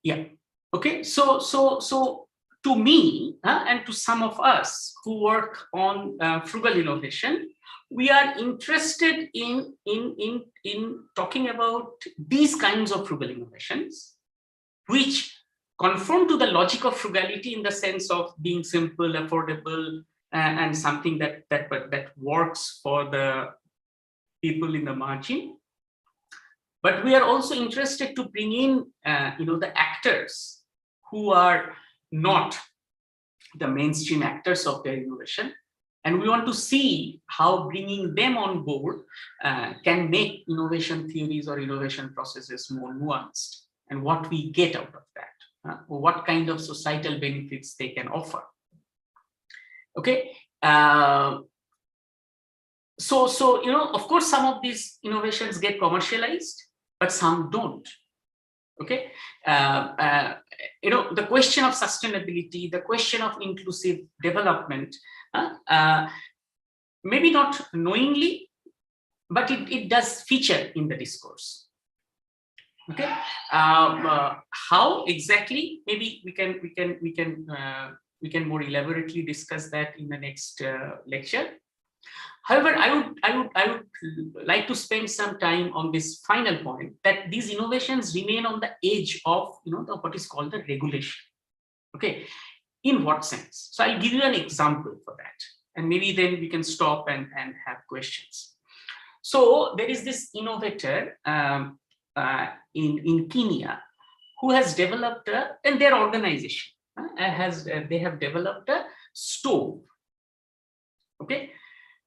Yeah. Okay. So to me and to some of us who work on frugal innovation, we are interested in talking about these kinds of frugal innovations, which conform to the logic of frugality in the sense of being simple, affordable, and something that works for the people in the margin. But we are also interested to bring in, the actors who are not the mainstream actors of their innovation. And we want to see how bringing them on board can make innovation theories or innovation processes more nuanced, and what we get out of that, what kind of societal benefits they can offer. Okay. So of course, some of these innovations get commercialized, but some don't. Okay. The question of sustainability, the question of inclusive development, maybe not knowingly, but it does feature in the discourse. Okay. How exactly? Maybe we can more elaborately discuss that in the next lecture. However, I would like to spend some time on this final point, that these innovations remain on the edge of what is called the regulation. Okay, in what sense? So I'll give you an example for that, and maybe then we can stop and have questions. So there is this innovator in Kenya who has developed and their organization they have developed a stove. Okay.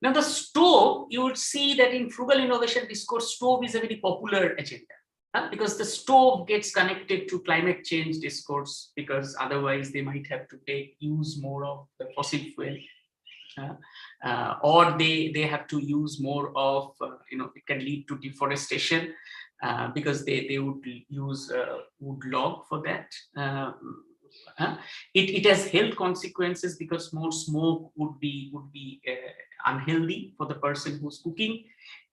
Now the stove, you would see that in frugal innovation discourse, stove is a very popular agenda, because the stove gets connected to climate change discourse, because otherwise they might have to use more of the fossil fuel, or they have to use more of, it can lead to deforestation, because they would use wood log for that. It has health consequences, because more smoke would be unhealthy for the person who's cooking,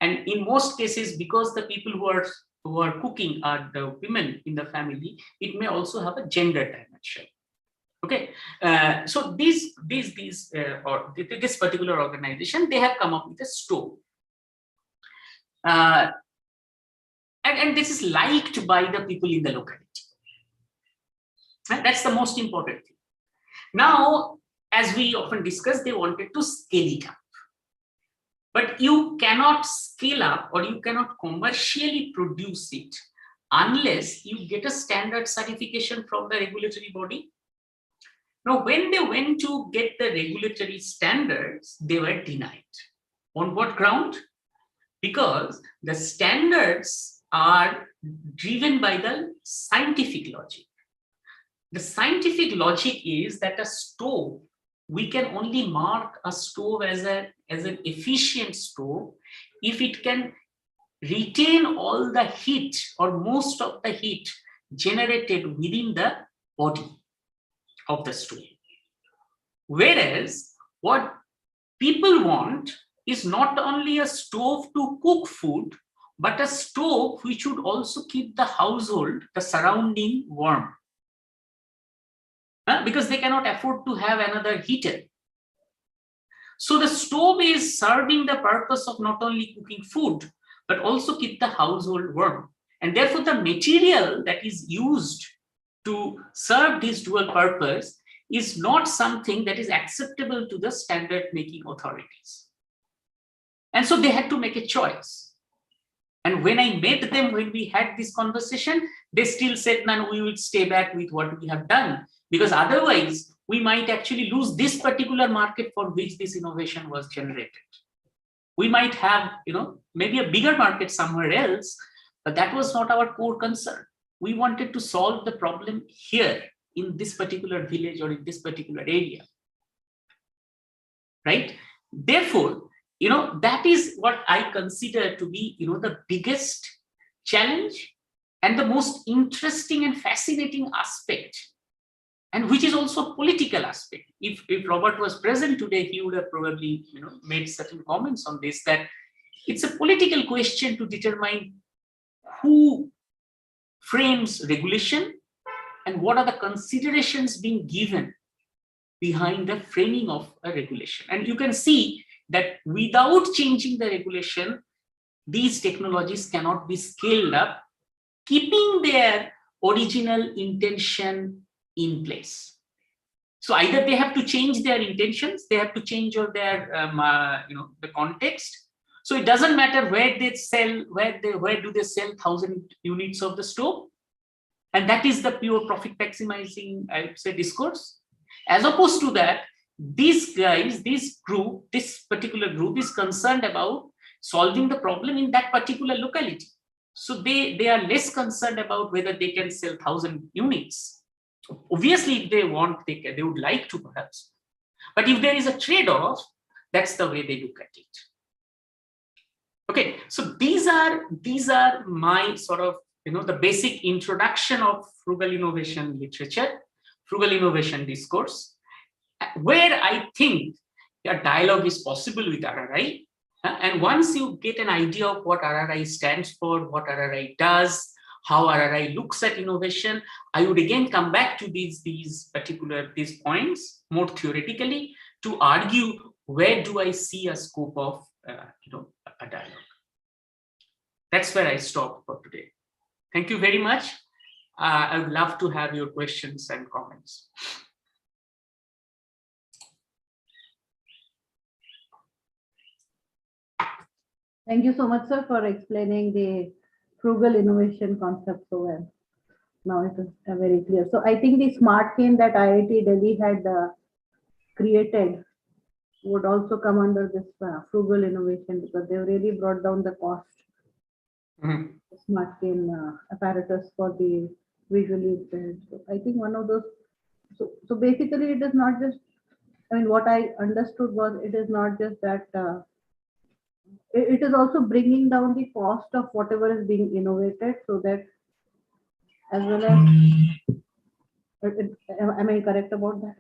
and in most cases, because the people who are cooking are the women in the family, it may also have a gender dimension. Okay, so this particular organization, they have come up with a stove, and this is liked by the people in the locality. That's the most important thing. Now, as we often discuss, they wanted to scale it up. But you cannot scale up, or you cannot commercially produce it unless you get a standard certification from the regulatory body. Now, when they went to get the regulatory standards, they were denied. On what ground? Because the standards are driven by the scientific logic. The scientific logic is that a stove, we can only mark a stove as an efficient stove if it can retain all the heat or most of the heat generated within the body of the stove. Whereas what people want is not only a stove to cook food, but a stove which would also keep the household, the surrounding warm. Because they cannot afford to have another heater. So the stove is serving the purpose of not only cooking food, but also keep the household warm. And therefore the material that is used to serve this dual purpose is not something that is acceptable to the standard making authorities. And so they had to make a choice. And when I met them, when we had this conversation, they still said, "No, we will stay back with what we have done, because otherwise we might actually lose this particular market for which this innovation was generated. We might have, maybe a bigger market somewhere else, but that was not our core concern. We wanted to solve the problem here in this particular village or in this particular area." Right? Therefore, that is what I consider to be, the biggest challenge and the most interesting and fascinating aspect, and which is also a political aspect. If Robert was present today, he would have probably, made certain comments on this, that it's a political question to determine who frames regulation and what are the considerations being given behind the framing of a regulation. And you can see that without changing the regulation, these technologies cannot be scaled up, keeping their original intention in place. So either they have to change their intentions, they have to change their the context. So it doesn't matter where they sell, where do they sell 1,000 units of the stove, and that is the pure profit maximizing, I would say, discourse. As opposed to that, these guys, this particular group is concerned about solving the problem in that particular locality. So they are less concerned about whether they can sell 1,000 units. Obviously, if they want, they would like to perhaps. But if there is a trade-off, that's the way they look at it. Okay, so these are my sort of, the basic introduction of frugal innovation literature, frugal innovation discourse, where I think a dialogue is possible with RRI. And once you get an idea of what RRI stands for, what RRI does, how RRI looks at innovation, I would again come back to these points more theoretically to argue where do I see a scope of a dialogue. That's where I stop for today. Thank you very much. I would love to have your questions and comments. Thank you so much, sir, for explaining the frugal innovation concept so well. Now it is very clear. So I think the smart cane that IIT Delhi had created would also come under this frugal innovation, because they really brought down the cost. The smart cane apparatus for the visually impaired. So I think one of those. So basically, it is not just. I mean, what I understood was it is not just that. It is also bringing down the cost of whatever is being innovated, so that as well as, am I correct about that?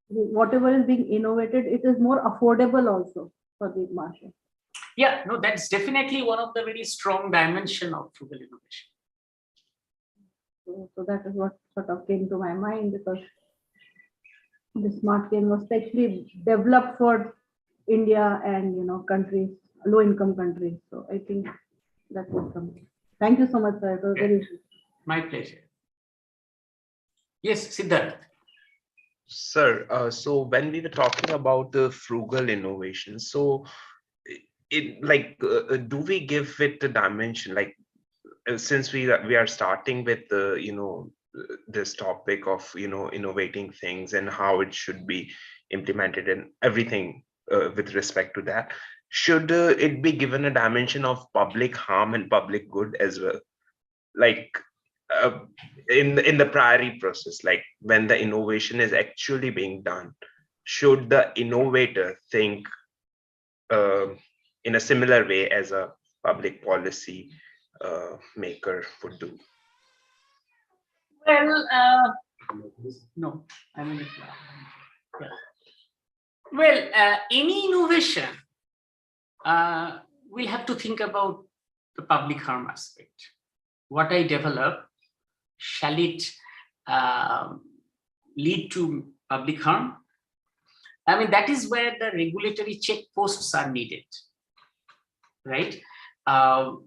Whatever is being innovated, it is more affordable also for the market. Yeah, no, that's definitely one of the very strong dimension of frugal innovation. So that is what sort of came to my mind, because the smart cane was specially developed for India and countries, low-income countries. So I think that was something. Thank you so much, sir. It was very. My pleasure. Yes, Siddharth. Sir, so when we were talking about the frugal innovation, so do we give it a dimension? Like, since we are starting with the this topic of innovating things and how it should be implemented and everything with respect to that, should it be given a dimension of public harm and public good as well? Like in the priori process, like when the innovation is actually being done, should the innovator think in a similar way as a public policy maker would do? Well, no, I mean, yeah. Well, any innovation we'll have to think about the public harm aspect. What I develop, shall it lead to public harm? I mean, that is where the regulatory checkposts are needed, right? But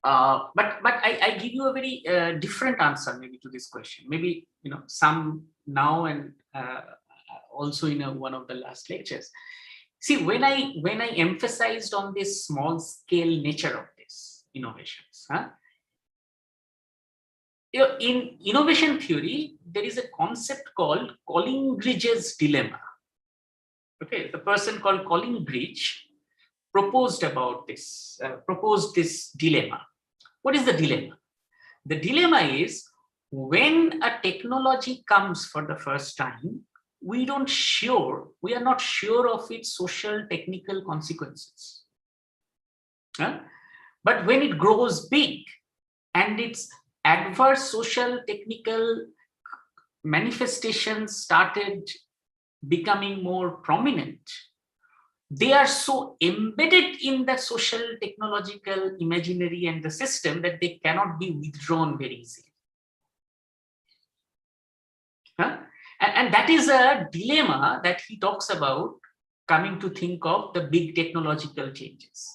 I give you a very different answer maybe to this question. Maybe some now and also in one of the last lectures. See, when I emphasized on this small scale nature of this innovations, in innovation theory, there is a concept called Collingridge's dilemma. Okay, the person called Collingridge proposed this dilemma. What is the dilemma? The dilemma is when a technology comes for the first time, we are not sure of its social technical consequences. But when it grows big and its adverse social technical manifestations started becoming more prominent, they are so embedded in the social technological imaginary and the system that they cannot be withdrawn very easily. And that is a dilemma that he talks about coming to think of the big technological changes.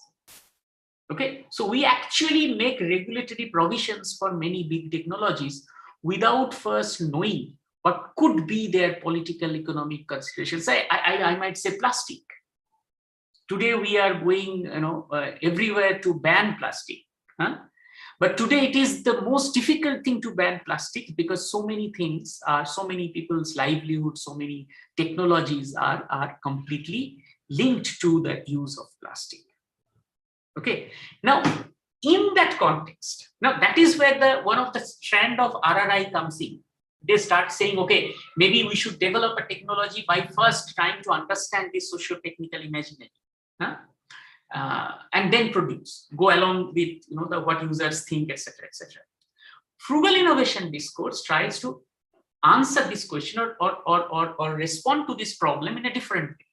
Okay, so we actually make regulatory provisions for many big technologies without first knowing what could be their political economic considerations. I might say plastic. Today we are going, everywhere to ban plastic. But today it is the most difficult thing to ban plastic because so many things are, so many people's livelihoods, so many technologies are completely linked to the use of plastic. Okay, now in that context, now that is where one of the strand of RRI comes in. They start saying, okay, maybe we should develop a technology by first trying to understand the socio-technical imaginary, and then produce, go along with what users think, etc., etc. Frugal innovation discourse tries to answer this question or respond to this problem in a different way.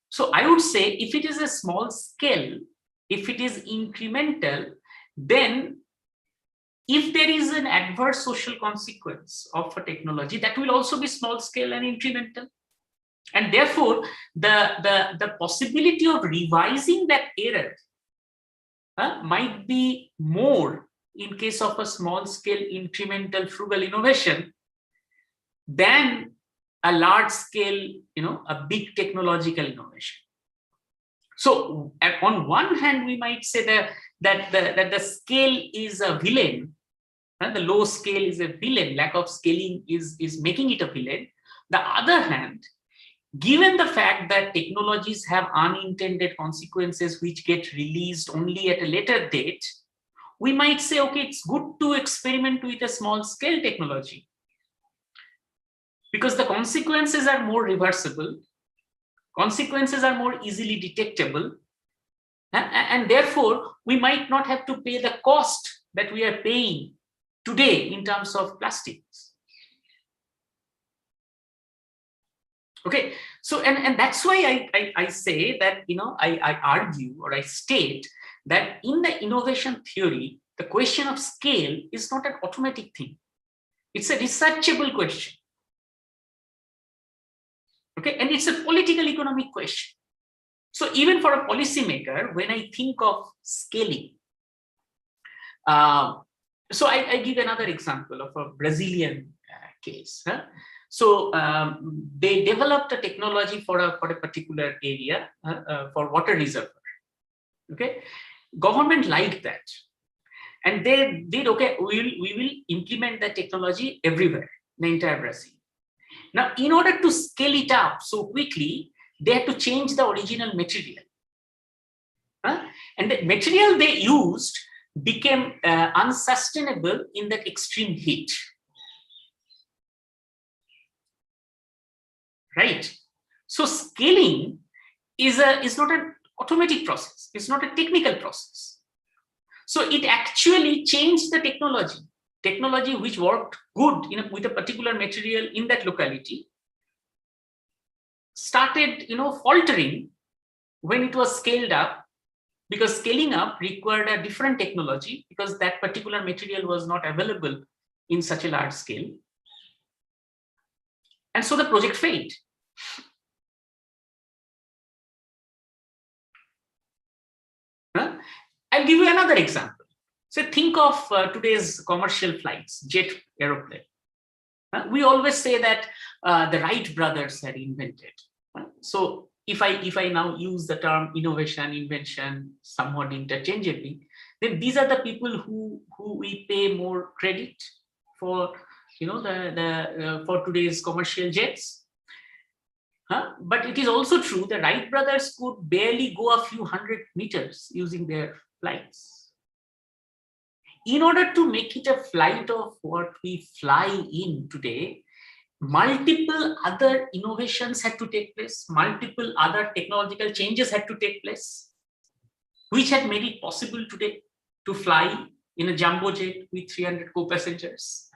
So I would say if it is a small scale, if it is incremental, then if there is an adverse social consequence of a technology, that will also be small scale and incremental. And therefore, the possibility of revising that error might be more in case of a small scale incremental frugal innovation than a large scale, a big technological innovation. So on one hand, we might say that the scale is a villain, the low scale is a villain, lack of scaling is making it a villain. The other hand, given the fact that technologies have unintended consequences which get released only at a later date, we might say, okay, it's good to experiment with a small scale technology because the consequences are more reversible, consequences are more easily detectable, and therefore we might not have to pay the cost that we are paying today in terms of plastics. Okay, so and that's why I say that I argue or I state that in the innovation theory, the question of scale is not an automatic thing. It's a researchable question. Okay, and it's a political economic question. So even for a policymaker, when I think of scaling, so I give another example of a Brazilian case. So they developed a technology for a particular area for water reservoir. Okay, government liked that, and they did okay. We will implement that technology everywhere, in the entire Brazil. Now, in order to scale it up so quickly, they had to change the original material, and the material they used became unsustainable in that extreme heat. Right. So scaling is not an automatic process. It's not a technical process. So it actually changed the technology which worked good with a particular material in that locality started faltering when it was scaled up, because scaling up required a different technology because that particular material was not available in such a large scale. And so the project failed. I'll give you another example. So think of today's commercial flights, jet aeroplane. We always say that the Wright brothers had invented. So if I now use the term innovation, invention somewhat interchangeably, then these are the people who we pay more credit for, for today's commercial jets. But it is also true that Wright brothers could barely go a few hundred meters using their flights. In order to make it a flight of what we fly in today, multiple other innovations had to take place, multiple other technological changes had to take place, which had made it possible today to fly in a jumbo jet with 300 co-passengers.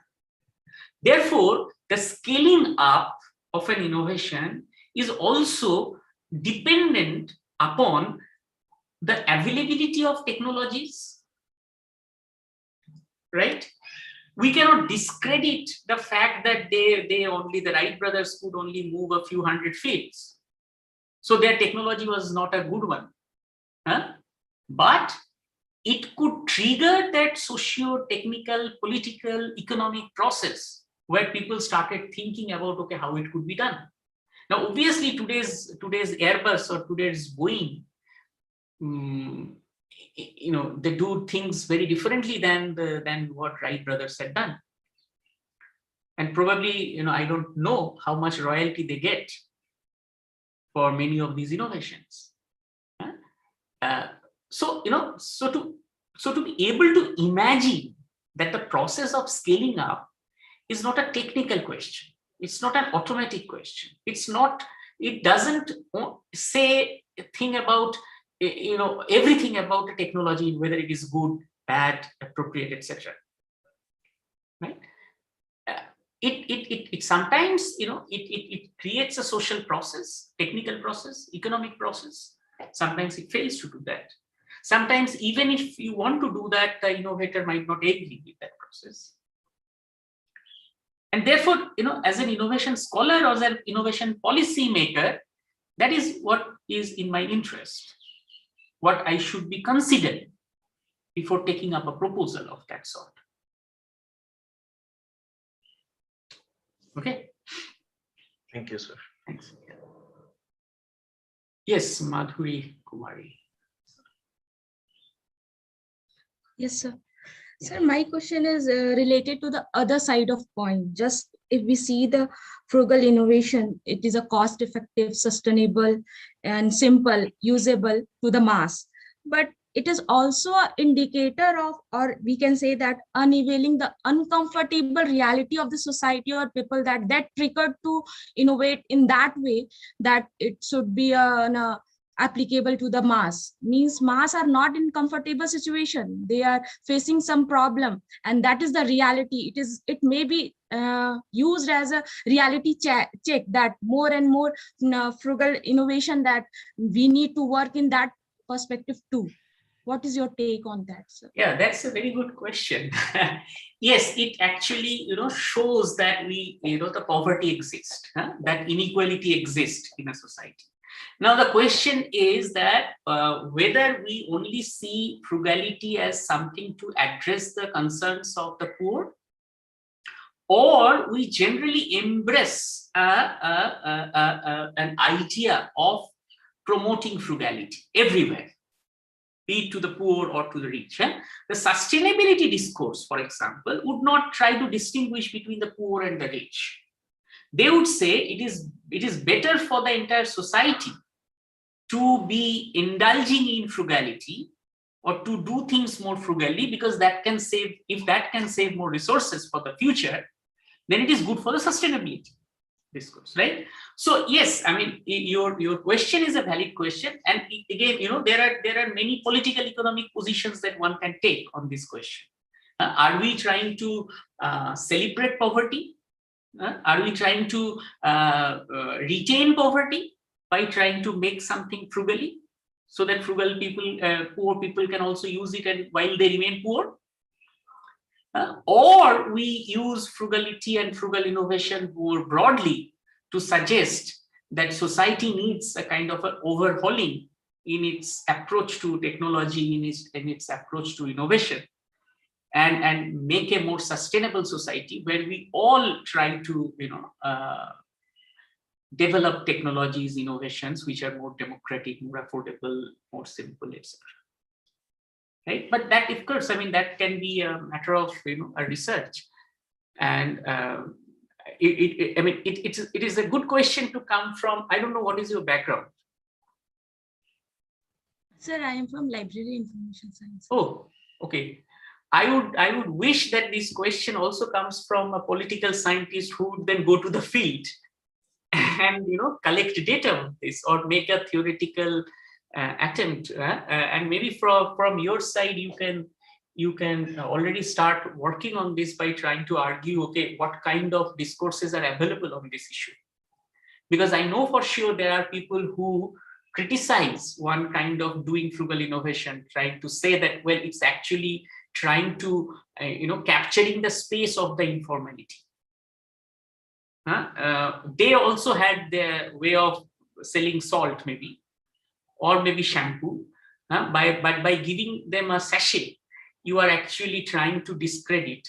Therefore, the scaling up of an innovation is also dependent upon the availability of technologies, right? we cannot discredit the fact that the Wright brothers could only move a few hundred feet. So their technology was not a good one. But it could trigger that socio-technical, political, economic process where people started thinking about, okay, how it could be done. Now, obviously, today's Airbus or today's Boeing, they do things very differently than what Wright brothers had done. And probably, I don't know how much royalty they get for many of these innovations. So to be able to imagine that the process of scaling up is not a technical question. It's not an automatic question. It doesn't say a thing about, everything about the technology, whether it is good, bad, appropriate, etc. Right? It sometimes, it creates a social process, technical process, economic process. Sometimes it fails to do that. Sometimes, even if you want to do that, the innovator might not agree with that process. And therefore, as an innovation scholar or as an innovation policy maker, that is what is in my interest, what I should be considering before taking up a proposal of that sort. Okay. Thank you, sir. Thanks. Yes, Madhuri Kumari. Yes, sir. Sir, my question is related to the other side of coin. Just if we see the frugal innovation, it is a cost-effective, sustainable, and simple, usable to the mass. But it is also an indicator of, or we can say that, unveiling the uncomfortable reality of the society or people that triggered to innovate in that way, that it should be applicable to the mass. Means mass are not in comfortable situation. They are facing some problem, and that is the reality. It may be used as a reality check that more and more frugal innovation, that we need to work in that perspective too. What is your take on that, sir? Yeah, that's a very good question. Yes, it actually, shows that the poverty exists, that inequality exists in a society. Now, the question is that whether we only see frugality as something to address the concerns of the poor, or we generally embrace an idea of promoting frugality everywhere, be it to the poor or to the rich. The sustainability discourse, for example, would not try to distinguish between the poor and the rich. They would say it is better for the entire society to be indulging in frugality or to do things more frugally, because if that can save more resources for the future, then it is good for the sustainability discourse, right? So yes, I mean, your question is a valid question, and again, there are many political economic positions that one can take on this question. Are we trying to celebrate poverty? Are we trying to retain poverty by trying to make something frugally, so that poor people can also use it and while they remain poor? Or we use frugality and frugal innovation more broadly to suggest that society needs a kind of an overhauling in its approach to technology, in its approach to innovation, and make a more sustainable society where we all try to develop technologies, innovations which are more democratic, more affordable, more simple, etc. Right? But that, of course, I mean, that can be a matter of a research, and it is a good question to come from. I don't know, what is your background? Sir, I am from Library Information Science. Oh, okay. I would wish that this question also comes from a political scientist who would then go to the field and collect data on this, or make a theoretical attempt, and maybe from your side you can already start working on this by trying to argue, okay, what kind of discourses are available on this issue? Because I know for sure there are people who criticize one kind of doing frugal innovation, trying to say that, well, it's actually trying to, capturing the space of the informality. They also had their way of selling salt, maybe, or maybe shampoo. But by giving them a sachet, you are actually trying to discredit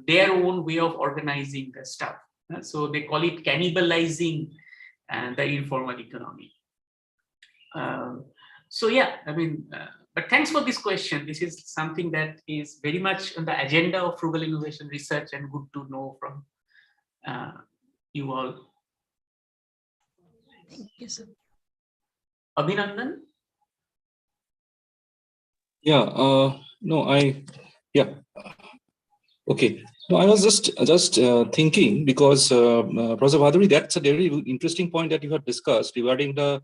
their own way of organizing the stuff. So they call it cannibalizing the informal economy. So yeah, I mean, but thanks for this question. This is something that is very much on the agenda of frugal innovation research, and good to know from you all. Thank you, sir. Abhinandan? Yeah, okay. No, I was just thinking, because Professor Bhaduri, that's a very interesting point that you have discussed regarding the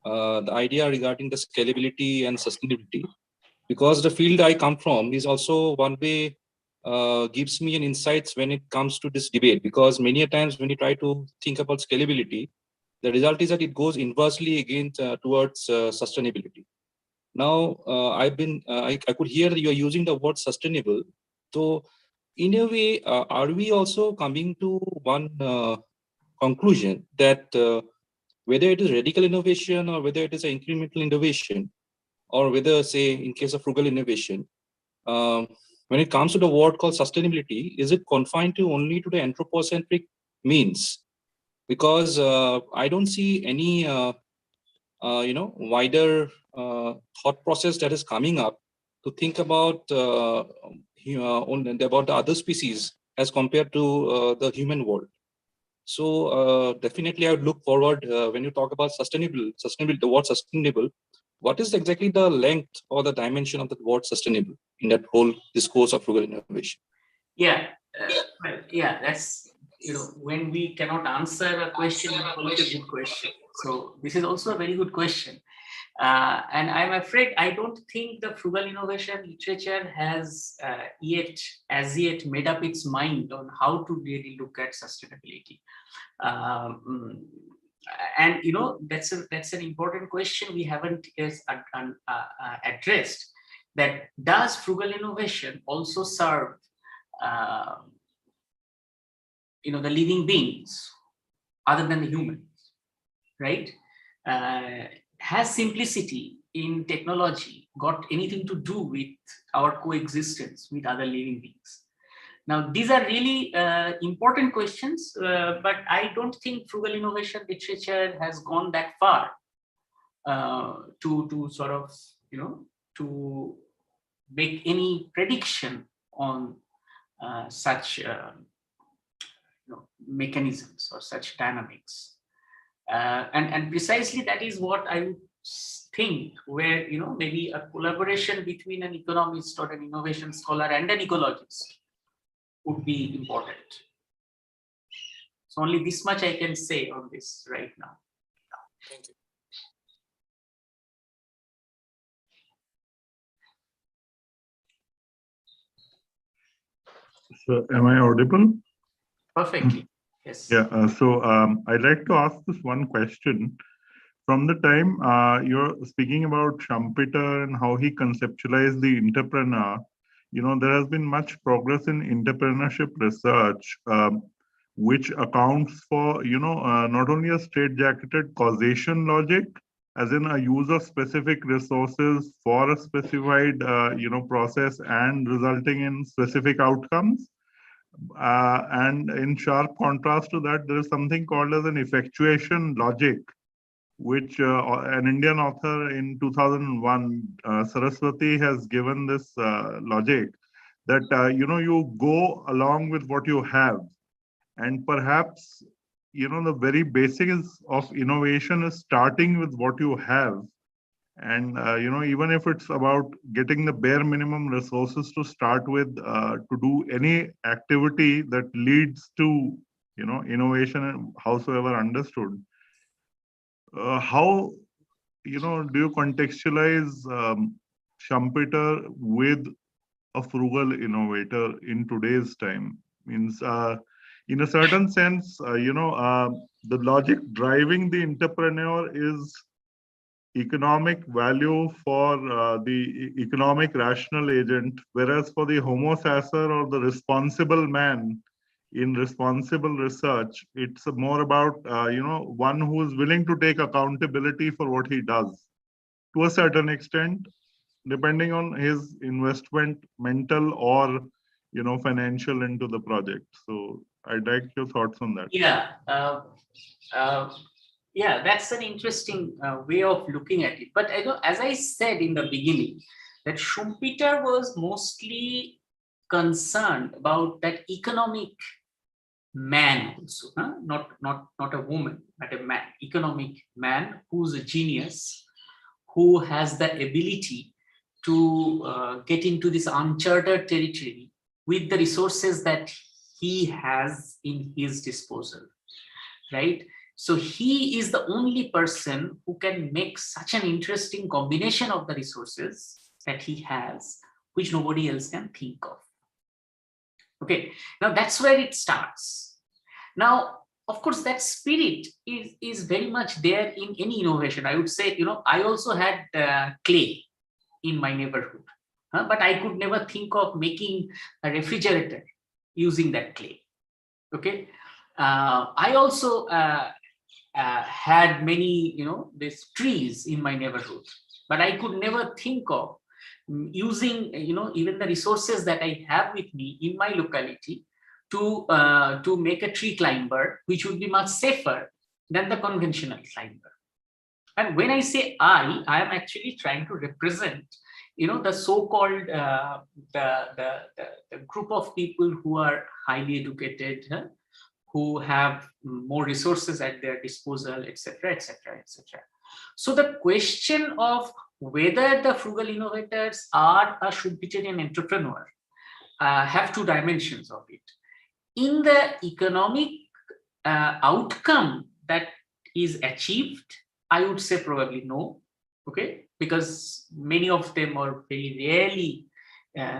idea regarding the scalability and sustainability, because the field I come from is also one way gives me an insights when it comes to this debate, because many a times when you try to think about scalability, the result is that it goes inversely against towards sustainability. Now, I could hear that you are using the word sustainable. So in a way, are we also coming to one conclusion that whether it is radical innovation or whether it is an incremental innovation, or whether, say, in case of frugal innovation, when it comes to the word called sustainability, is it confined to only to the anthropocentric means? Because I don't see any wider thought process that is coming up to think about about the other species as compared to the human world. So definitely, I would look forward when you talk about sustainable, the word sustainable. What is exactly the length or the dimension of the word sustainable in that whole discourse of frugal innovation? Yeah, that's, when we cannot answer a question, we call it a good question. So this is also a very good question. And I'm afraid I don't think the frugal innovation literature has as yet made up its mind on how to really look at sustainability. And that's an important question we haven't addressed. That does frugal innovation also serve the living beings other than the humans, right? Has simplicity in technology got anything to do with our coexistence with other living beings? Now, these are really important questions, but I don't think frugal innovation literature has gone that far to sort of, to make any prediction on such mechanisms or such dynamics. And precisely that is what I would think, where maybe a collaboration between an economist or an innovation scholar and an ecologist would be important. So only this much I can say on this right now. Thank you. So am I audible? Perfectly. Yes. Yeah. I'd like to ask this one question. From the time you're speaking about Schumpeter and how he conceptualized the entrepreneur, there has been much progress in entrepreneurship research, which accounts for, not only a straitjacketed causation logic, as in a use of specific resources for a specified, process and resulting in specific outcomes. And in sharp contrast to that, there is something called as an effectuation logic, which an Indian author in 2001, Saraswati, has given this logic that, you go along with what you have. And perhaps, the very basics of innovation is starting with what you have. And, even if it's about getting the bare minimum resources to start with, to do any activity that leads to, innovation, howsoever understood. How, do you contextualize Schumpeter with a frugal innovator in today's time? Means, in a certain sense, the logic driving the entrepreneur is economic value for the economic rational agent, whereas for the homo sacer or the responsible man in responsible research, it's more about one who is willing to take accountability for what he does to a certain extent, depending on his investment, mental or financial, into the project. So I'd like your thoughts on that. Yeah, yeah, that's an interesting way of looking at it. But as I said in the beginning, that Schumpeter was mostly concerned about that economic man also, huh? not a woman, but a man, economic man who's a genius, who has the ability to get into this uncharted territory with the resources that he has in his disposal, right? So he is the only person who can make such an interesting combination of the resources that he has, which nobody else can think of. Okay, now that's where it starts. Now, of course, that spirit is very much there in any innovation. I would say, I also had clay in my neighborhood, but I could never think of making a refrigerator using that clay. Okay, I also had many, these trees in my neighborhood, but I could never think of using, even the resources that I have with me in my locality to make a tree climber, which would be much safer than the conventional climber. And when I say I am actually trying to represent, the so-called the group of people who are highly educated, who have more resources at their disposal, etc., etc., etc. So the question of whether the frugal innovators are a Schumpeterian entrepreneur have two dimensions of it. In the economic outcome that is achieved, I would say probably no, okay, because many of them, or very rarely,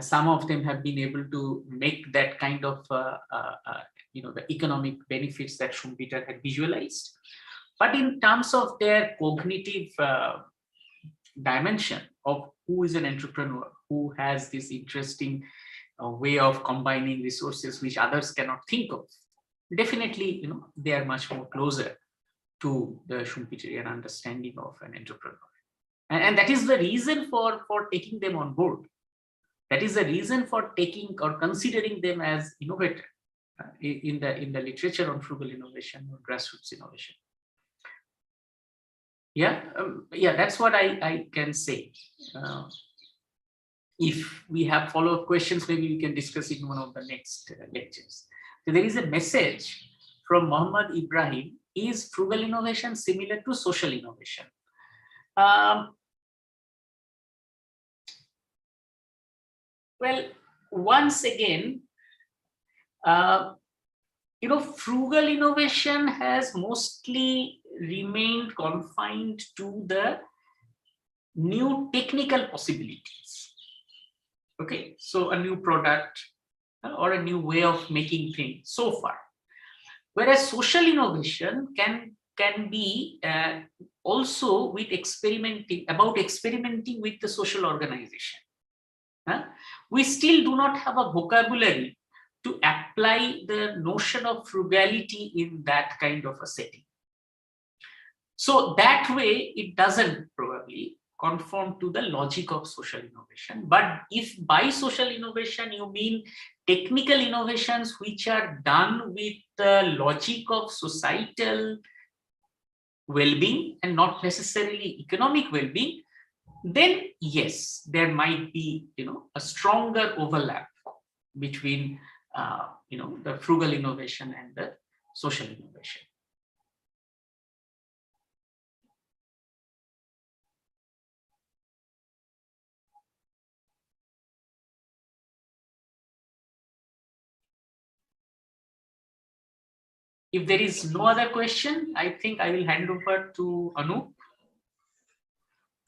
some of them have been able to make that kind of the economic benefits that Schumpeter had visualized. But in terms of their cognitive dimension of who is an entrepreneur, who has this interesting way of combining resources which others cannot think of, definitely, they are much more closer to the Schumpeterian understanding of an entrepreneur. And that is the reason for taking them on board. That is the reason for taking or considering them as innovator in the literature on frugal innovation or grassroots innovation. Yeah, that's what I can say. If we have follow-up questions, maybe we can discuss it in one of the next lectures. So there is a message from Muhammad Ibrahim: is frugal innovation similar to social innovation? Well, once again, frugal innovation has mostly remained confined to the new technical possibilities. Okay, so a new product or a new way of making things so far. Whereas social innovation can be also with experimenting with the social organization. We still do not have a vocabulary to apply the notion of frugality in that kind of a setting. So that way, it doesn't probably conform to the logic of social innovation. But if by social innovation you mean technical innovations which are done with the logic of societal well-being and not necessarily economic well-being, then yes, there might be a stronger overlap between the frugal innovation and the social innovation. If there is no other question, I think I will hand over to Anup.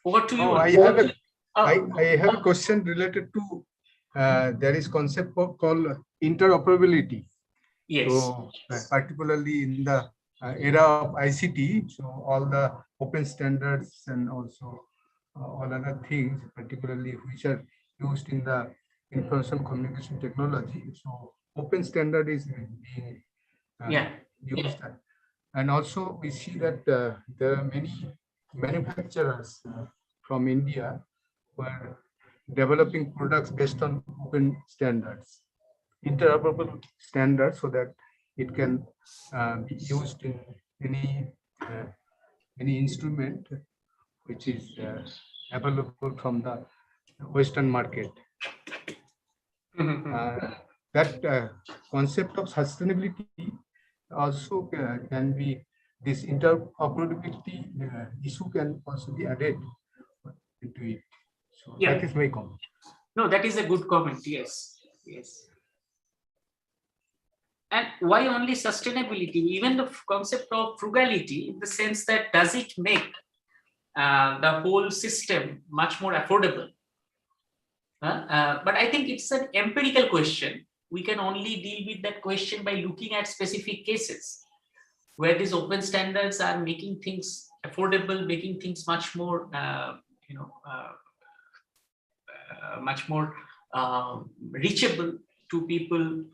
Over to you. I have a question related to there is concept called interoperability. Yes. So particularly in the era of ICT, so all the open standards and also all other things, particularly which are used in the information communication technology. So open standard is being used. And also we see that there are many manufacturers from India who are developing products based on open standards, interoperable standards, so that it can be used in any instrument which is available from the Western market. That concept of sustainability also can be, this interoperability issue can also be added into it. So that is my comment. No, that is a good comment. Yes, yes. And why only sustainability? Even the concept of frugality, in the sense that does it make the whole system much more affordable? But I think it's an empirical question. We can only deal with that question by looking at specific cases where these open standards are making things affordable, making things much more, much more reachable to people,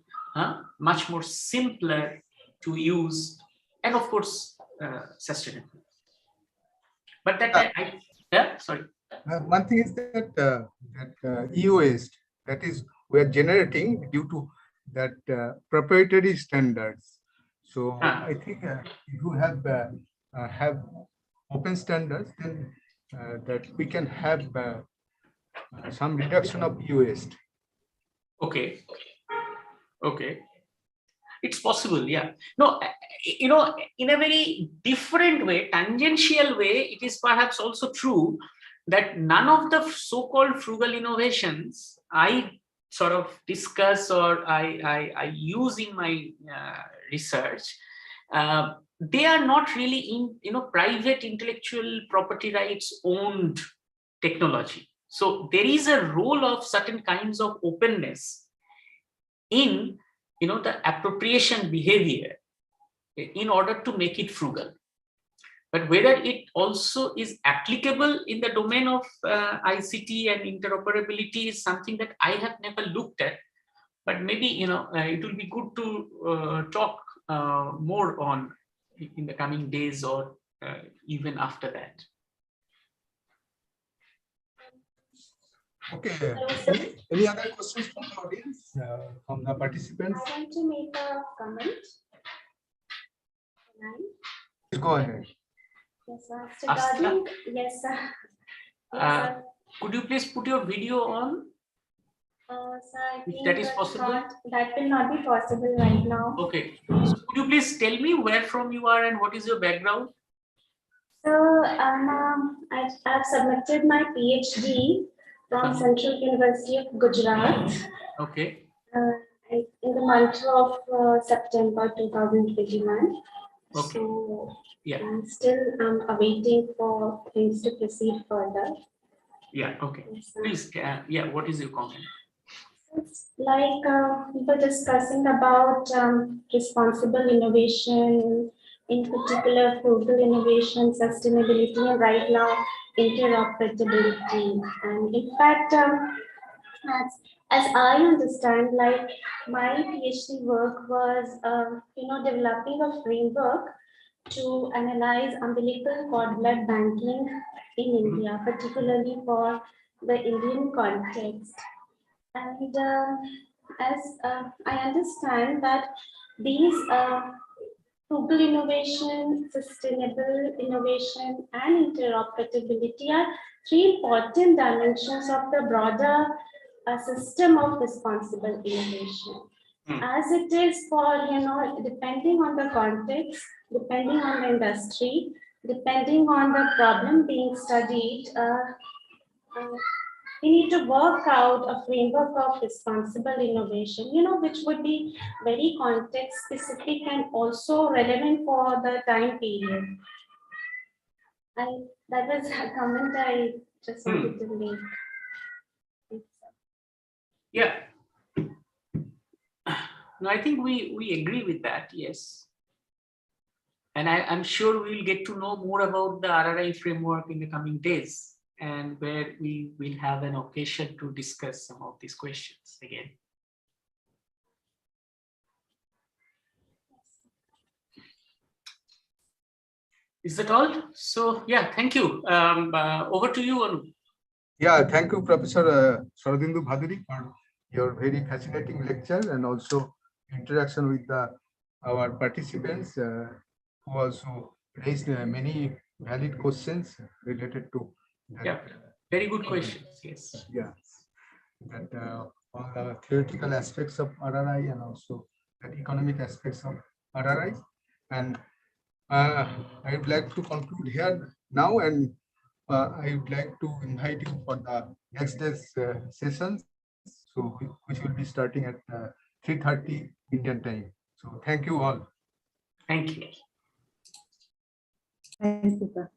much more simpler to use, and of course, sustainable. But that sorry. One thing is that e-waste, that is, we are generating due to that proprietary standards. So I think if you have open standards, then that we can have some reduction of e-waste. Okay. Okay. It's possible, yeah. No, in a very different way, tangential way, it is perhaps also true that none of the so-called frugal innovations I sort of discuss or I use in my research, they are not really in private intellectual property rights owned technology. So there is a role of certain kinds of openness in the appropriation behavior in order to make it frugal. But whether it also is applicable in the domain of ICT and interoperability is something that I have never looked at. But maybe it will be good to talk more on in the coming days or even after that. Okay. Any other questions from the audience, from the participants? I want to make a comment. Please go ahead. Yes, sir. Regarding, yes, sir. Yes, sir. Could you please put your video on? Sir, I think that is possible. That will not be possible right now. Okay. So could you please tell me where from you are and what is your background? So I've submitted my PhD from Central University of Gujarat. Okay. In the month of September 2021. Okay. So yeah. I'm still awaiting for things to proceed further. Yeah. Okay. Yes, please. Yeah. What is your comment? It's like we were discussing about responsible innovation, in particular frugal innovation, sustainability, and right now interoperability. And in fact, as I understand, like my PhD work was, developing a framework to analyze umbilical cord blood banking in India, particularly for the Indian context. And as I understand that these frugal innovation, sustainable innovation, and interoperability are three important dimensions of the broader system of responsible innovation. As it is for, depending on the context, depending on the industry, depending on the problem being studied, we need to work out a framework of responsible innovation, which would be very context specific and also relevant for the time period. That was a comment I just wanted to make. Yeah. No, I think we agree with that. Yes. And I'm sure we'll get to know more about the RRI framework in the coming days, and where we will have an occasion to discuss some of these questions again. Is that all? So yeah, thank you. Over to you, Anu. Yeah, thank you, Professor Sharadindu Bhaduri, for your very fascinating lecture and also interaction with our participants who also raised many valid questions related to that. Yeah, very good questions. Yes. Yeah, that all the theoretical aspects of RRI and also the economic aspects of RRI. And I would like to conclude here now, and I would like to invite you for the next day's sessions, so which will be starting at 3:30 Indian time. So thank you all. Thank you. Thank you, sir.